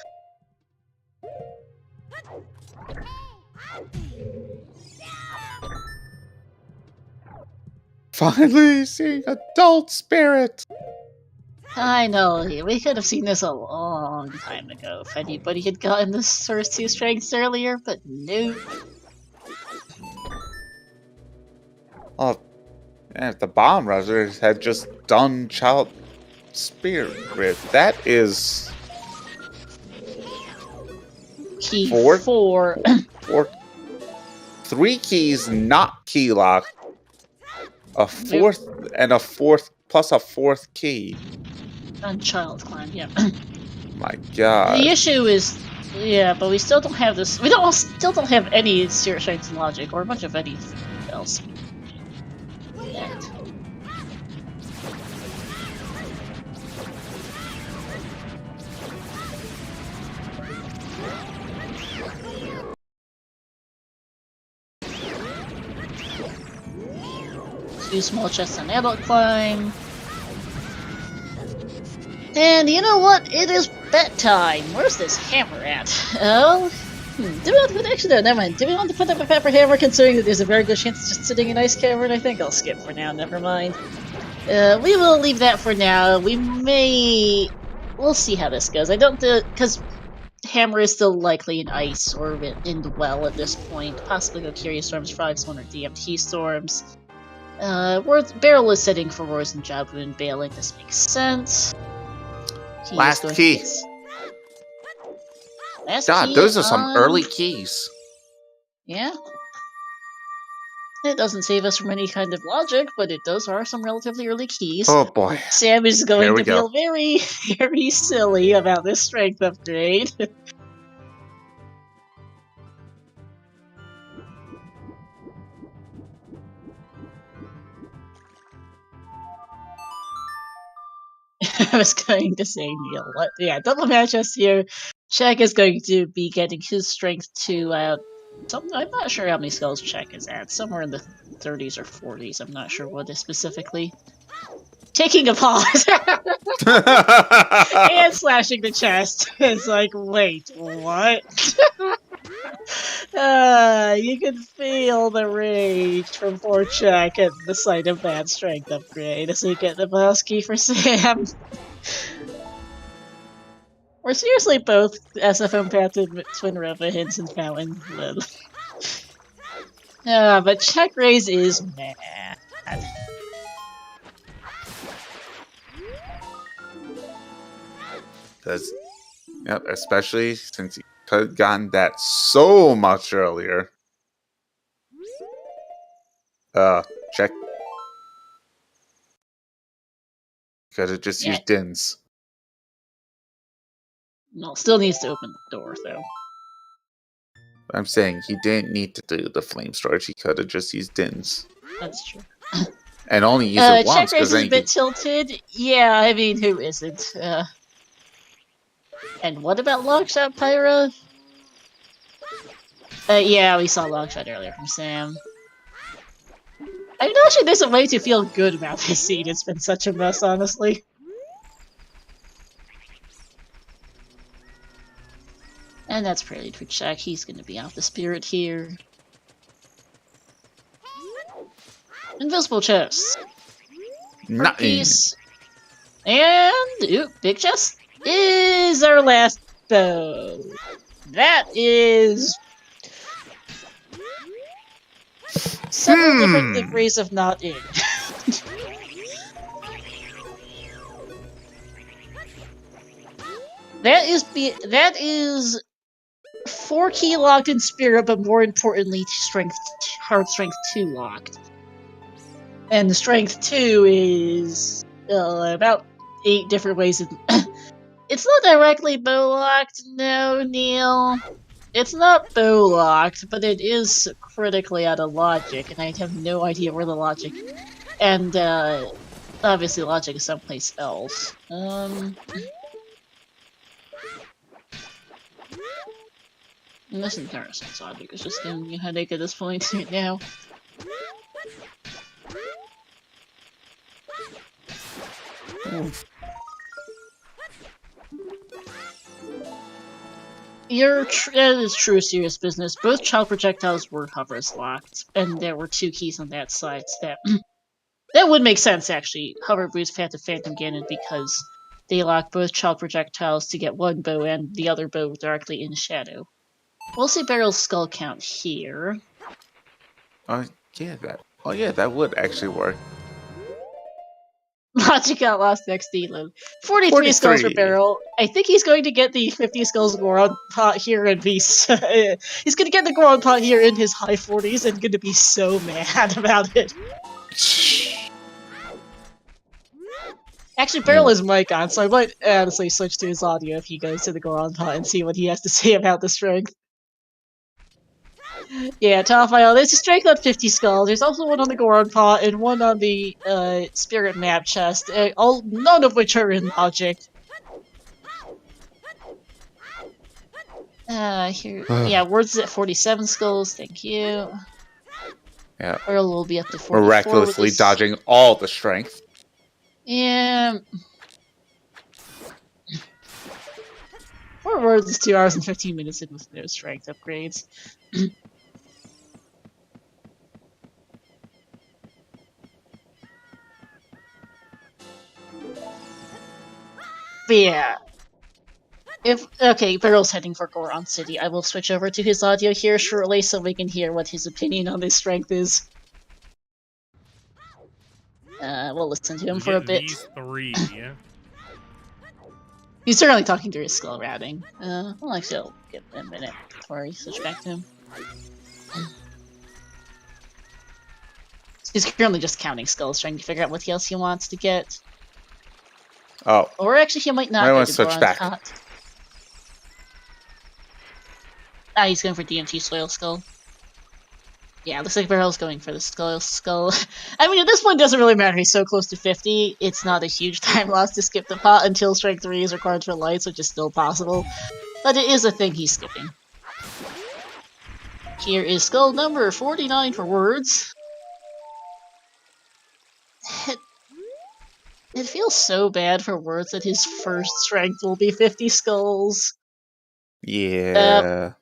Finally seeing adult Spirit! I know, we could have seen this a long time ago if anybody had gotten the first 2 strengths earlier, but nope. Oh, if the bomb rushers had just done Child Spirit, that is... Key 4. 3 keys not key locked. A fourth and a fourth plus a 4th key. On Child Climb, yeah. My god. The issue is, yeah, but we still don't have this. We still don't have any serious strengths in logic or much of anything else yet. Two small chests on Adult Climb. And you know what? It is bedtime. Where's this hammer at? Oh, do we want to put actually no, never mind. Do we want to put up a pepper hammer considering that there's a very good chance it's just sitting in Ice Cavern? I think I'll skip for now, never mind. We will leave that for now. We'll see how this goes. I don't because hammer is still likely in ice or in the well at this point. Possibly go Curious Storms, Frog Spawn, or DMT Storms. Barrel is setting for Roars and Jabu and bailing. This makes sense. Last key. God, those are some early keys. Yeah. It doesn't save us from any kind of logic, but it are some relatively early keys. Oh boy. Sam is going to feel very, very silly about this strength upgrade. I was going to say, Neil, what? Yeah, double match us here. Shaq is going to be getting his strength to, I'm not sure how many skulls Shaq is at. Somewhere in the 30s or 40s. I'm not sure what is specifically. taking a pause and slashing the chest. It's like, wait, what? You can feel the rage from poor Chuck at the sight of that strength upgrade as we get the boss key for Sam. We're seriously both SFM pathted Twin Ropa hints and Fountain. But Chuck Rays is mad. Yep, especially since he could have gotten that so much earlier. Check. Could have just used Dins. No, still needs to open the door, though. I'm saying he didn't need to do the flame storage. He could have just used Dins. That's true. And only use it once. Check race is a bit tilted. Yeah, I mean, who isn't? And what about Longshot Pyra? Yeah, we saw Longshot earlier from Sam. I mean, actually, there's a way to feel good about this scene. It's been such a mess, honestly. And that's Prelude for Chuck. He's gonna be off the spirit here. Invisible chest. Piece. And, ooh, big chest is our last bow. That is several different degrees of not in. That is 4 key locked in spirit, but more importantly, hard strength 2 locked. And the strength 2 is about 8 different ways of. It's not directly bow locked, no, Neil. It's not bow locked, but it is critically out of logic, and I have no idea where the logic. And obviously, logic is someplace else. This entire sense logic is just giving me a headache at this point right now. That is true serious business. Both child projectiles were hovers locked, and there were 2 keys on that side. So that would make sense, actually. Hover boost Phantom Ganon because they lock both child projectiles to get one bow and the other bow directly in shadow. We'll see Barrel's skull count here. Yeah, that would actually work. Logic got lost next Dealer. 43 skulls for Barrel. I think he's going to get the 50 skulls Goron pot here and be he's going to get the Goron pot here in his high 40s and going to be so mad about it. Actually, Barrel is mic on, so I might honestly switch to his audio if he goes to the Goron pot and see what he has to say about the strength. Yeah, top file. There's a strength on 50 skulls. There's also one on the Goron pot and one on the spirit map chest. None of which are in logic. Here, yeah, Words at 47 skulls. Thank you. Yeah. Earl will be up to 44. Miraculously dodging all the strength. Yeah. 4 Words is 2 hours and 15 minutes in with no strength upgrades. But yeah. Okay, Barrel's heading for Goron City. I will switch over to his audio here shortly so we can hear what his opinion on his strength is. We'll listen to him for a bit. These 3, yeah. He's certainly talking through his skull routing. Well, actually, I'll give him a minute before I switch back to him. He's currently just counting skulls, trying to figure out what else he wants to get. Oh. Or actually, he might not. I want to switch back. He's going for DMT Soil Skull. Yeah, looks like Barrel's going for the skull. I mean, at this point, it doesn't really matter. He's so close to 50. It's not a huge time loss to skip the pot until Strength 3 is required for lights, which is still possible. But it is a thing he's skipping. Here is skull number 49 for Words. It feels so bad for Worth that his first strength will be 50 skulls. Yeah.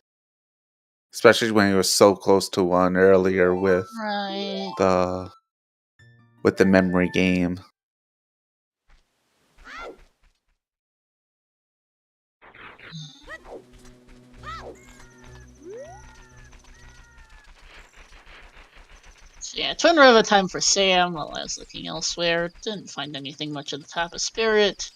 Especially when he was so close to one earlier with Right. the memory game. So yeah, Twin River time for Sam while I was looking elsewhere. Didn't find anything much at the top of Spirit.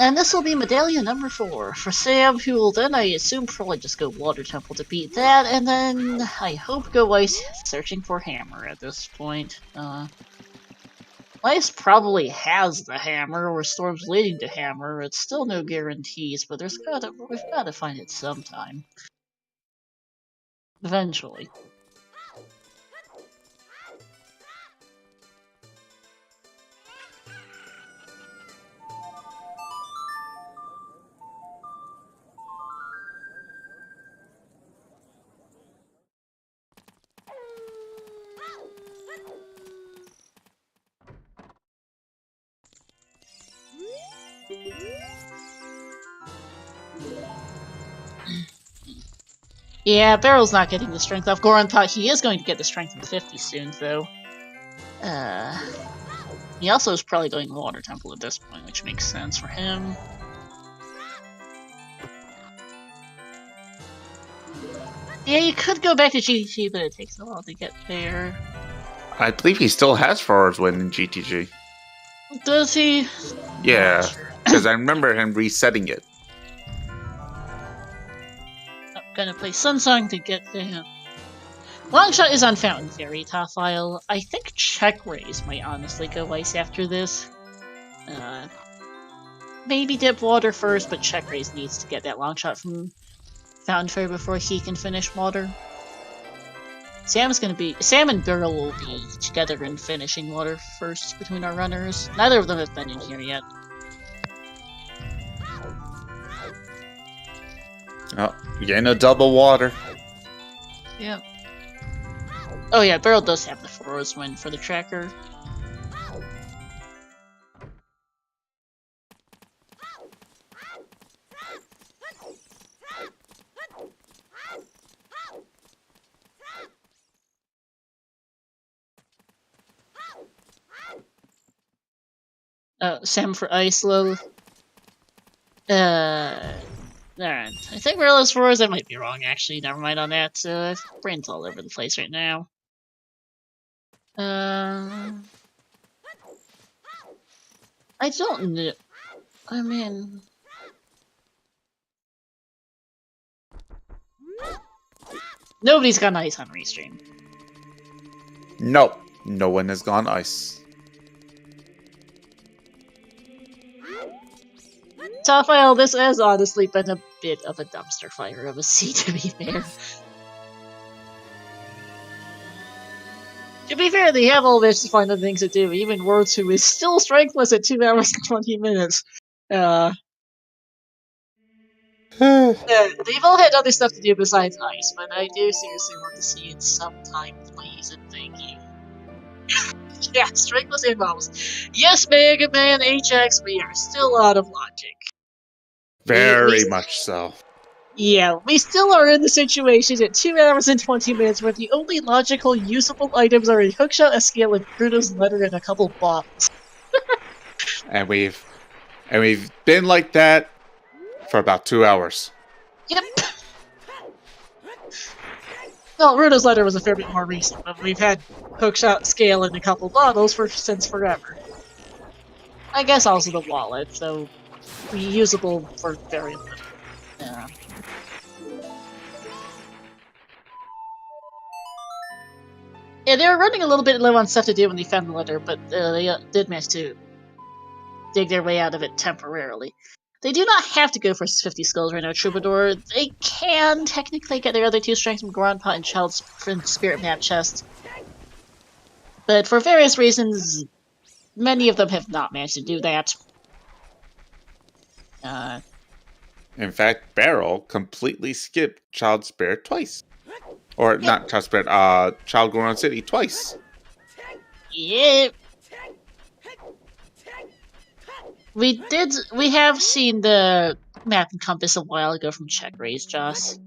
And this will be medallion number 4 for Sam, who will then, I assume, probably just go Water Temple to beat that, and then I hope go Ice searching for Hammer at this point. Ice probably has the Hammer, or Storm's leading to Hammer. It's still no guarantees, but we've gotta find it sometime. Eventually. Yeah, Barrel's not getting the strength off. Goron thought he is going to get the strength of 50 soon, though. He also is probably going to Water Temple at this point, which makes sense for him. Yeah, you could go back to GTG, but it takes a while to get there. I believe he still has Forwards Win in GTG. Does he? Yeah, because I remember him resetting it. I'm gonna play Sunsong to get there. Longshot is on Fountain Fairy top file. I think Check Raise might honestly go Ice after this. Maybe dip Water first, but Check Raise needs to get that Longshot from Fountain Fairy before he can finish Water. Sam and Beryl will be together in finishing Water first between our runners. Neither of them have been in here yet. Oh, you're getting a double Water. Yeah. Oh yeah, Beryl does have the Forest Win for the tracker. Sam for Ice Low. Alright. I think Beryl is Forest. I might be wrong, actually. Never mind on that. Brain's all over the place right now. I don't know. I mean... Nobody's gone Ice on Restream. Nope, no one has gone Ice. Top file, this has honestly been a bit of a dumpster fire of a seat, to be fair. To be fair, they have all this to find other things to do. Even Words, who is still strengthless at 2 hours and 20 minutes. They've all had other stuff to do besides Ice, but I do seriously want to see it sometime, please, and thank you. Yeah, strengthless involves. Yes, Mega Man HX, we are still out of logic. Very much so. Yeah, we still are in the situation at 2 hours and 20 minutes where the only logical, usable items are a hookshot, a scale, and Bruno's letter, and a couple bottles. and we've been like that for about 2 hours. Yep. Well, Runo's letter was a fair bit more recent, but we've had hookshot, scale, and a couple bottles since forever. I guess also the wallet, so reusable for very little. Yeah. Yeah, they were running a little bit low on stuff to do when they found the letter, but they did manage to dig their way out of it temporarily. They do not have to go for 50 skulls right now, Troubadour. They can technically get their other 2 strengths from Grandpa and Child's Spirit Map Chest. But for various reasons, many of them have not managed to do that. In fact, Barrel completely skipped Child Spirit twice. Or, not Child Spirit, Child Goron City twice. Yep. We have seen the map and compass a while ago from Check Raise, Joss.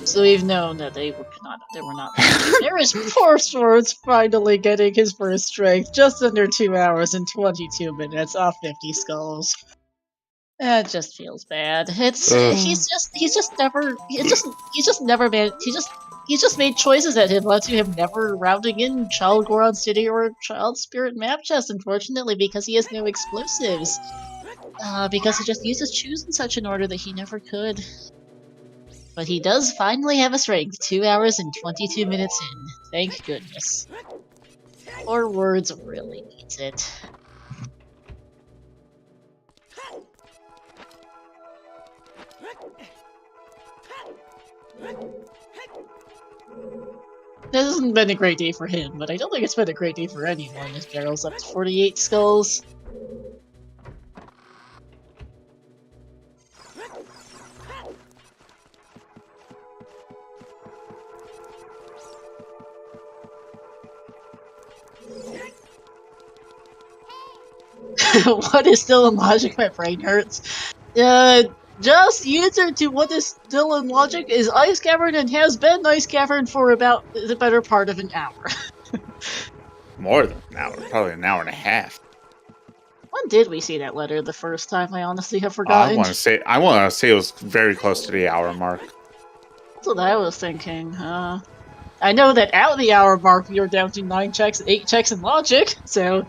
So we've known that they were not. There is poor Swords finally getting his first strength, just under 2 hours and 22 minutes off 50 skulls. That just feels bad. He's just made choices that have led to him never rounding in Child Goron City or Child Spirit Map Chest, unfortunately, because he has no explosives. Because he just uses Choose in such an order that he never could. But he does finally have a strength, 2 hours and 22 minutes in. Thank goodness. Or Words really needs it. This hasn't been a great day for him, but I don't think it's been a great day for anyone. His barrel's up to 48 skulls. What is still in logic? My brain hurts. Just the answer to what is still in logic is Ice Cavern and has been Ice Cavern for about the better part of an hour. More than an hour, probably an hour and a half. When did we see that letter the first time? I honestly have forgotten. I want to say it was very close to the hour mark. That's what I was thinking. I know that at the hour mark we were down to 9 checks, 8 checks in logic, so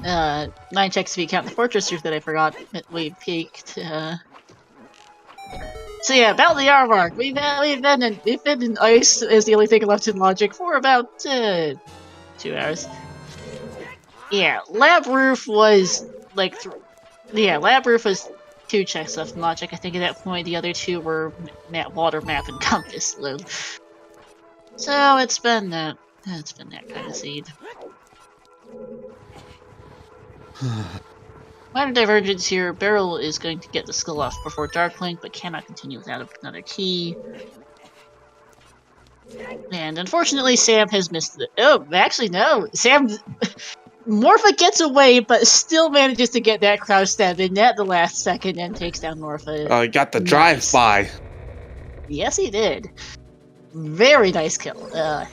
9 checks if you count the fortress roof that I forgot that we peaked. So yeah, about the hour mark. We've been in ice as the only thing left in logic for about 2 hours. Yeah, lab roof was like lab roof was 2 checks left in logic. I think at that point the other 2 were water map and compass load. So it's been that kind of seed. Minor divergence here. Beryl is going to get the skull off before Darklink, but cannot continue without another key. And unfortunately, Sam has missed it. Oh, actually, no. Sam... Morpha gets away, but still manages to get that crouch stab in at the last second and takes down Morpha. Oh, he got the drive-by. Yes, he did. Very nice kill.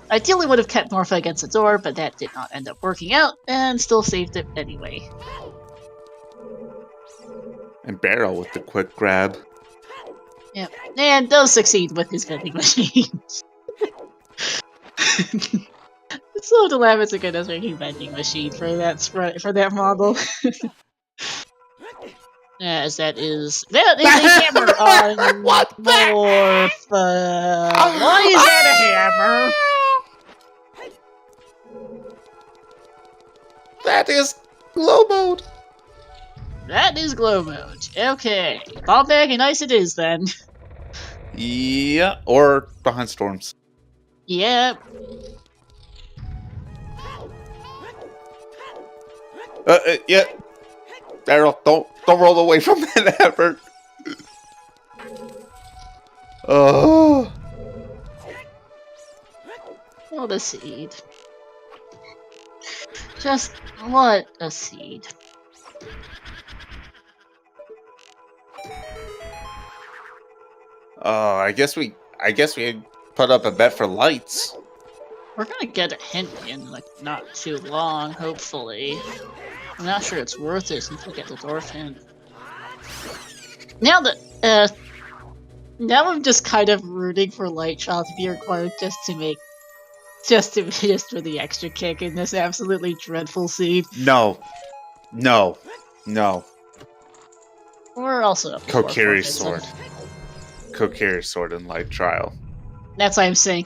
Ideally would have kept Morpha against the door, but that did not end up working out, and still saved it anyway. And Beryl with the quick grab. Yep, and does succeed with his vending machine. So to laugh, it's a goodness making vending machine for that model. As that is a hammer on What Morpha. Why is that a hammer? That is glow mode. That is glow mode. Okay, bomb bag and ice it is then. Yeah, or behind storms. Yep. Yeah. Daryl, don't roll away from that effort. Oh. What a seed. Just what a seed. I guess we put up a bet for lights. We're gonna get a hint in like not too long, hopefully. I'm not sure it's worth it since we get the dwarf hint. Now that now I'm just kind of rooting for Light Child to be required just for the extra kick in this absolutely dreadful seed. No. We're also up to Kokiri's sword. Kokiri's sword in light trial. That's why I'm saying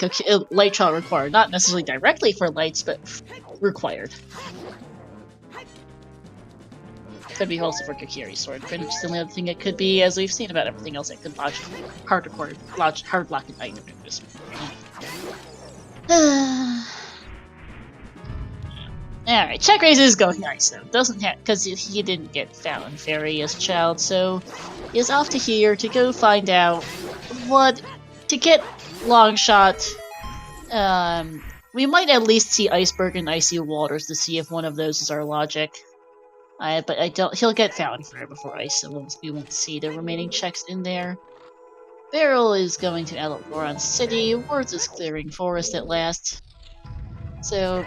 Light Trial required, not necessarily directly for lights, but required. Could be also for Kokiri's sword, pretty much the only other thing it could be, as we've seen about everything else that could lodge hard lock an item in this. Alright, check raise is going nice though. Doesn't have because he didn't get Fountain Fairy as a child, so he is off to here to go find out what to get Longshot We might at least see Iceberg and Icy Waters to see if one of those is our logic. But I don't. He'll get found for before Ice, so we won't see the remaining checks in there. Beryl is going to Alloran City. Words is clearing forest at last. So,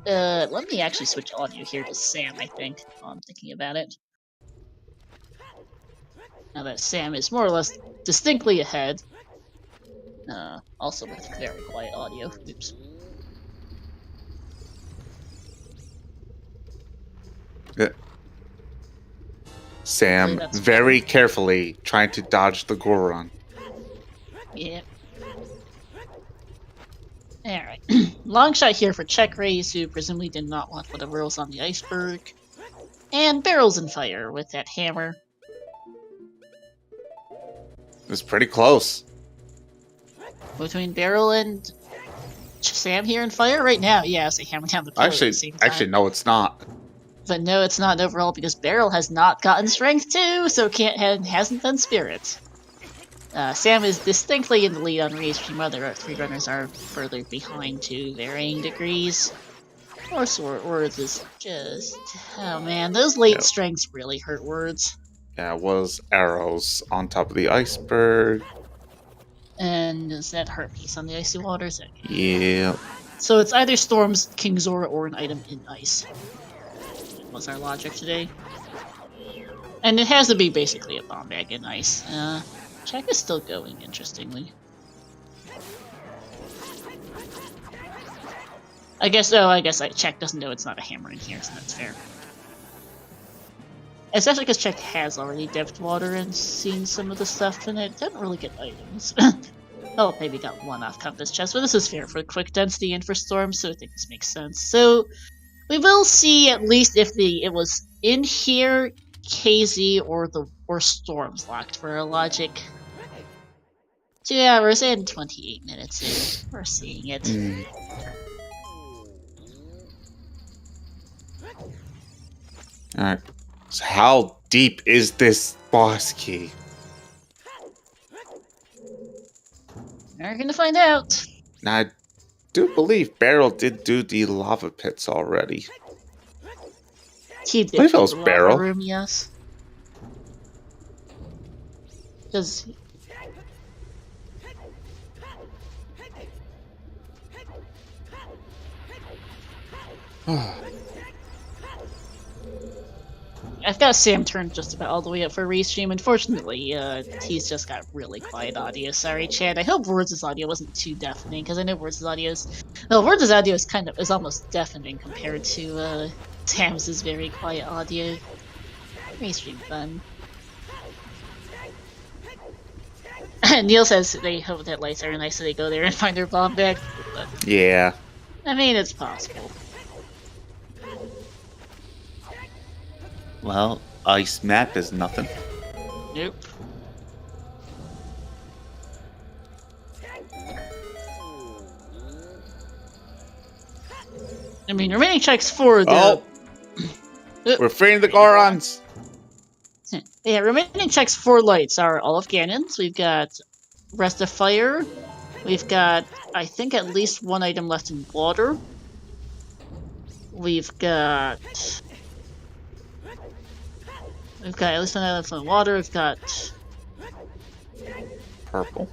let me actually switch audio here to Sam, I think, while I'm thinking about it. Now that Sam is more or less distinctly ahead. Also with very quiet audio. Oops. Sam very carefully trying to dodge the Goron. Yeah. Alright. Long shot here for Check Rays, who presumably did not want whatever else on the iceberg. And Barrels and Fire with that hammer. It's pretty close. Between Beryl and Sam here and Fire right now, yeah, as they hammer down the pillar at the same time. Actually, no, it's not. But no, it's not overall because Beryl has not gotten Strength 2, so hasn't done Spirit. Sam is distinctly in the lead on Restream. Other three runners are further behind to varying degrees. Words is just... Oh man, those late strengths really hurt Words. Yeah, it was arrows on top of the iceberg. And is that Herpes on the Icy Waters? Okay. Yeah. So it's either Storm's King Zora or an item in Ice. That was our logic today. And it has to be basically a bomb bag in Ice. Check is still going, interestingly. I guess Check doesn't know it's not a hammer in here, so that's fair. Especially because Check has already dipped water and seen some of the stuff in it. Didn't really get items. Oh, maybe got one off Compass Chest, but this is fair for quick density and for Storm, so I think this makes sense. So, we will see at least if it was in here, KZ or Storm's locked for our logic. 2 hours and 28 minutes in. We're seeing it. Alright. So how deep is this boss key? We're gonna find out. Now, I do believe Beryl did do the lava pits already. He did. I believe it was Beryl. Room, yes. Because... I've got Sam turned just about all the way up for restream. Unfortunately, he's just got really quiet audio. Sorry, Chad. I hope Words' audio wasn't too deafening, because I know Words' audio is almost deafening compared to Sam's very quiet audio. Restream fun. Neil says they hope that lights are nice, so they go there and find their bomb bag. But, yeah. I mean, it's possible. Well, ice map is nothing. Nope. I mean, remaining checks for the... Oh! We're freeing the Gorons! Yeah, remaining checks for lights are all of Ganon's. We've got Rest of Fire. We've got, I think, at least one item left in water. We've got at least one item left in water. We've got purple.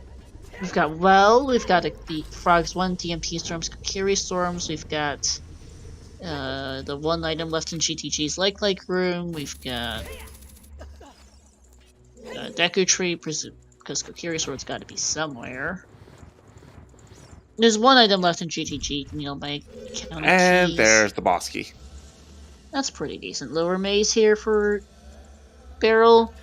We've got well. We've got the Frogs 1, DMP Storms, Kokiri Storms. We've got the one item left in GTG's Like room. We've got Deku Tree, because Kokiri Sword's got to be somewhere. There's one item left in GTG, by count of And keys. there's the boss key. That's pretty decent. Lower maze here for Beryl.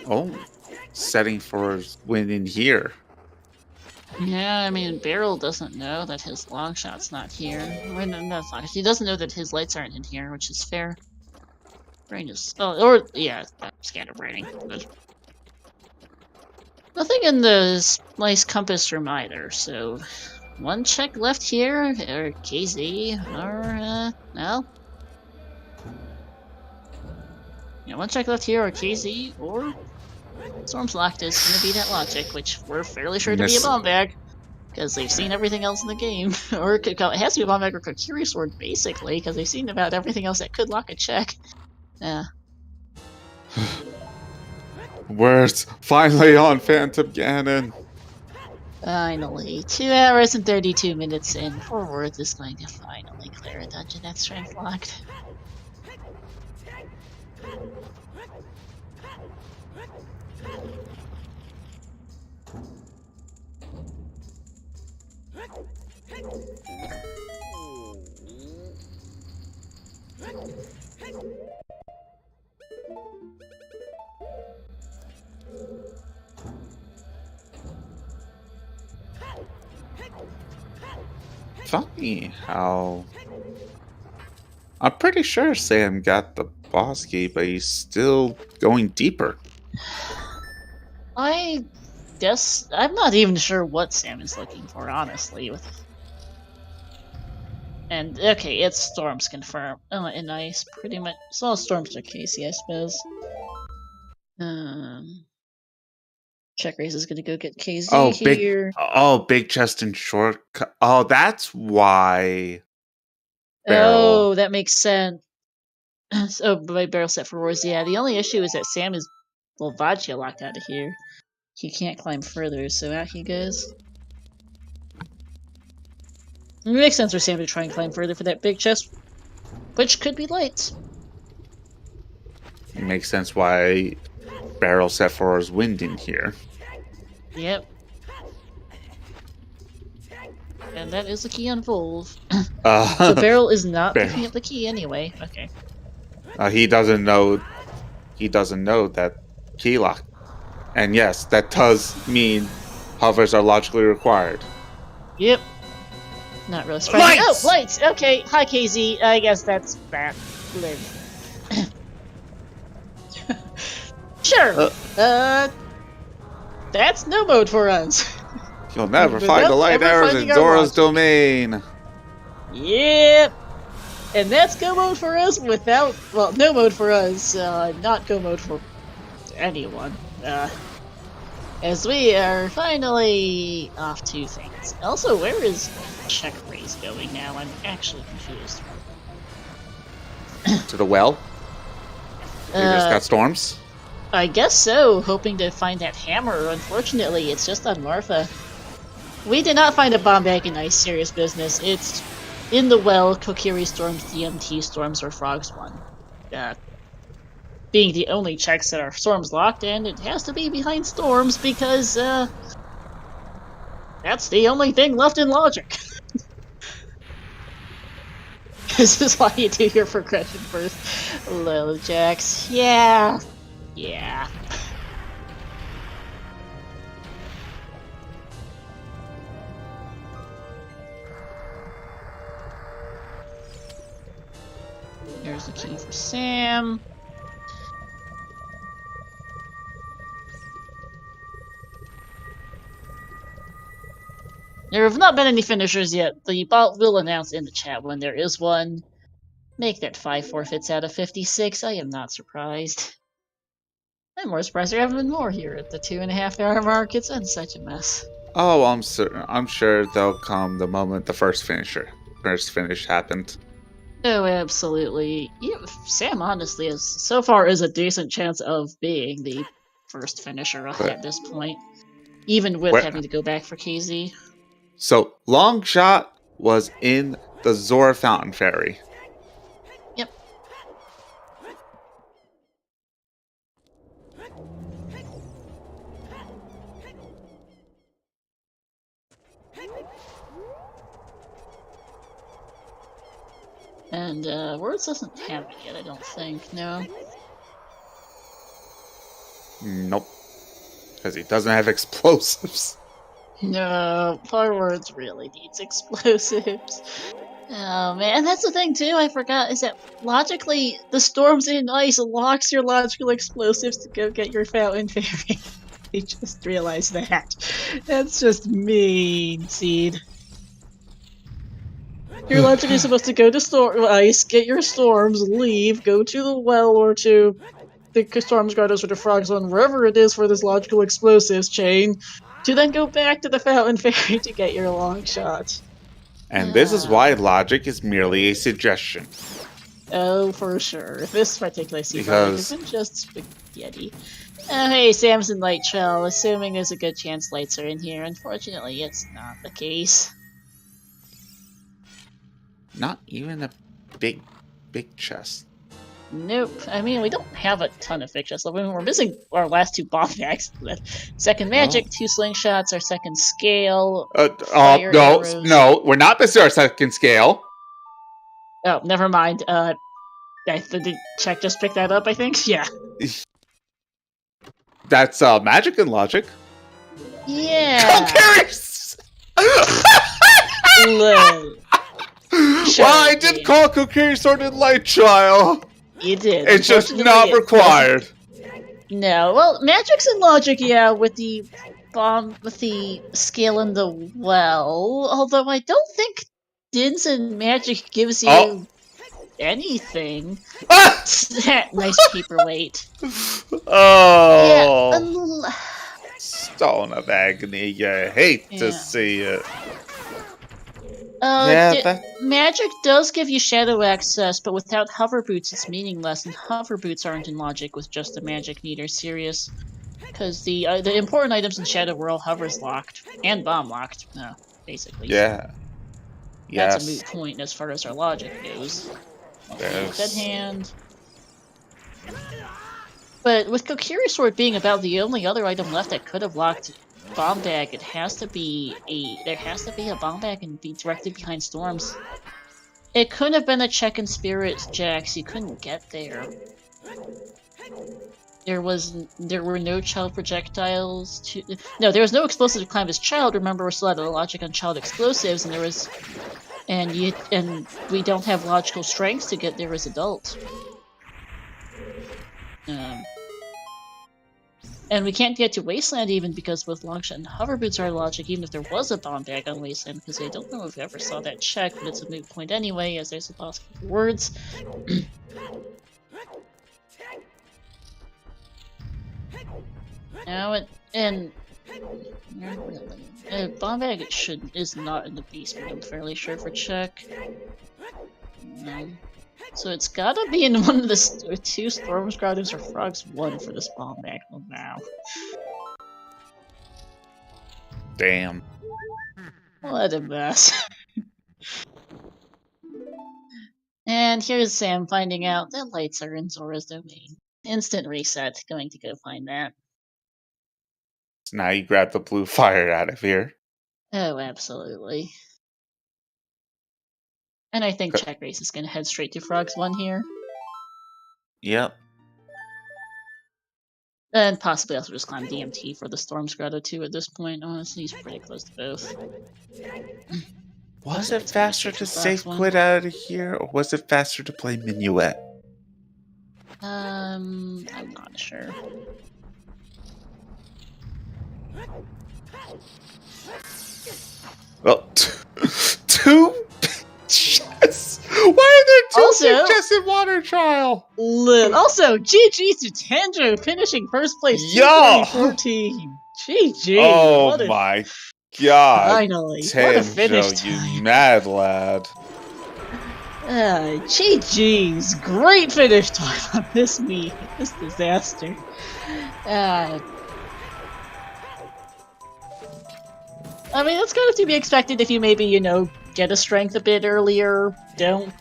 Oh, setting for win in here. Yeah, I mean, Beryl doesn't know that his long shot's not here. Well, no, that's not. He doesn't know that his lights aren't in here, which is fair. Brain is... Oh, or, yeah, scanner braining. But nothing in the Splice Compass room either, so... One check left here, or KZ, or, well... Yeah, one check left here, or KZ, or Storm's Locked is going to be that logic, which we're fairly sure to be a bomb bag, because they've seen everything else in the game. Or it has to be a bomb bag or Kokiri Sword, basically, because they've seen about everything else that could lock a check. Yeah. Words finally on Phantom Ganon. Finally, 2 hours and 32 minutes in, poor Worth is going to finally clear a dungeon that's strength locked. Funny how I'm pretty sure Sam got the boss key, but he's still going deeper. I guess I'm not even sure what Sam is looking for, honestly. And okay, it's Storm's confirmed. Oh, and nice, pretty much. It's all Storm's to Casey, I suppose. Check race is gonna go get KZ here. Big chest and short. Oh, that's why. Oh, that makes sense. Oh, my barrel set for Roars. Yeah, the only issue is that Sam is Volvagia locked out of here. He can't climb further, so out he goes. It makes sense for Sam to try and climb further for that big chest, which could be light. It makes sense why barrel set for is winding here. Yep. And that is the key on Volv. So Barrel is not picking up the key anyway. Okay. He doesn't know. He doesn't know that key lock. And yes, that does mean hovers are logically required. Yep. Not really surprising. Oh, lights! Okay, hi KZ. I guess that's bad. Live. Sure. That's no mode for us. You'll never find the light arrows in Zora's domain. Yep. And that's go mode for us without, well, no mode for us, not go mode for anyone. As we are finally off to things. Also, where is check race going now? I'm actually confused. To the well? You just got storms? I guess so, hoping to find that hammer. Unfortunately, it's just on Marfa. We did not find a bomb bag in Ice Serious Business. It's in the well, Kokiri Storms, DMT Storms, or Frogs 1. Being the only checks that are Storms locked, and it has to be behind Storms because, that's the only thing left in logic. This is why you do your progression first. Lil Jax. Yeah. Yeah. There's the key for Sam. There have not been any finishers yet. The bot will announce in the chat when there is one. Make that 5 forfeits out of 56. I am not surprised. I'm more surprised there haven't been more here at the 2.5-hour mark. It's been such a mess. Oh, I'm sure they'll come the moment the first finish happened. Oh, absolutely. Yeah, Sam honestly is so far is a decent chance of being the first finisher at this point, even with having to go back for KZ. So, long shot was in the Zora Fountain Fairy. Yep. And, Words doesn't have it yet, I don't think, no? Nope. Because he doesn't have explosives. No, poor Words really needs explosives. Oh man, that's the thing too, I forgot, is that logically, the Storms in Ice locks your logical explosives to go get your Fountain Fairy. I just realized that. That's just mean, Seed. You're logically supposed to go to ice, get your storms, leave, go to the well or to the storms grottos or the frog zone, wherever it is for this logical explosives chain, to then go back to the fountain fairy to get your long shot. And this is why logic is merely a suggestion. Oh, for sure. This particular season has been just spaghetti. Hey, Samson Light Trail, assuming there's a good chance lights are in here. Unfortunately, it's not the case. Not even a big chest. Nope. I mean, we don't have a ton of big chests. I mean, we're missing our last 2 bomb packs. Second magic, 2 slingshots, our second scale. No, we're not missing our second scale. Oh, never mind. Did Check just pick that up, I think? Yeah. That's magic and logic. Yeah. Well, I did call Kokiri Sword and Light Trial. You did. It's just not required. No, well, magic's and logic, yeah, with the bomb, with the scale in the well. Although I don't think Dins and magic gives you anything. Nice paperweight. Oh. Yeah, Stone of Agony. You hate to see it. Magic does give you shadow access, but without hover boots, it's meaningless, and hover boots aren't in logic with just the magic meter serious. Because the important items in Shadow were all hovers locked and bomb locked, basically. Yeah. That's a moot point as far as our logic goes. Dead hand. But with Kokiri Sword being about the only other item left that could have locked bomb bag, there has to be a bomb bag and be directly behind storms. It couldn't have been a check in Spirit Jax, you couldn't get there. There were no child projectiles to there was no explosive to climb as child. Remember, we're still out of the logic on child explosives, and and we don't have logical strengths to get there as adult. And we can't get to Wasteland even because both Longshot and Hover Boots are logic, even if there was a bomb bag on Wasteland, because I don't know if we ever saw that check, but it's a moot point anyway, as there's a loss of words. Now, bomb bag is not in the basement, I'm fairly sure, for check. So it's gotta be in one of the 2 Storm Grottos or Frogs 1 for this bomb bag now. Damn. What a mess. And here's Sam finding out that lights are in Zora's domain. Instant reset, going to go find that. So now you grab the blue fire out of here. Oh, absolutely. And I think Check Race is going to head straight to Frogs 1 here. Yep. And possibly also just climb DMT for the Storm's Grotto 2 at this point. Honestly, he's pretty close to both. Was it faster to safe quit out of here, or was it faster to play Minuet? I'm not sure. Well, 2 chests? Why are there 2 chests in Water Trial? Also, GG to Tanjo finishing first place 2014. GG. Oh my god. Finally. Tanjo, what a finish time. You mad lad. GG's. Great finish time on this meet. This disaster. I mean, that's kind of to be expected if you maybe, get a strength a bit earlier. Don't,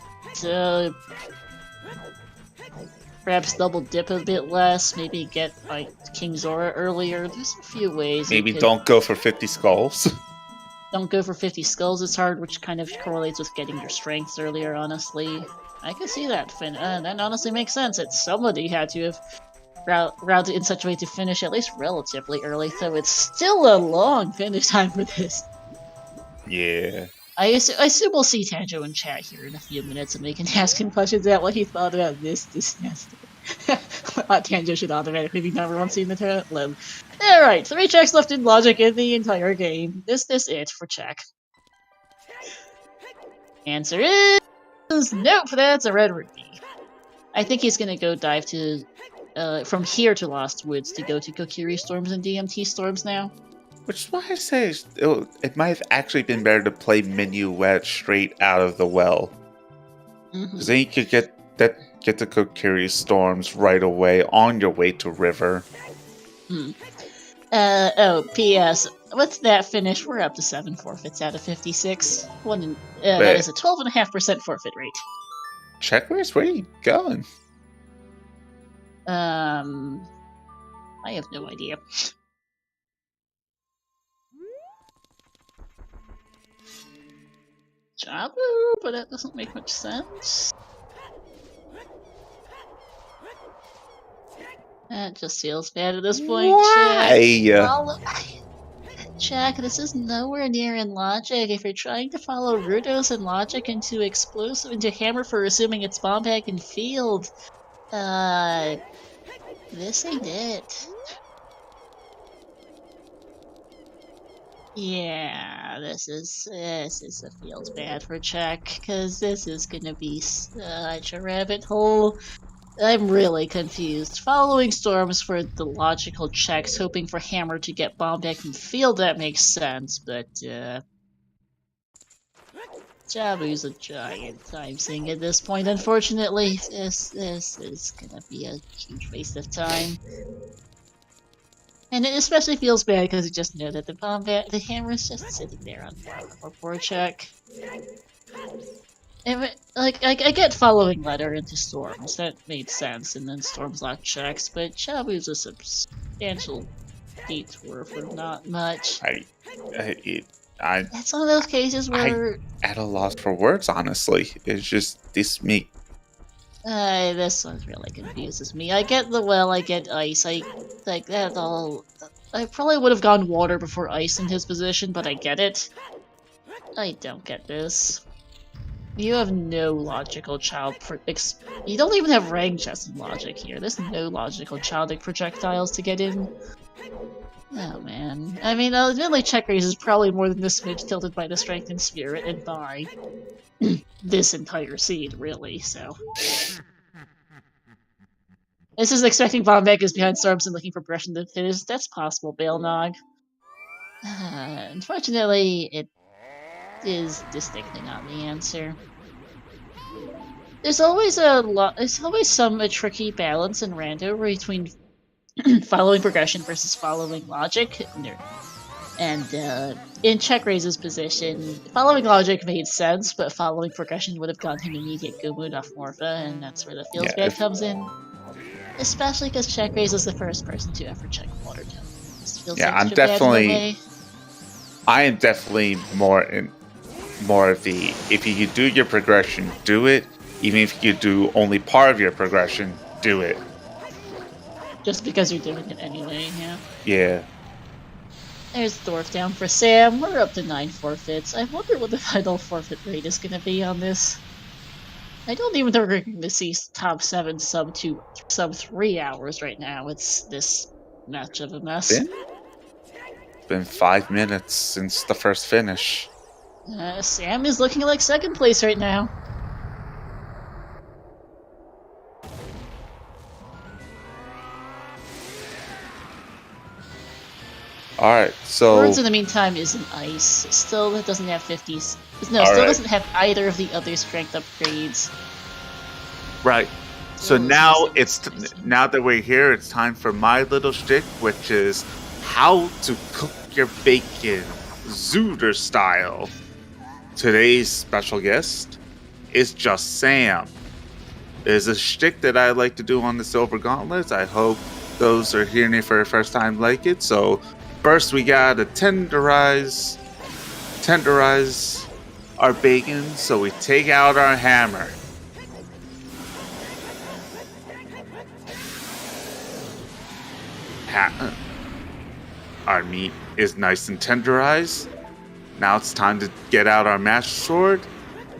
perhaps double dip a bit less. Maybe get, King Zora earlier. There's a few ways. Maybe don't go for 50 skulls. Don't go for 50 skulls, it's hard, which kind of correlates with getting your strengths earlier, honestly. I can see that, Finn. That honestly makes sense. That somebody had to have routed in such a way to finish at least relatively early, though it's still a long finish time for this. Yeah. I assume we'll see Tanjo in chat here in a few minutes, and we can ask him questions about what he thought about this disaster. Tanjo should automatically be number 1 seed in the tournament. Alright, 3 checks left in logic in the entire game. This it for check. answer is nope, that's a red rupee. I think he's gonna go dive to from here to Lost Woods to go to Kokiri Storms and DMT Storms now. Which is why I say it might have actually been better to play Minuet straight out of the well. Because then you could get the Kokiri Storms right away on your way to River. P.S. With that finish, we're up to 7 forfeits out of 56. That is a 12.5% forfeit rate. Checkers, where are you going? I have no idea. Jabu, but that doesn't make much sense. That just feels bad at this point. Why? Jack, this is nowhere near in logic. If you're trying to follow Rudos and logic into Hammer for assuming it's bomb bag and field, this ain't it. Yeah, this is a feels bad for Jack, because this is gonna be such a rabbit hole. I'm really confused. Following storms for the logical checks, hoping for Hammer to get bomb back from field, that makes sense, but Jabu's a giant time sink at this point, unfortunately. This is gonna be a huge waste of time. And it especially feels bad because you just know that the hammer is just sitting there on poor check. And, I get following letter into storms, that made sense, and then storms lock checks, but Jabu's a substantial detour for not much. That's one of those cases where I'm at a loss for words, honestly. It's just this me. This one really confuses me. I get the well, I get ice, I like that all. I probably would have gone water before ice in his position, but I get it. I don't get this. You have no logical you don't even have rank chest in logic here. There's no logical childic projectiles to get in. Oh man. I mean, admittedly, check raise is probably more than this smidge tilted by the strength and spirit and by this entire seed, really, so. This is expecting Bombek is behind storms and looking for progression to finish. That's possible, Balenog. Unfortunately, it is distinctly not the answer. There's always a tricky balance in rando between following progression versus following logic. And in Check Raise's position, following logic made sense, but following progression would have gotten him immediate Goomund off Morpha, and that's where the feels bad comes in. Especially because Check Raise is the first person to ever check Water Town. I am definitely more of the, if you do your progression, do it. Even if you do only part of your progression, do it. Just because you're doing it anyway, yeah. Yeah. There's Dwarf down for Sam. We're up to 9 forfeits. I wonder what the final forfeit rate is going to be on this. I don't even think we're going to see top 7 sub 3 hours right now. It's this much of a mess. It's been 5 minutes since the first finish. Sam is looking like second place right now. Alright, so... Words in the meantime is an ice. Still doesn't have 50s. No, still doesn't have either of the other strength upgrades. Right. So now now that we're here, it's time for my little shtick, which is how to cook your bacon, Zooter style. Today's special guest is just Sam. It is a shtick that I like to do on the Silver Gauntlets. I hope those are hearing it for the first time like it. So first we gotta tenderize our bacon. So we take out our hammer. Our meat is nice and tenderized. Now it's time to get out our master sword.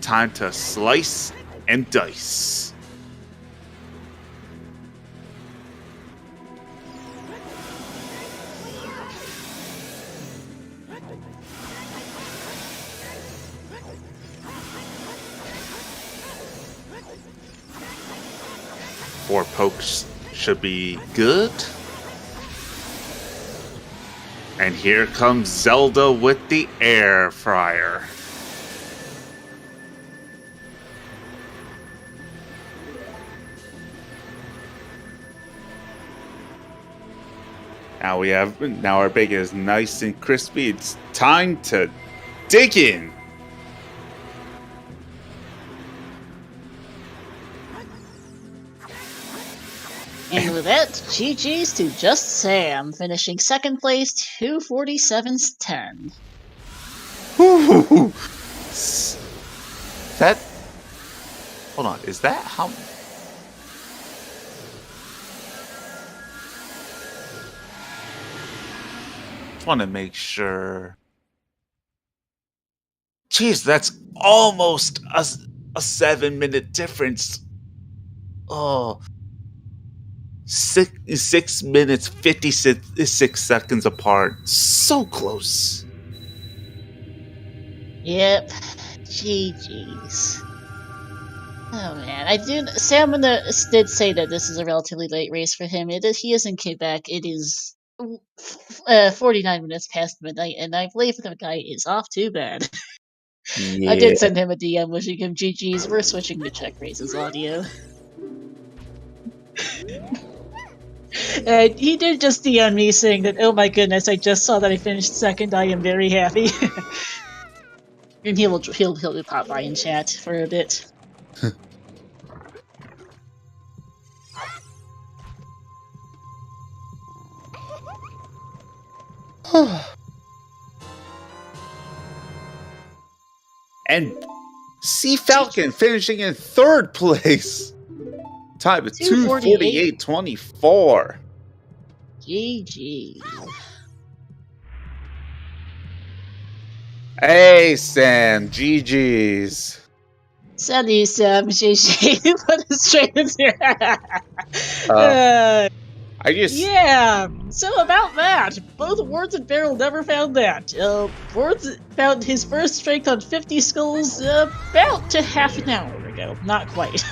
Time to slice and dice. 4 pokes should be good. And here comes Zelda with the air fryer. Now our bacon is nice and crispy. It's time to dig in. And with that, GG's to Just Sam, finishing second place, 247.10. That. Hold on. Is that how? Just want to make sure. Jeez, that's almost a 7-minute difference. Oh. 6 minutes, 56 seconds apart. So close. Yep. GG's. Oh man, Sam did say that this is a relatively late race for him. He is in Quebec. It is 49 minutes past midnight, and I believe the guy is off too bad. Yeah. I did send him a DM wishing him GG's. We're switching to Check Race's audio. And he did just DM me saying that, oh my goodness, I just saw that I finished second. I am very happy. And he'll pop by in chat for a bit. And Sea Falcon finishing in third place. Time of 2:48.24. GG. Hey Sam, GG's. Salut Sam, GG. Put it straight in here. Yeah, so about that, both Words and Barrel never found that. Words found his first strength on 50 skulls about to half an hour ago. Not quite.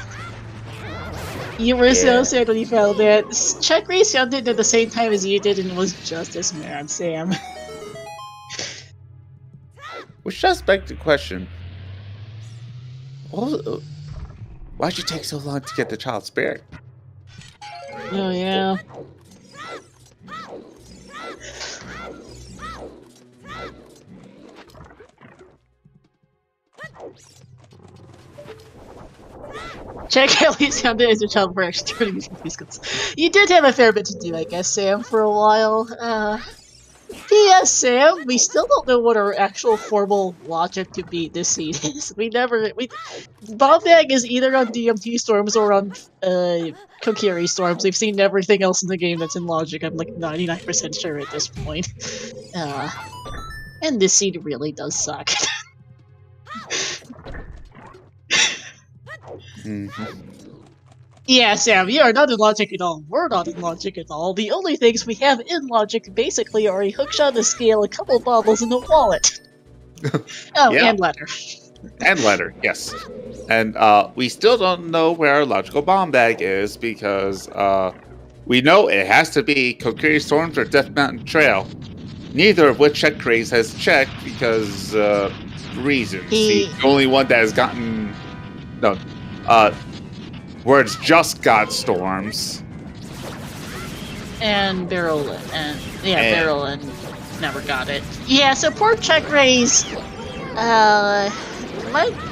You were so sad when you found that. Check Race found it at the same time as you did and was just as mad, Sam. Which does beg the question, why'd you take so long to get the child spirit? Oh yeah. Check at least how it is your child for actually turning these skills. You did have a fair bit to do, I guess, Sam, for a while. P.S. Sam, we still don't know what our actual formal logic to beat this seed is. Bombag is either on DMT storms or on Kokiri storms. We've seen everything else in the game that's in logic. I'm like 99% sure at this point. And this seed really does suck. Yeah, Sam, you are not in logic at all. We're not in logic at all. The only things we have in logic basically are a hookshot, a scale, a couple bottles, and a wallet. And letter. And letter, yes. And we still don't know where our logical bomb bag is because we know it has to be Kokiri Storms or Death Mountain Trail. Neither of which Check Race has checked because reasons. The only one that has gotten Words just got storms. And Barrel Barrel and never got it. Yeah, so poor Check Race. My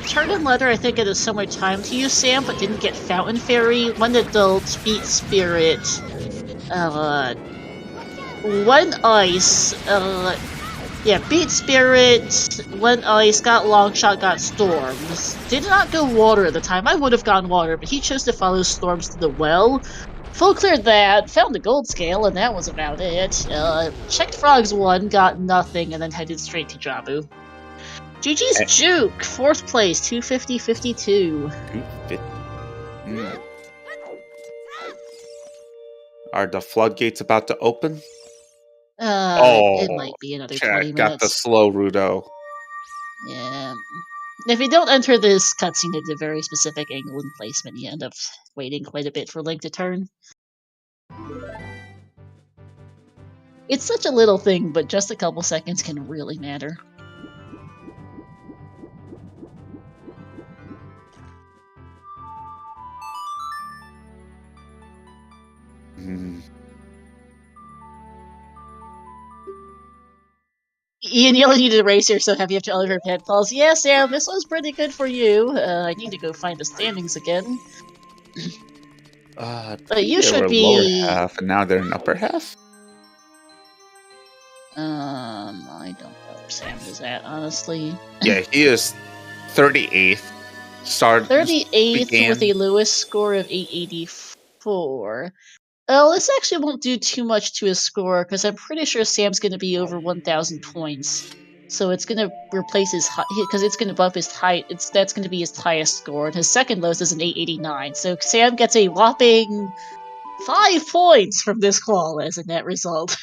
turn in letter, I think it is similar time to you, Sam, but didn't get Fountain Fairy. One adult, Beat Spirit. One ice. Beat Spirit, one ice, got long shot, got storms. Did not go water at the time. I would have gone water, but he chose to follow storms to the well. Full cleared that, found the gold scale, and that was about it. Checked Frogs 1, got nothing, and then headed straight to Jabu. GG's Juke, 4th place, 250.52. Are the floodgates about to open? It might be another 20 minutes. Got the slow Rudo. Yeah. If you don't enter this cutscene at a very specific angle and placement, you end up waiting quite a bit for Link to turn. It's such a little thing, but just a couple seconds can really matter. Ian yelling you to race here, so have you have to all your pitfalls. Yeah, Sam, this was pretty good for you. I need to go find the standings again. But you should be lower half, and now they're in upper half. I don't know where Sam is at, honestly. Yeah, he is 38th. 38th with a lowest score of 884. Well, this actually won't do too much to his score, because I'm pretty sure Sam's going to be over 1,000 points. So it's going to replace his because it's going to bump his height. That's going to be his highest score, and his second lowest is an 889. So Sam gets a whopping 5 points from this call as a net result.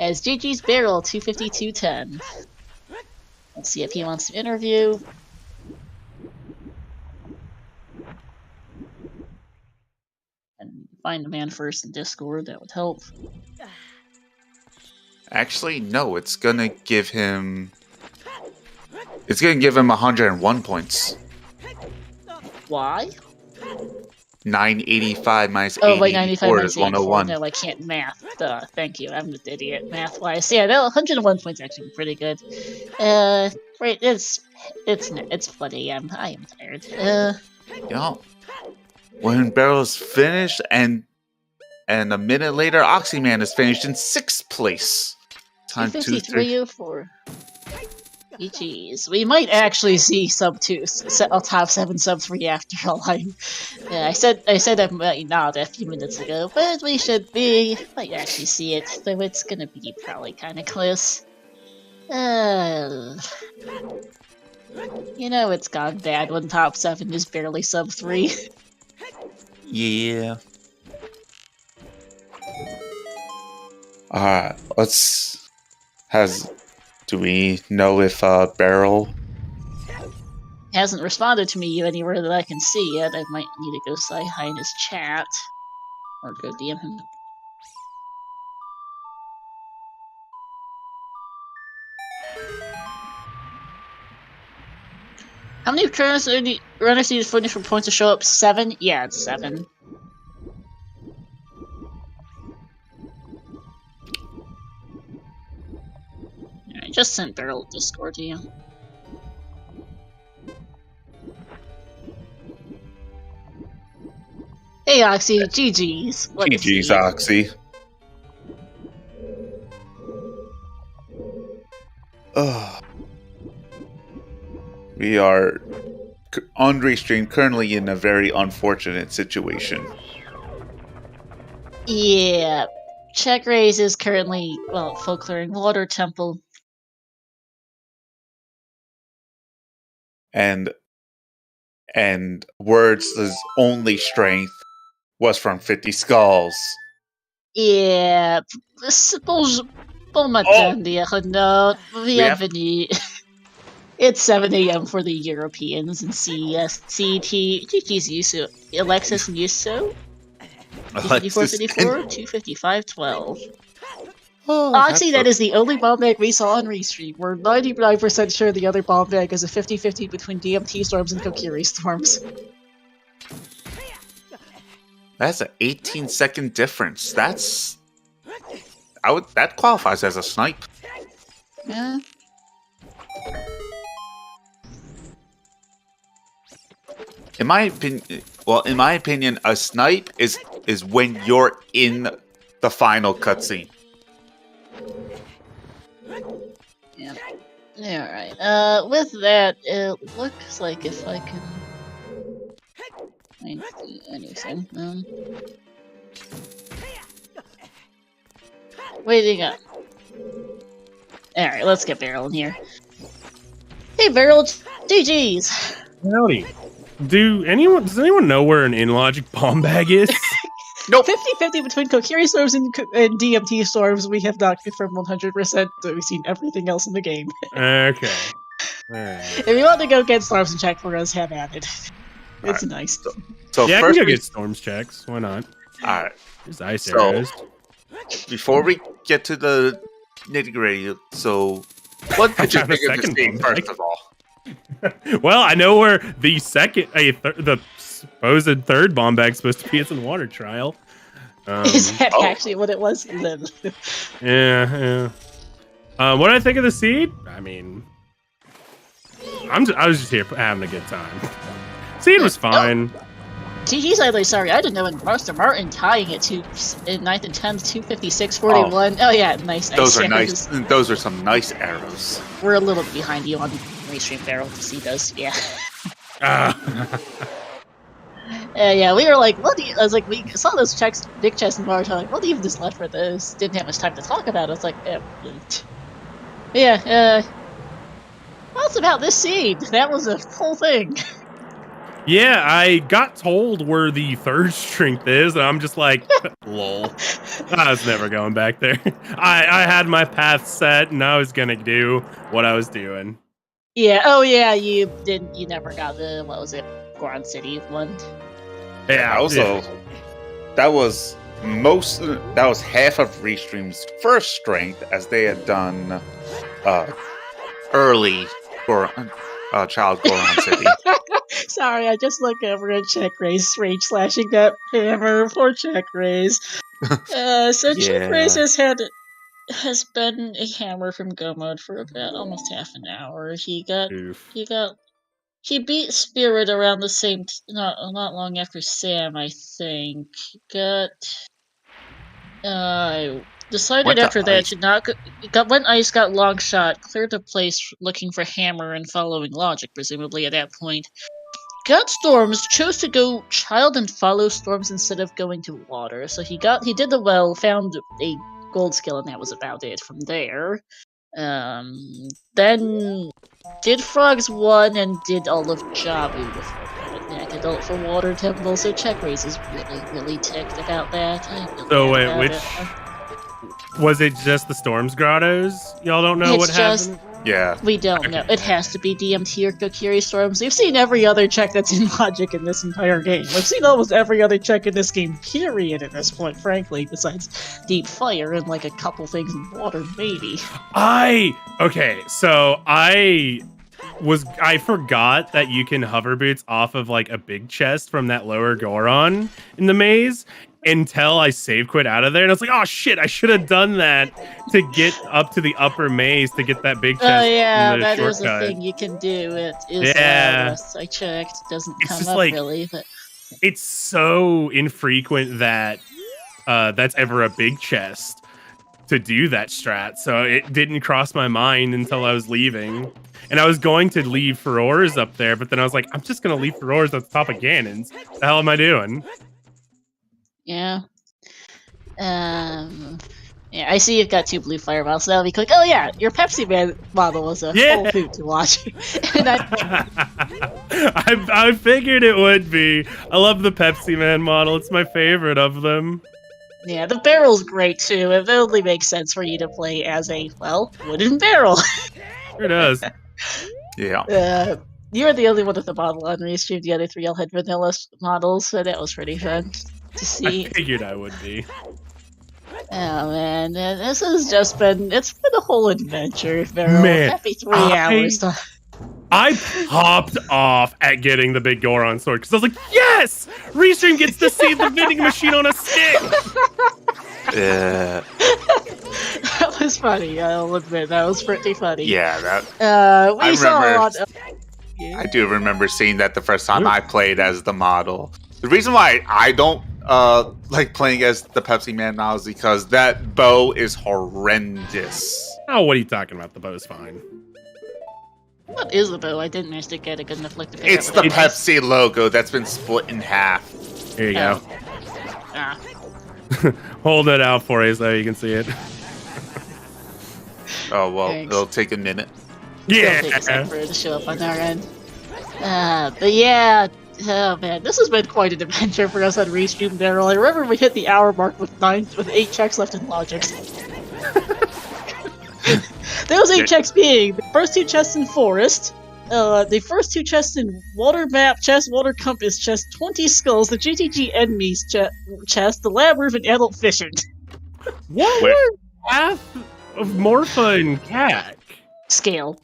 As GG's Barrel 252.10. Let's see if he wants to interview. And find the man first in Discord, that would help. Actually, no, it's gonna give him 101 points. Why? 985 minus 884 is 101. No, I can't math. Duh, thank you. I'm an idiot math-wise. Yeah, no, 101 points actually pretty good. Right, it's funny. I am tired. Yo, when Barrel's finished, and a minute later, Oxyman is finished in 6th place. Time 253.04. GG's. We might actually see sub 2, top 7 sub 3 after all. I said that not a few minutes ago, but we might actually see it, though it's gonna be probably kind of close. You know it's gone bad when top 7 is barely sub 3. Yeah. Do we know if Barrel hasn't responded to me anywhere that I can see yet? I might need to go say hi in his chat. Or go DM him. How many runners need to finish for points to show up? 7? Yeah, it's 7. I just sent Barrel Discord to you. Hey Oxy, GG's. GG's, Oxy. We are on Restream currently in a very unfortunate situation. Yeah, Check Raise is currently, folklore Water Temple. And Words' only strength was from 50 Skulls. Yeah, bon matin, bienvenue. It's 7 a.m. for the Europeans and CET. GG's Yuso. Alexis and Yuso. 254.54, 255.12. Oxy, that is the only bomb bag we saw on Restream. We're 99% sure the other bomb bag is a 50-50 between DMT storms and Kokiri storms. That's an 18-second difference. That qualifies as a snipe. Yeah. In my opinion, a snipe is when you're in the final cutscene. Yeah. Alright. With that, it looks like if I can find anything. Waiting up. Alright, let's get Barrel in here. Hey Barrel, GG's! Howdy. Does anyone know where an in-logic bomb bag is? Nope. 50-50 between Kokiri storms and DMT storms. We have not confirmed 100%, so we've seen everything else in the game. Okay. Alright. If you want to go get Storms and check for us, have at it. It's Alright. nice. So Yeah, I can first, go get storms checks. Why not? all right. There's ice So- arrows. Before we get to the nitty gritty, so what did you found a think of this second game bomb first of all? Well, I know where the the supposed third bomb bag's supposed to be. It's in water trial. Is that oh. actually what it was? Yeah. What did I think of the seed? I mean, I was just here having a good time. Seed was fine. TG's either sorry, I didn't know when Master Martin tying it to in 9th and 10th, 256-41. Oh yeah, nice. Those are yeah, nice. Those are some nice arrows. We're a little behind you on the Restream barrel to see those. Yeah. Yeah, we were like, what do you, I was like, we saw those checks, big chests and bars, like, what do you even just left for those? Didn't have much time to talk about it. It's like, what's about this seed? That was a whole thing. Yeah, I got told where the third strength is, and I'm just like, lol. I was never going back there. I had my path set, and I was gonna do what I was doing. Yeah, oh yeah, you never got the, what was it, Goron City one? Yeah, also, that was half of Restream's first strength, as they had done early Child Goron City. Sorry, I just look over at Check Race rage slashing that hammer for Check Race. So Check Race has been a hammer from Go mode for about almost half an hour. He beat Spirit around the same not long after Sam, I think. Decided Went to after that ice. to not went ice, got long shot, cleared the place looking for hammer and following logic, presumably at that point. Got storms, chose to go child and follow storms instead of going to water. So he did the well, found a gold skill, and that was about it from there. Then did Frogs 1 and did all of Jabu before going back adult for Water Temple, so Check Race is really, really ticked about that. So wait, which was it? Just the Storms Grottos? Y'all don't know what happened? Yeah. We don't know. It has to be DMT or Kokiri Storms. We've seen every other check that's in Logic in this entire game. We've seen almost every other check in this game, period, at this point, frankly, besides Deep Fire and like a couple things in water, maybe. Okay, so I forgot that you can hover boots off of like a big chest from that lower Goron in the maze until I save quit out of there, and I was like, oh shit, I should have done that to get up to the upper maze to get that big chest. Oh yeah, that shortcut. is a thing you can do. It is I checked. It doesn't It's come just up like, really, but it's so infrequent that that's ever a big chest to do that strat, so it didn't cross my mind until I was leaving. And I was going to leave Furores up there, but then I was like, I'm just going to leave Furores at the top of Ganon's. What the hell am I doing? yeah. Yeah, I see you've got 2 blue fireballs, so that'll be quick. Oh yeah, your Pepsi Man model was a whole hoot to watch. And I figured it would be. I love the Pepsi Man model. It's my favorite of them. yeah, the barrel's great too. It only makes sense for you to play as a, well, wooden barrel. Sure does. Yeah. You were the only one with the model on Restream. The other 3 all had vanilla models, so that was pretty fun to see. I figured I would be. Oh man, this has just been, it's been a whole adventure, Farrell. Man, Happy 3 hours. I popped off at getting the big Goron sword because I was like, yes! Restream gets to see the vending machine on a stick! Yeah. That was funny, I'll admit, that was pretty funny. Yeah, that. We saw a lot of... I do remember seeing that the first time I played as the model. The reason why I don't like playing as the Pepsi Man now is because that bow is horrendous. Oh, what are you talking about? The bow's fine. What is the bow? I didn't manage to get a good enough look to figure It's out the what it is. Pepsi logo that's been split in half. Here you go. Ah. Hold it out for you so you can see it. Oh, well, Thanks. it'll take a minute. It'll take a sec for it to show up on our end. But yeah, oh man, this has been quite an adventure for us on Restream Barrel. I remember we hit the hour mark with 8 checks left in Logic. Those 8 checks being the first 2 chests in forest, the first 2 chests in water map chest, water compass chest, 20 skulls, the GTG enemies chest, the lab roof, and adult fishing. What were half of Morpha and Cac? Scale.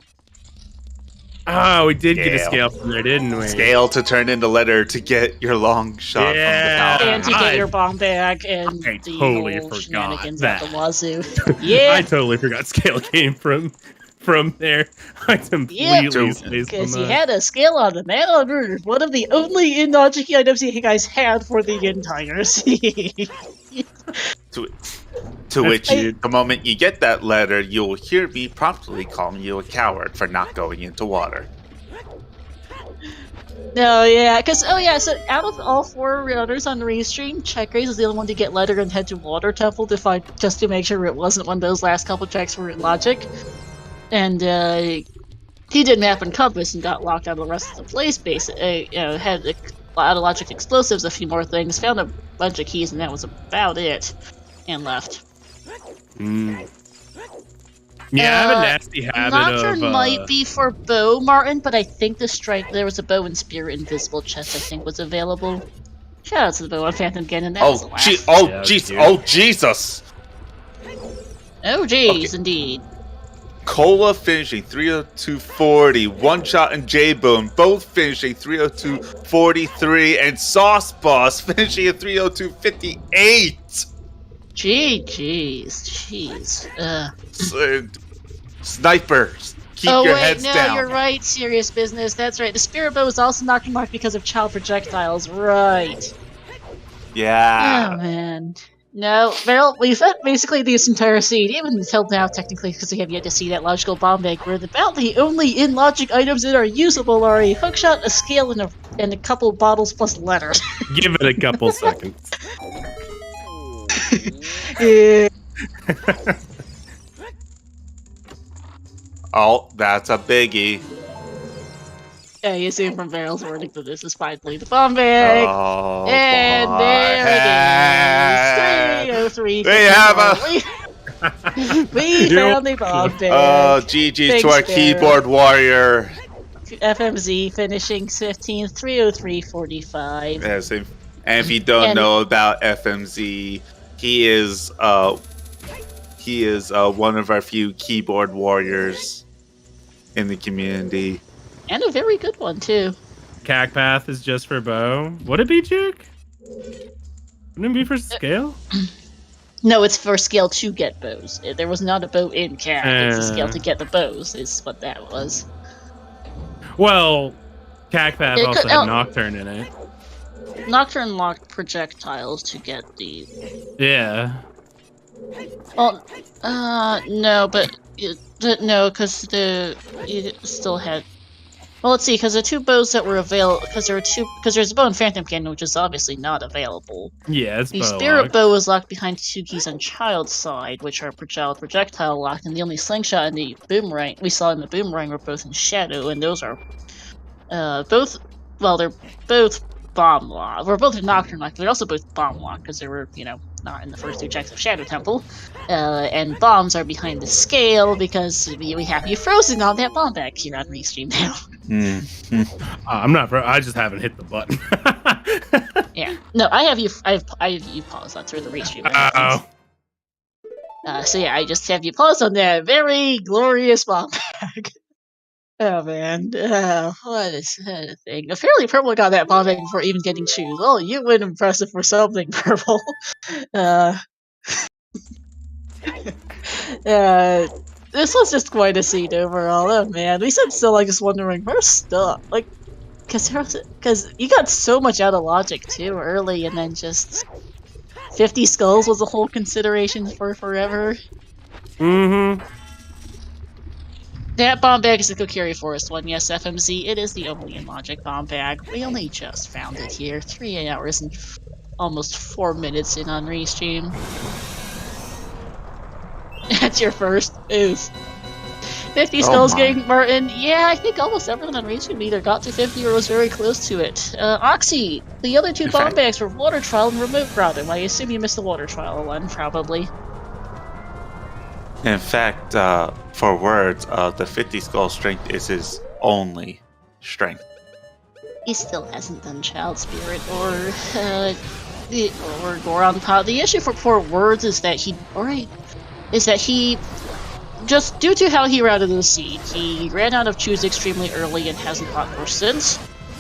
Oh, we did get a scale from there, didn't we? Scale to turn into letter to get your long shot Yeah. from the And to get your bomb bag and I the totally whole forgot shenanigans that. at the wazoo. Yeah. I totally forgot scale came from there. I completely spaced on Because he that. had a scale on the man on Earth, one of the only illogic items you guys had for the entire series. To which, the moment you get that letter, you'll hear me promptly calling you a coward for not going into water. No, yeah, so out of all 4 runners on the restream, Checkgraze is the only one to get letter and head to Water Temple just to make sure it wasn't one of those last couple checks were in logic. And he did map and compass and got locked out of the rest of the place. Had a lot of logic explosives, a few more things, found a bunch of keys, and that was about it. And left. Yeah, I have a nasty habit Nocturne of... might be for bow, Martin, but I think there was a bow and spirit invisible chest I think was available. Shout out to the bow on Phantom Ganon, that was a laugh. Jesus! Oh jeez, indeed. Cola finishing 302.40, One Shot and J-Bone both finishing 302.43, and Sauce Boss finishing at 302.58! Jeez. Snipers, keep your heads down. No, you're right. Serious business. That's right. The spirit bow was also knocked marked because of child projectiles. Right. Yeah. Oh man. No, well, we've had basically this entire scene, even until now, technically, because we have yet to see that logical bomb bag, where about the only in-logic items that are usable are a hookshot, a scale, and a couple bottles plus letters. Give it a couple seconds. Yeah. Oh, that's a biggie. Yeah, you assume from Barrel's verdict that this is finally the bomb bag. Oh, And boy. there it is. 303. We have We found the bomb bag. Oh, GG's to our keyboard warrior. FMZ finishing 15th, 303.45. Yes, and if you don't know about FMZ, he is one of our few keyboard warriors in the community. And a very good one, too. Cac Path is just for bow. Would it be, Juke? Wouldn't it be for scale? No, it's for scale to get bows. There was not a bow in Cac. It's a scale to get the bows, is what that was. Well, Cac Path also had Nocturne in it. Nocturne locked projectiles to get the... Yeah. Well, no, but... No, because you still had... Well, let's see, because the 2 bows that were available... Because there's a bow in Phantom Cannon, which is obviously not available. Yeah, it's the Spirit Bow was locked behind 2 keys on Child's side, which are projectile locked, and the only slingshot and the boomerang we saw in the boomerang were both in Shadow, and those are both... Well, they're both bomb locked. We're both in Nocturne locked, but they're also both bomb locked, because they were, not in the first 2 checks of Shadow Temple. And bombs are behind the scale, because we have you frozen on that bomb bag here on Restream now. I'm not. I just haven't hit the button. Yeah. No, I have you paused on through the restream. So yeah, I just have you paused on that very glorious bomb bag. Oh man, what a thing. Apparently Purple got that bomb bag before even getting shoes. Oh, you went impressive for something, Purple. This was just quite a scene overall. Oh man, we said still like just wondering where's stuff, like, cause you got so much out of logic too early, and then just 50 skulls was a whole consideration for forever. Mm-hmm. That bomb bag is the Kokiri Forest one, yes, FMZ. It is the only in logic bomb bag. We only just found it here, 3 hours and almost 4 minutes in on Restream. That's your first. Oof. 50 skulls getting Martin. Yeah, I think almost everyone on Restream either got to 50 or was very close to it. Oxy, the other 2 bomb bags were water trial and remote routing. I assume you missed the water trial one, probably. In fact, for words, the 50 skull strength is his only strength. He still hasn't done Child Spirit or Goron Pot. The issue for poor words is that he just due to how he routed the seed, he ran out of choose extremely early and hasn't fought more since.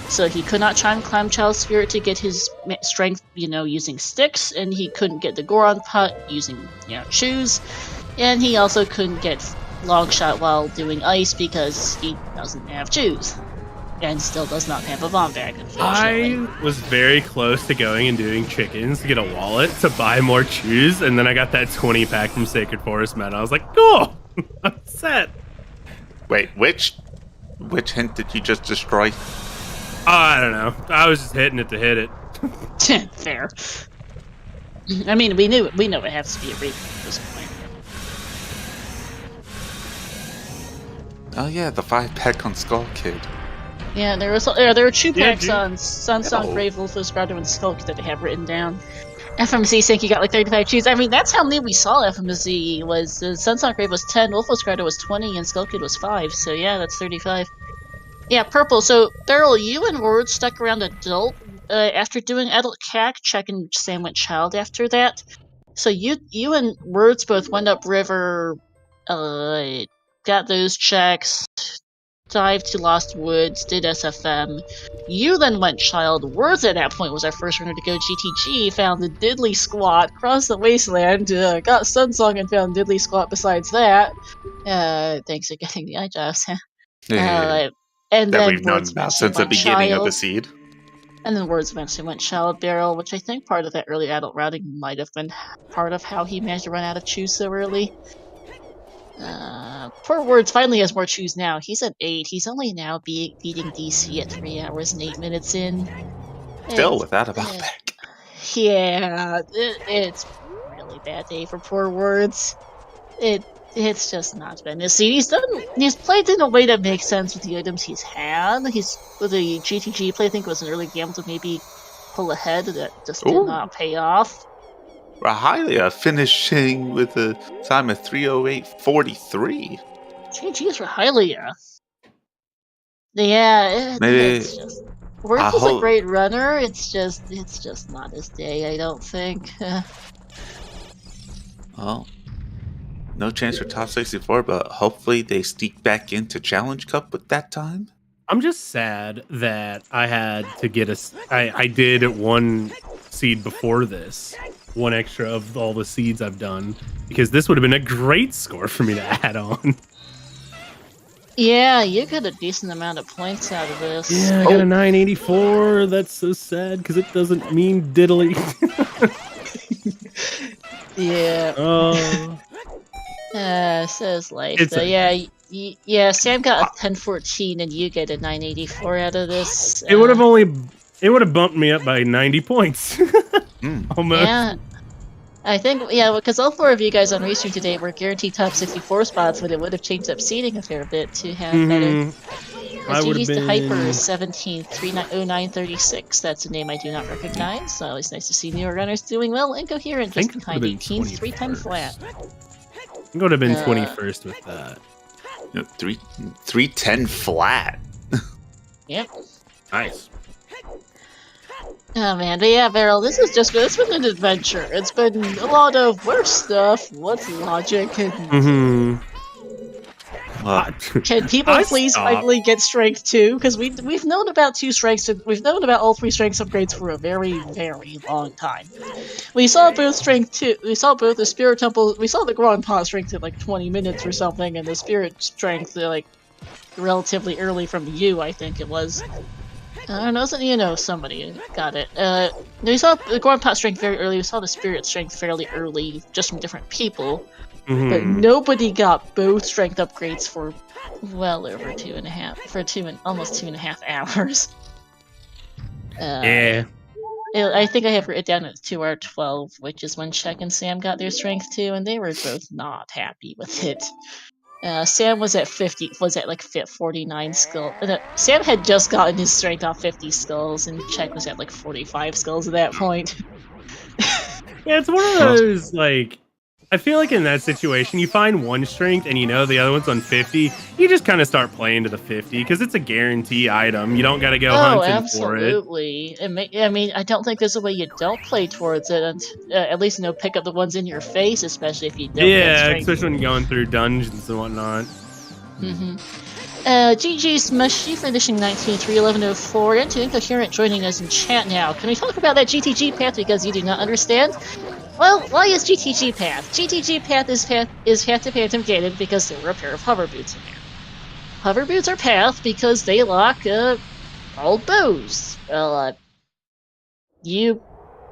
So he could not try and climb Child Spirit to get his strength, using sticks, and he couldn't get the Goron Pot using, choose, and he also couldn't get long shot while doing ice because he doesn't have choose. And still does not have a bomb bag, unfortunately. I was very close to going and doing chickens to get a wallet to buy more choose, and then I got that 20 pack from Sacred Forest Meadow. I was like, cool, I'm set. Wait, which hint did you just destroy? I don't know. I was just hitting it to hit it. Fair. I mean, we know it has to be a reap at this point. Oh yeah, the 5-pack on Skull Kid. Yeah, there were 2 packs on Sunsong, Brave Wolf, Grotto, and Skulk that they have written down. FMZ saying you got like 35 choose. I mean, that's how many we saw FMZ was. Sunsong Brave was 10, Wolf Grotto was 20, and Skulk Kid was 5. So yeah, that's 35. Yeah, Purple. So, Beryl, you and Word stuck around Adult after doing Adult CAC. Check and Sam went Child after that. So you and Words both went up River, got those checks, dived to Lost Woods, did SFM. You then went Child. Words at that point was our first runner to go GTG, found the Diddley Squat, crossed the wasteland, got Sunsong and found Diddley Squat besides that. Thanks for getting the eye jobs. And that then we've known Words about since the beginning of the seed. And then Words eventually went Child Barrel, which I think part of that early adult routing might have been part of how he managed to run out of choose so early. Poor Words finally has more choose now. He's at 8. He's only now beating DC at 3 hours and 8 minutes in. Still without a bomb back. Yeah, it's a really bad day for poor Words. It's just not been his seed. He's played in a way that makes sense with the items he's had. With the GTG play, I think it was an early gamble to maybe pull ahead that just did not pay off. Rahalia finishing with a time of 3:08:43. GG's Rahalia. Yeah, it's just Worth is a great runner. It's just not his day, I don't think. Well, no chance for top 64, but hopefully they sneak back into Challenge Cup with that time. I'm just sad that I had to get I did 1 seed before this. 1 extra of all the seeds I've done, because this would have been a great score for me to add on. Yeah, you got a decent amount of points out of this. Yeah, I got a 984. That's so sad because it doesn't mean diddly. Yeah. Says life. Yeah, Sam got a 1014 and you get a 984 out of this. It would have bumped me up by 90 points. Almost. Yeah. I think, because all 4 of you guys on Restream today were guaranteed top 64 spots, but it would have changed up seeding a fair bit to have better. GG's to Hyper is 17-0936. That's a name I do not recognize, so it's nice to see newer runners doing well. Incoherent just behind 18th, 310 flat. I'm going to have been 21st with that. No, 310 flat. Yep. Nice. Oh man, but yeah, Beryl, it's been an adventure. It's been a lot of worse stuff. What's logic? And can people please finally get strength 2? Because we've known about 2 strengths. We've known about all 3 strengths upgrades for a very, very long time. We saw both strength 2. We saw both the Spirit Temple. We saw the Grand Pot strength at like 20 minutes or something, and the Spirit strength like relatively early from you, I think it was. I don't know, somebody got it. We saw the Grand Pot strength very early. We saw the Spirit strength fairly early, just from different people. But nobody got both strength upgrades for well over almost 2.5 hours. Yeah. I think I have it down at 2R12, which is when Check and Sam got their strength 2, and they were both not happy with it. Sam was at 49 skill. Sam had just gotten his strength off 50 skulls, and Check was at like 45 skulls at that point. Yeah, it's one of those, like, I feel like in that situation, you find one strength and you know the other one's on 50. You just kind of start playing to the 50 because it's a guarantee item. You don't got to go Oh, hunting for it. absolutely. I mean, I don't think there's a way you don't play towards it. At least, pick up the ones in your face, especially if you don't get Yeah, strength. especially when you're going through dungeons and whatnot. Mm-hmm. GG's Mushy finishing 19-3-11-04 and to Incoherent joining us in chat now. Can we talk about that GTG path because you do not understand? Well, why is GTG path? GTG path is path to Phantom gated because there were a pair of hover boots in there. Hover boots are path because they lock old bows. Well, you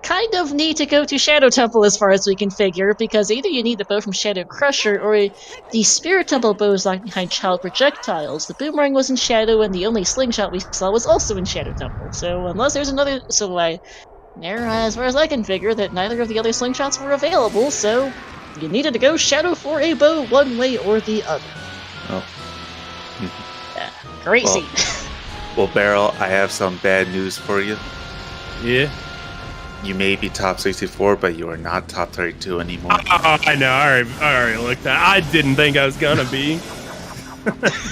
kind of need to go to Shadow Temple as far as we can figure, because either you need the bow from Shadow Crusher, or the Spirit Temple bow is locked behind child projectiles. The boomerang was in Shadow, and the only slingshot we saw was also in Shadow Temple. So unless there's another... So as far as I can figure, that neither of the other slingshots were available, so you needed to go Shadow for a bow one way or the other. Oh. Great Well, scene. Well, Beryl, I have some bad news for you. Yeah. You may be top 64, but you are not top 32 anymore. Oh, I know. I already looked at it. I didn't think I was gonna be.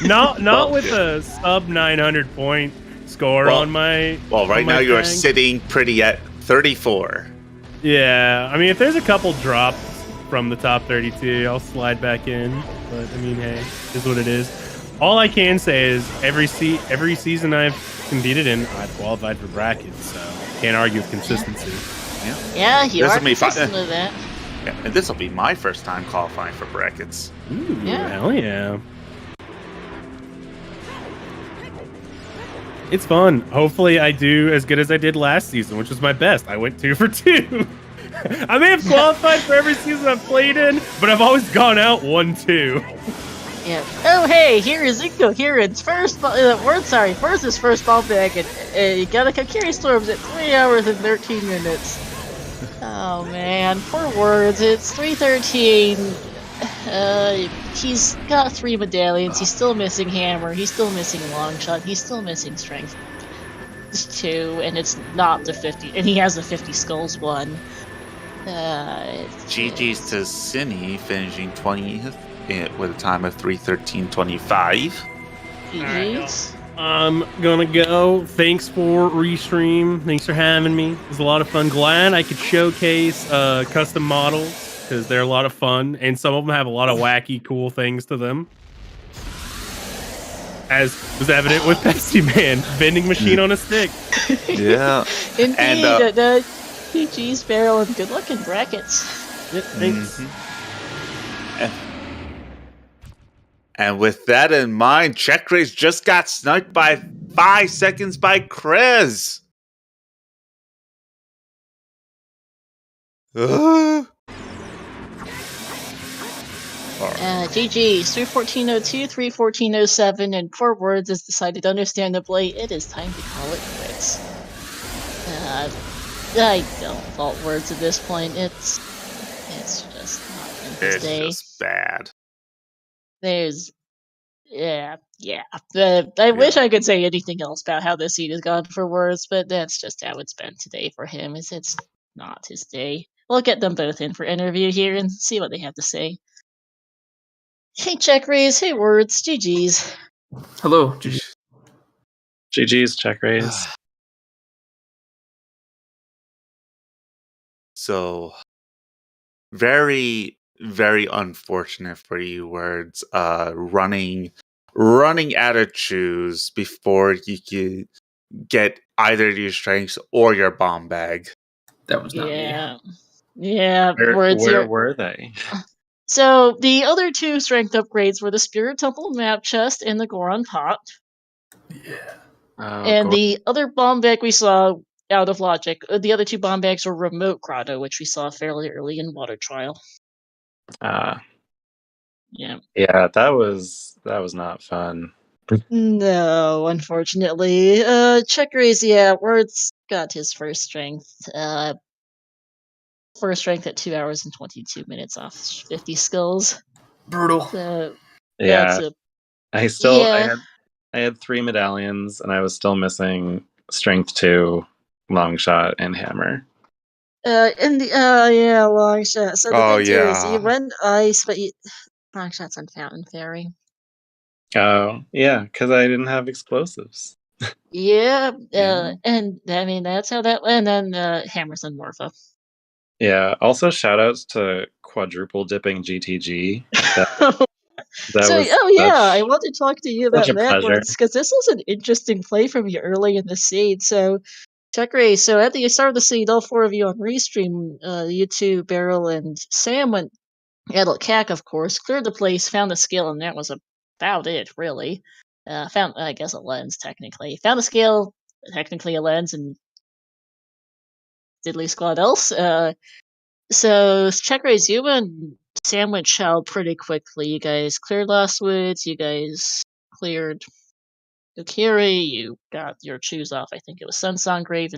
not Well, with a sub 900 point score on my. Well, right on my now you are thing. sitting pretty at 34. Yeah, I mean, if there's a couple drops from the top 32, I'll slide back in. But I mean, hey, is what it is. All I can say is every season I've competed in, I've qualified for brackets, so can't argue with consistency. Yeah, you This are will be fun. consistent with that. Yeah, and this will be my first time qualifying for brackets. Ooh, Yeah. hell yeah. It's fun. Hopefully I do as good as I did last season, which was my best. I went 2 for 2. I may have qualified for every season I've played in, but I've always gone out 1-2. Yeah. Oh, hey, here is Incoherent's first his first ball back, and you got a Kakiri Storms at 3 hours and 13 minutes. Oh man, poor words. It's 3:13. He's got 3 medallions. He's still missing Hammer. He's still missing Longshot. He's still missing Strength 2, and it's not the 50. And he has the 50 Skulls one. GG's to Cine finishing 20th with a time of 3:13.25. GG's. I'm gonna go. Thanks for Restream. Thanks for having me. It was a lot of fun. Glad I could showcase custom models because they're a lot of fun, and some of them have a lot of wacky, cool things to them. As was evident with Pepsi Man, vending machine on a stick. Yeah. Indeed. And, GG's Barrel, and good luck in brackets. Yep, thanks. And with that in mind, Check Race just got sniped by 5 seconds by Krez. GG's 3:14:02, 3:14:07, and 4 words is decided understandably. It is time to call it quits. I don't fault words at this point. It's just not in his It's day. just bad. There's I wish I could say anything else about how this seed has gone for words, but that's just how it's been today for him. It's not his day. We'll get them both in for interview here and see what they have to say. Hey, Check Raise. Hey, words. GG's. Hello, GG's, Check Raise. So, very, very unfortunate for you, words. Running out of choose before you could get either your strengths or your bomb bag. That was not me. Yeah. Where were they? So the other 2 strength upgrades were the Spirit Temple map chest and the Goron pot. Yeah. And the other bomb bag we saw out of logic. The other 2 bomb bags were Remote Grotto, which we saw fairly early in Water Trial. Yeah. Yeah, that was not fun. No, unfortunately. Check Raise, Words got his first strength. First strength at 2 hours and 22 minutes off 50 skulls. Brutal. So Yeah. I had 3 medallions and I was still missing Strength 2, Longshot, and Hammer. long shot. So the big two is you went ice, but long shots on Fountain Fairy. Oh, yeah, because I didn't have explosives. Yeah, and I mean that's how that went. And then Hammers and Morpha. Yeah. Also, shout outs to quadruple dipping GTG. I want to talk to you about that pleasure. because this was an interesting play from you early in the seed. So, check race. So at the start of the seed, all four of you on Restream, you two, Beryl and Sam went Adult Cack, of course, cleared the place, found the skill, and that was about it, really. Found, I guess, a lens, technically. Found the skill, technically a lens, and diddly squad else. So, check raise, you and Sam went Child pretty quickly. You guys cleared Lost Woods, you guys cleared Kokiri, you got your choose off, I think it was Sunsong Grave,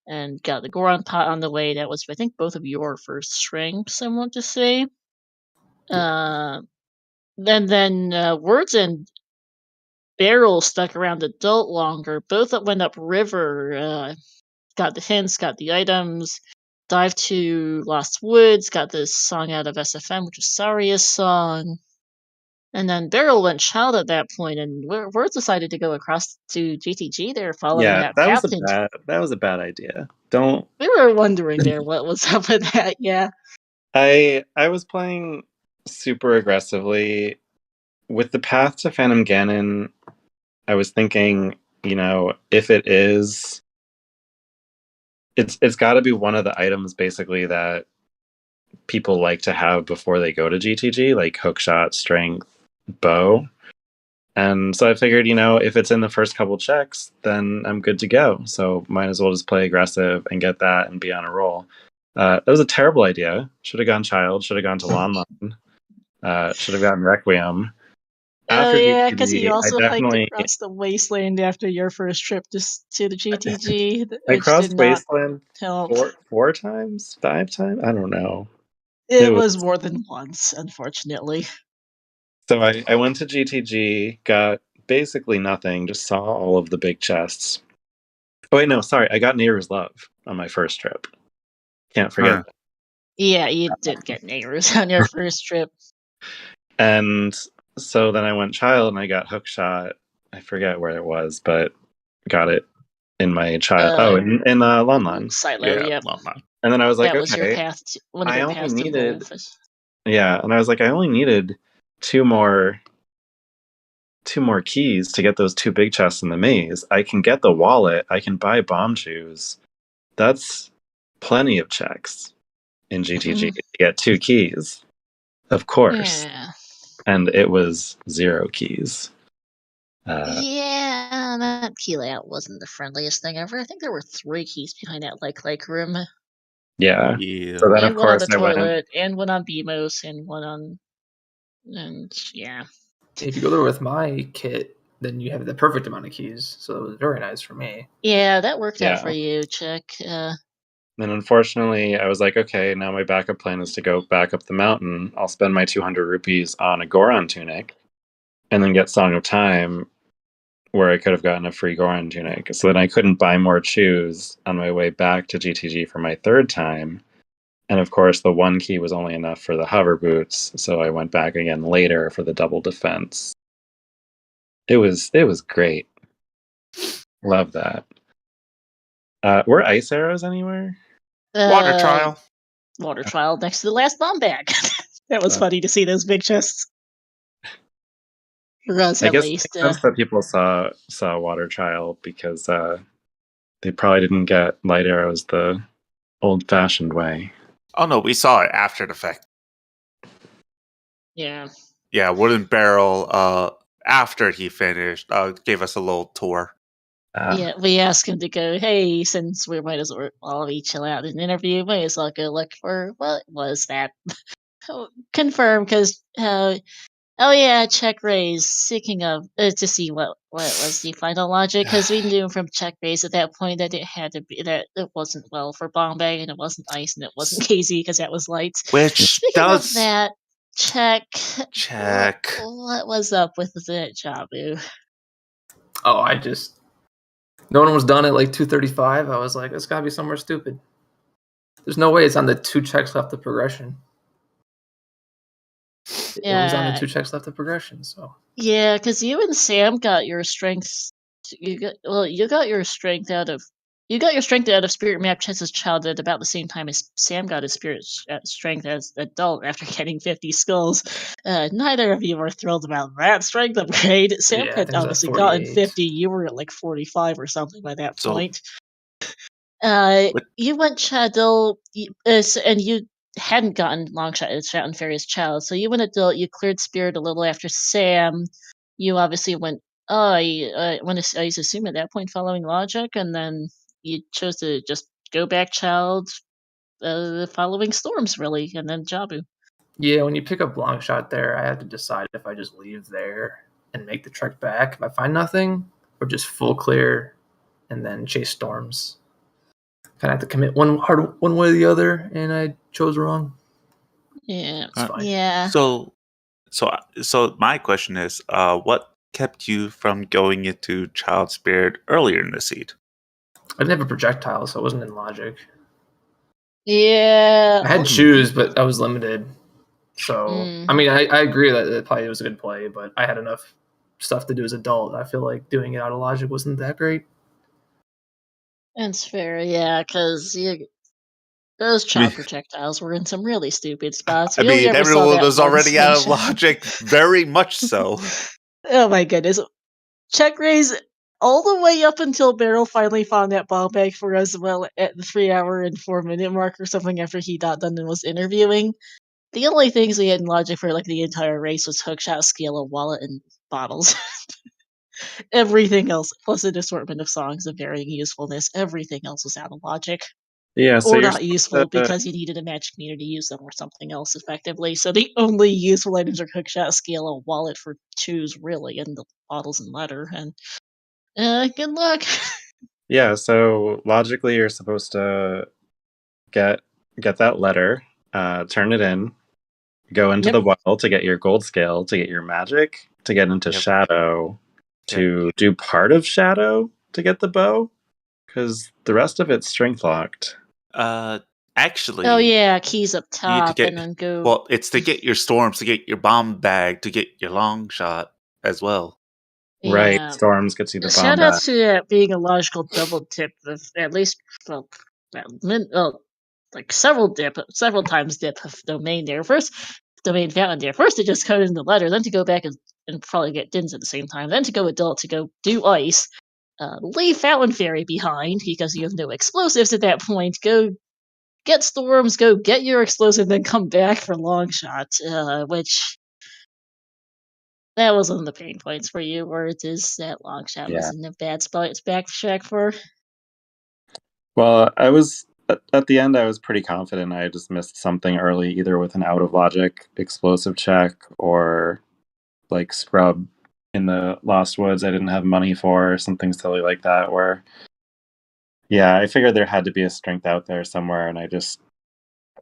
and got the Goron pot on the way. That was, I think, both of your first strings, I want to say. Then Words and Beryl stuck around adult longer. Both went up river, got the hints, got the items, dived to Lost Woods, got this song out of SFM, which is Saria's song. And then Beryl went Child at that point, and Words decided to go across to GTG there following that path. That was a bad idea. Don't. We were wondering there what was up with that, yeah. I was playing super aggressively. With the path to Phantom Ganon, I was thinking, if it is, it's got to be one of the items basically that people like to have before they go to GTG, like hookshot, strength, bow. And so I figured, if it's in the first couple checks, then I'm good to go. So might as well just play aggressive and get that and be on a roll. That was a terrible idea. Should have gone Child, should have gone to Lon Lon, should have gotten Requiem. Because you also hiked across the wasteland after your first trip to the GTG. I crossed wasteland 4 times, 5 times. I don't know. It was more than once, unfortunately. So I went to GTG, got basically nothing, just saw all of the big chests. Oh wait, no, sorry, I got Nehru's Love on my first trip. Can't forget that. Yeah, you did get Nehru's on your first trip. And so then I went Child and I got Hookshot. I forget where it was, but got it in my Child. In Lon Lon. Silo, yeah. Lon Lon. And then I was like, that was your path one of your paths to Wolfus. Yeah, and I was like, I only needed 2 more keys to get those 2 big chests in the maze. I can get the wallet. I can buy bomb shoes. That's plenty of checks in GTG to get 2 keys, of course. Yeah. And it was 0 keys. That key layout wasn't the friendliest thing ever. I think there were 3 keys behind that like room. Yeah. So then, and of course, one on the toilet, and one on BMOS, and one on, and yeah. If you go there with my kit, then you have the perfect amount of keys. So it was very nice for me. Yeah, that worked out for you, Chuck. Then unfortunately, I was like, okay, now my backup plan is to go back up the mountain. I'll spend my 200 rupees on a Goron tunic, and then get Song of Time, where I could have gotten a free Goron tunic. So then I couldn't buy more shoes on my way back to GTG for my 3rd time. And of course, the 1 key was only enough for the hover boots, so I went back again later for the double defense. It was great. Love that. Were ice arrows anywhere? Water trial. Water trial next to the last bomb bag. That was funny to see those big chests. I guess it makes sense that people saw water trial because they probably didn't get light arrows the old-fashioned way. Oh no, we saw it after the fact. Yeah. Yeah, Wooden Barrel, after he finished, gave us a little tour. Yeah, we asked him to go, hey, since we might as well all chill out in an interview, might as well go look for what was that. Confirm, because check raise. Speaking of, to see what was the final logic, because we knew from check raise at that point that it had to be that it wasn't well for Bombay, and it wasn't ice, and it wasn't KZ because that was light. Which Speaking of that, check. What was up with the Jabu? Oh, no one was done at like 2:35. I was like, it's gotta be somewhere stupid. There's no way it's on the 2 checks left of progression. It was on the Yeah. 2 checks left of progression, so. Yeah, because you and Sam got your strengths. You got your strength out of. You got your strength out of Spirit Map Chess as child at about the same time as Sam got his strength as adult after getting 50 skulls. Neither of you were thrilled about that strength upgrade. Sam Yeah, I had think it was at obviously gotten 48. 50. You were at like 45 or something by that So- point. What- You went Shadow, and you hadn't gotten Longshot as Fountain Fairy's child, so you went adult. You cleared Spirit a little after Sam. You obviously went. I assume at that point following logic, and then you chose to just go back child, following Storms really, and then Jabu. Yeah, when you pick up Longshot there, I have to decide if I just leave there and make the trek back if I find nothing, or just full clear and then chase Storms. Kind of have to commit one way or the other, and I chose wrong. Yeah, It's fine. yeah. So my question is, what kept you from going into Child Spirit earlier in the seed? I didn't have a projectile, so it wasn't in logic. Yeah. I had choose, but I was limited. So, Mm. I mean, I agree that it probably was a good play, but I had enough stuff to do as adult. I feel like doing it out of logic wasn't that great. That's fair, yeah, because those child projectiles were in some really stupid spots. I We only mean, ever saw everyone that was one already out of slingshot. logic, very much so. Oh my goodness. Check raise all the way up until Beryl finally found that ball bag for us well at the 3 hour and 4 minute mark or something after he got done and was interviewing. The only things we had in logic for like the entire race was hookshot, scale, a wallet, and bottles. Everything else, plus an assortment of songs of varying usefulness, everything else was out of logic. Yeah, so Or you're not useful because you needed a magic meter to use them or something else effectively. So the only useful items are hookshot, scale, a wallet for choose really, and the bottles and letter. And good luck. Yeah, so logically you're supposed to get that letter, turn it in, go into Yep. the well to get your gold scale, to get your magic, to get into Yep. shadow, to do part of shadow to get the bow, because the rest of it's strength locked. Actually, Oh yeah, keys up you need to top, get. and then go. Well, it's to get your storms, to get your bomb bag, to get your long shot as well. Right, Yeah. Storms gets you the bomb Shout back. out to that being a logical double tip of at least like several times dip of domain there. First domain fountain there. First to just code in the letter, then to go back and probably get dins at the same time, then to go adult to go do ice. Leave Fountain Fairy behind because you have no explosives at that point. Go get storms, go get your explosive, then come back for long shot. Which that was one of the pain points for you, where it is that long shot Yeah. was in a bad spot. It's backtrack for. Well, I was at the end. I was pretty confident I just missed something early, either with an out of logic explosive check or like scrub in the Lost Woods. I didn't have money for, or something silly like that. Where, yeah, I figured there had to be a strength out there somewhere, and I just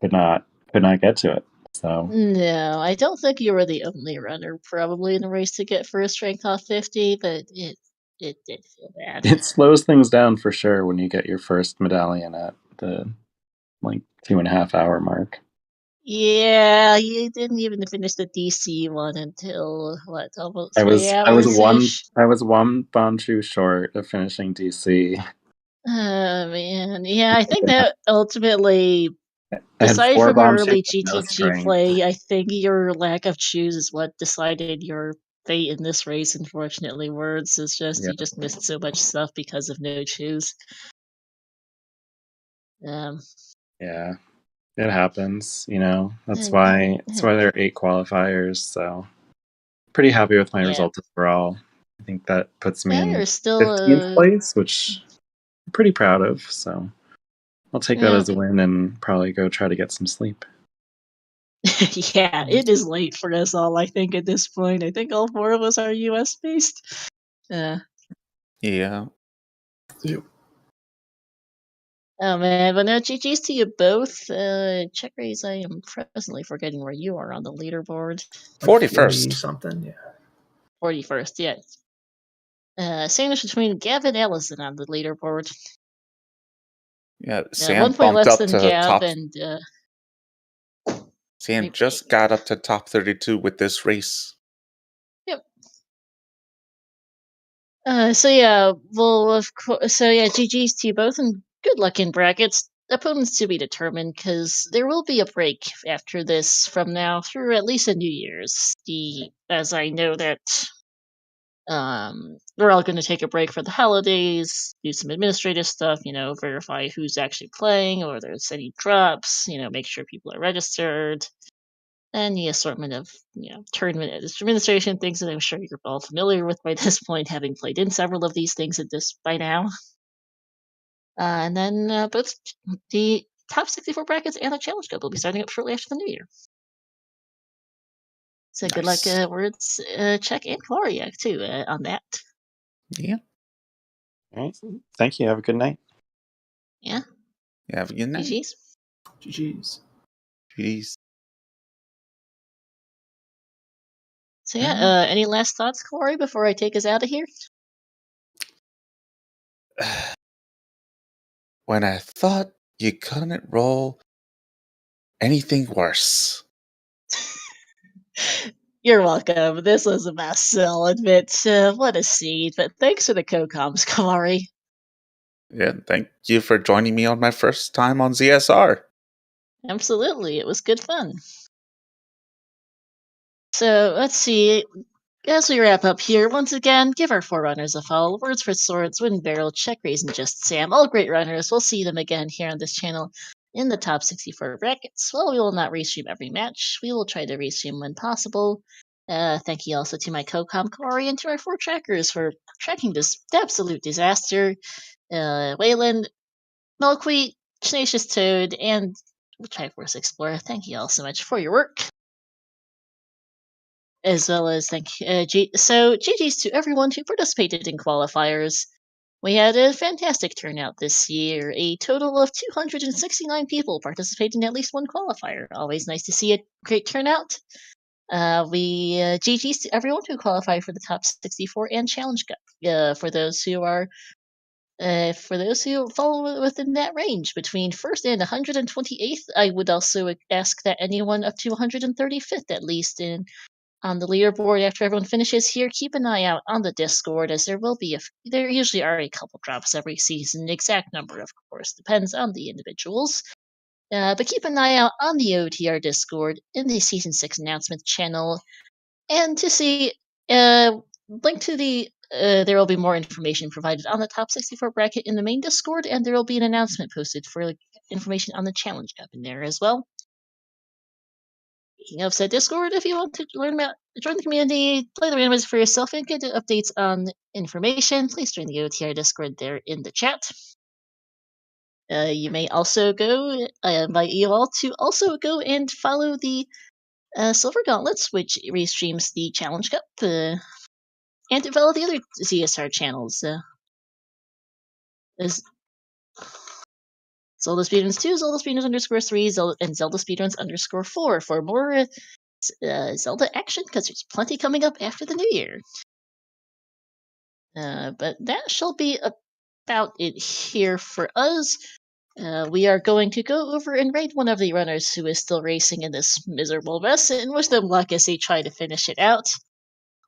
could not get to it. So No, I don't think you were the only runner probably in the race to get first strength off 50, but it did feel bad. it slows things down for sure when you get your first medallion at the like 2.5 hour mark. Yeah, you didn't even finish the DC one until what, almost I 3 was hours one Bonchu short of finishing DC. Oh man, yeah, I think that ultimately, I had aside 4 from your Bonchu early with no GTG strength. play, I think your lack of choose is what decided your fate in this race. Unfortunately, words is just Yeah. you just missed so much stuff because of no choose. Yeah, it happens. That's why there are 8 qualifiers. So pretty happy with my Yeah. results overall. I think that puts me in You're still 15th place, which I'm pretty proud of. So I'll take that Yeah. as a win and probably go try to get some sleep. Yeah, it is late for us all, I think, at this point. I think all 4 of us are US based. Yeah. Oh man, but no, GG's to you both. Check raise, I am presently forgetting where you are on the leaderboard. Like 41st. something, yeah. 41st, yeah. Sandwich between Gavin and Allison on the leaderboard. Yeah, 1 Sam point bumped less up than to Gab, top. and Sam maybe- just got up to top 32 with this race. Yep. So yeah, well, of course. So yeah, GG's to you both, and good luck in brackets. Opponents to be determined, because there will be a break after this from now through at least a New Year's. As I know that we're all going to take a break for the holidays, do some administrative stuff, verify who's actually playing, or there's any drops, make sure people are registered, and the assortment of tournament administration things that I'm sure you're all familiar with by this point, having played in several of these things at this by now. And then both the top 64 brackets and the Challenge Cup will be starting up shortly after the New Year. So good luck, Nice. words, Check and Gloria too on that. Yeah. All right. Thank you. Have a good night. Yeah. Yeah, have a good night. GG's. GG's. Jeez. So yeah, any last thoughts, Corey, before I take us out of here? When I thought you couldn't roll anything worse. You're welcome. This was a mess, I'll admit. What a seed, but thanks for the co-coms, Corey. Yeah, thank you for joining me on my first time on ZSR. Absolutely, it was good fun. So let's see. As we wrap up here, once again, give our forerunners a follow. Words for Swords, Wooden Barrel, Check Raise, and Just Sam. All great runners. We'll see them again here on this channel in the top 64 brackets. While we will not restream every match, we will try to restream when possible. Thank you also to my co-com Corey and to our 4 trackers for tracking this absolute disaster. Wayland, Milkweed, Tenacious Toad, and Triforce Explorer. Thank you all so much for your work. As well as so GG's to everyone who participated in qualifiers. We had a fantastic turnout this year. A total of 269 people participated in at least one qualifier. Always nice to see a great turnout. GG's to everyone who qualified for the top 64 and Challenge Cup. For those who fall within that range between first and 128th, I would also ask that anyone up to 135th at least on the leaderboard after everyone finishes here, keep an eye out on the Discord, as there usually are a couple drops every season. The exact number, of course, depends on the individuals. But keep an eye out on the OoTR Discord in the Season 6 announcement channel. And to see, link to there will be more information provided on the top 64 bracket in the main Discord, and there will be an announcement posted for information on the Challenge Cup in there as well. Speaking of said Discord, if you want to join the community, play the randomizer for yourself, and get updates on information, please join the OTR Discord there in the chat. You may also I invite you all to also go and follow the Silver Gauntlets, which restreams the Challenge Cup, and to follow the other ZSR channels. ZeldaSpeedRuns 2, ZeldaSpeedRuns_3, and ZeldaSpeedRuns_4 for more Zelda action, because there's plenty coming up after the new year. But that shall be about it here for us. We are going to go over and raid one of the runners who is still racing in this miserable mess, and wish them luck as they try to finish it out.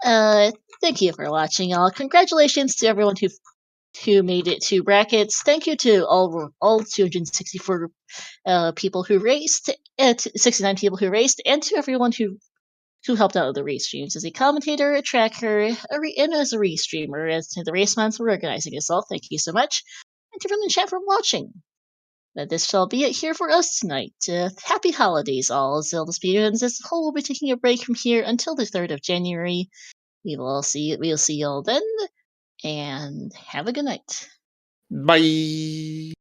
Thank you for watching, y'all. Congratulations to everyone who made it to brackets. Thank you to all 264 people who raced, 69 people who raced, and to everyone who helped out with the race streams as a commentator, a tracker, and as a restreamer. As to the race months, we're organizing this all. Thank you so much, and to everyone in chat for watching. But this shall be it here for us tonight. Happy holidays, all Zelda speedruns. As a whole, we'll be taking a break from here until the 3rd of January. We'll see you all then, and have a good night. Bye.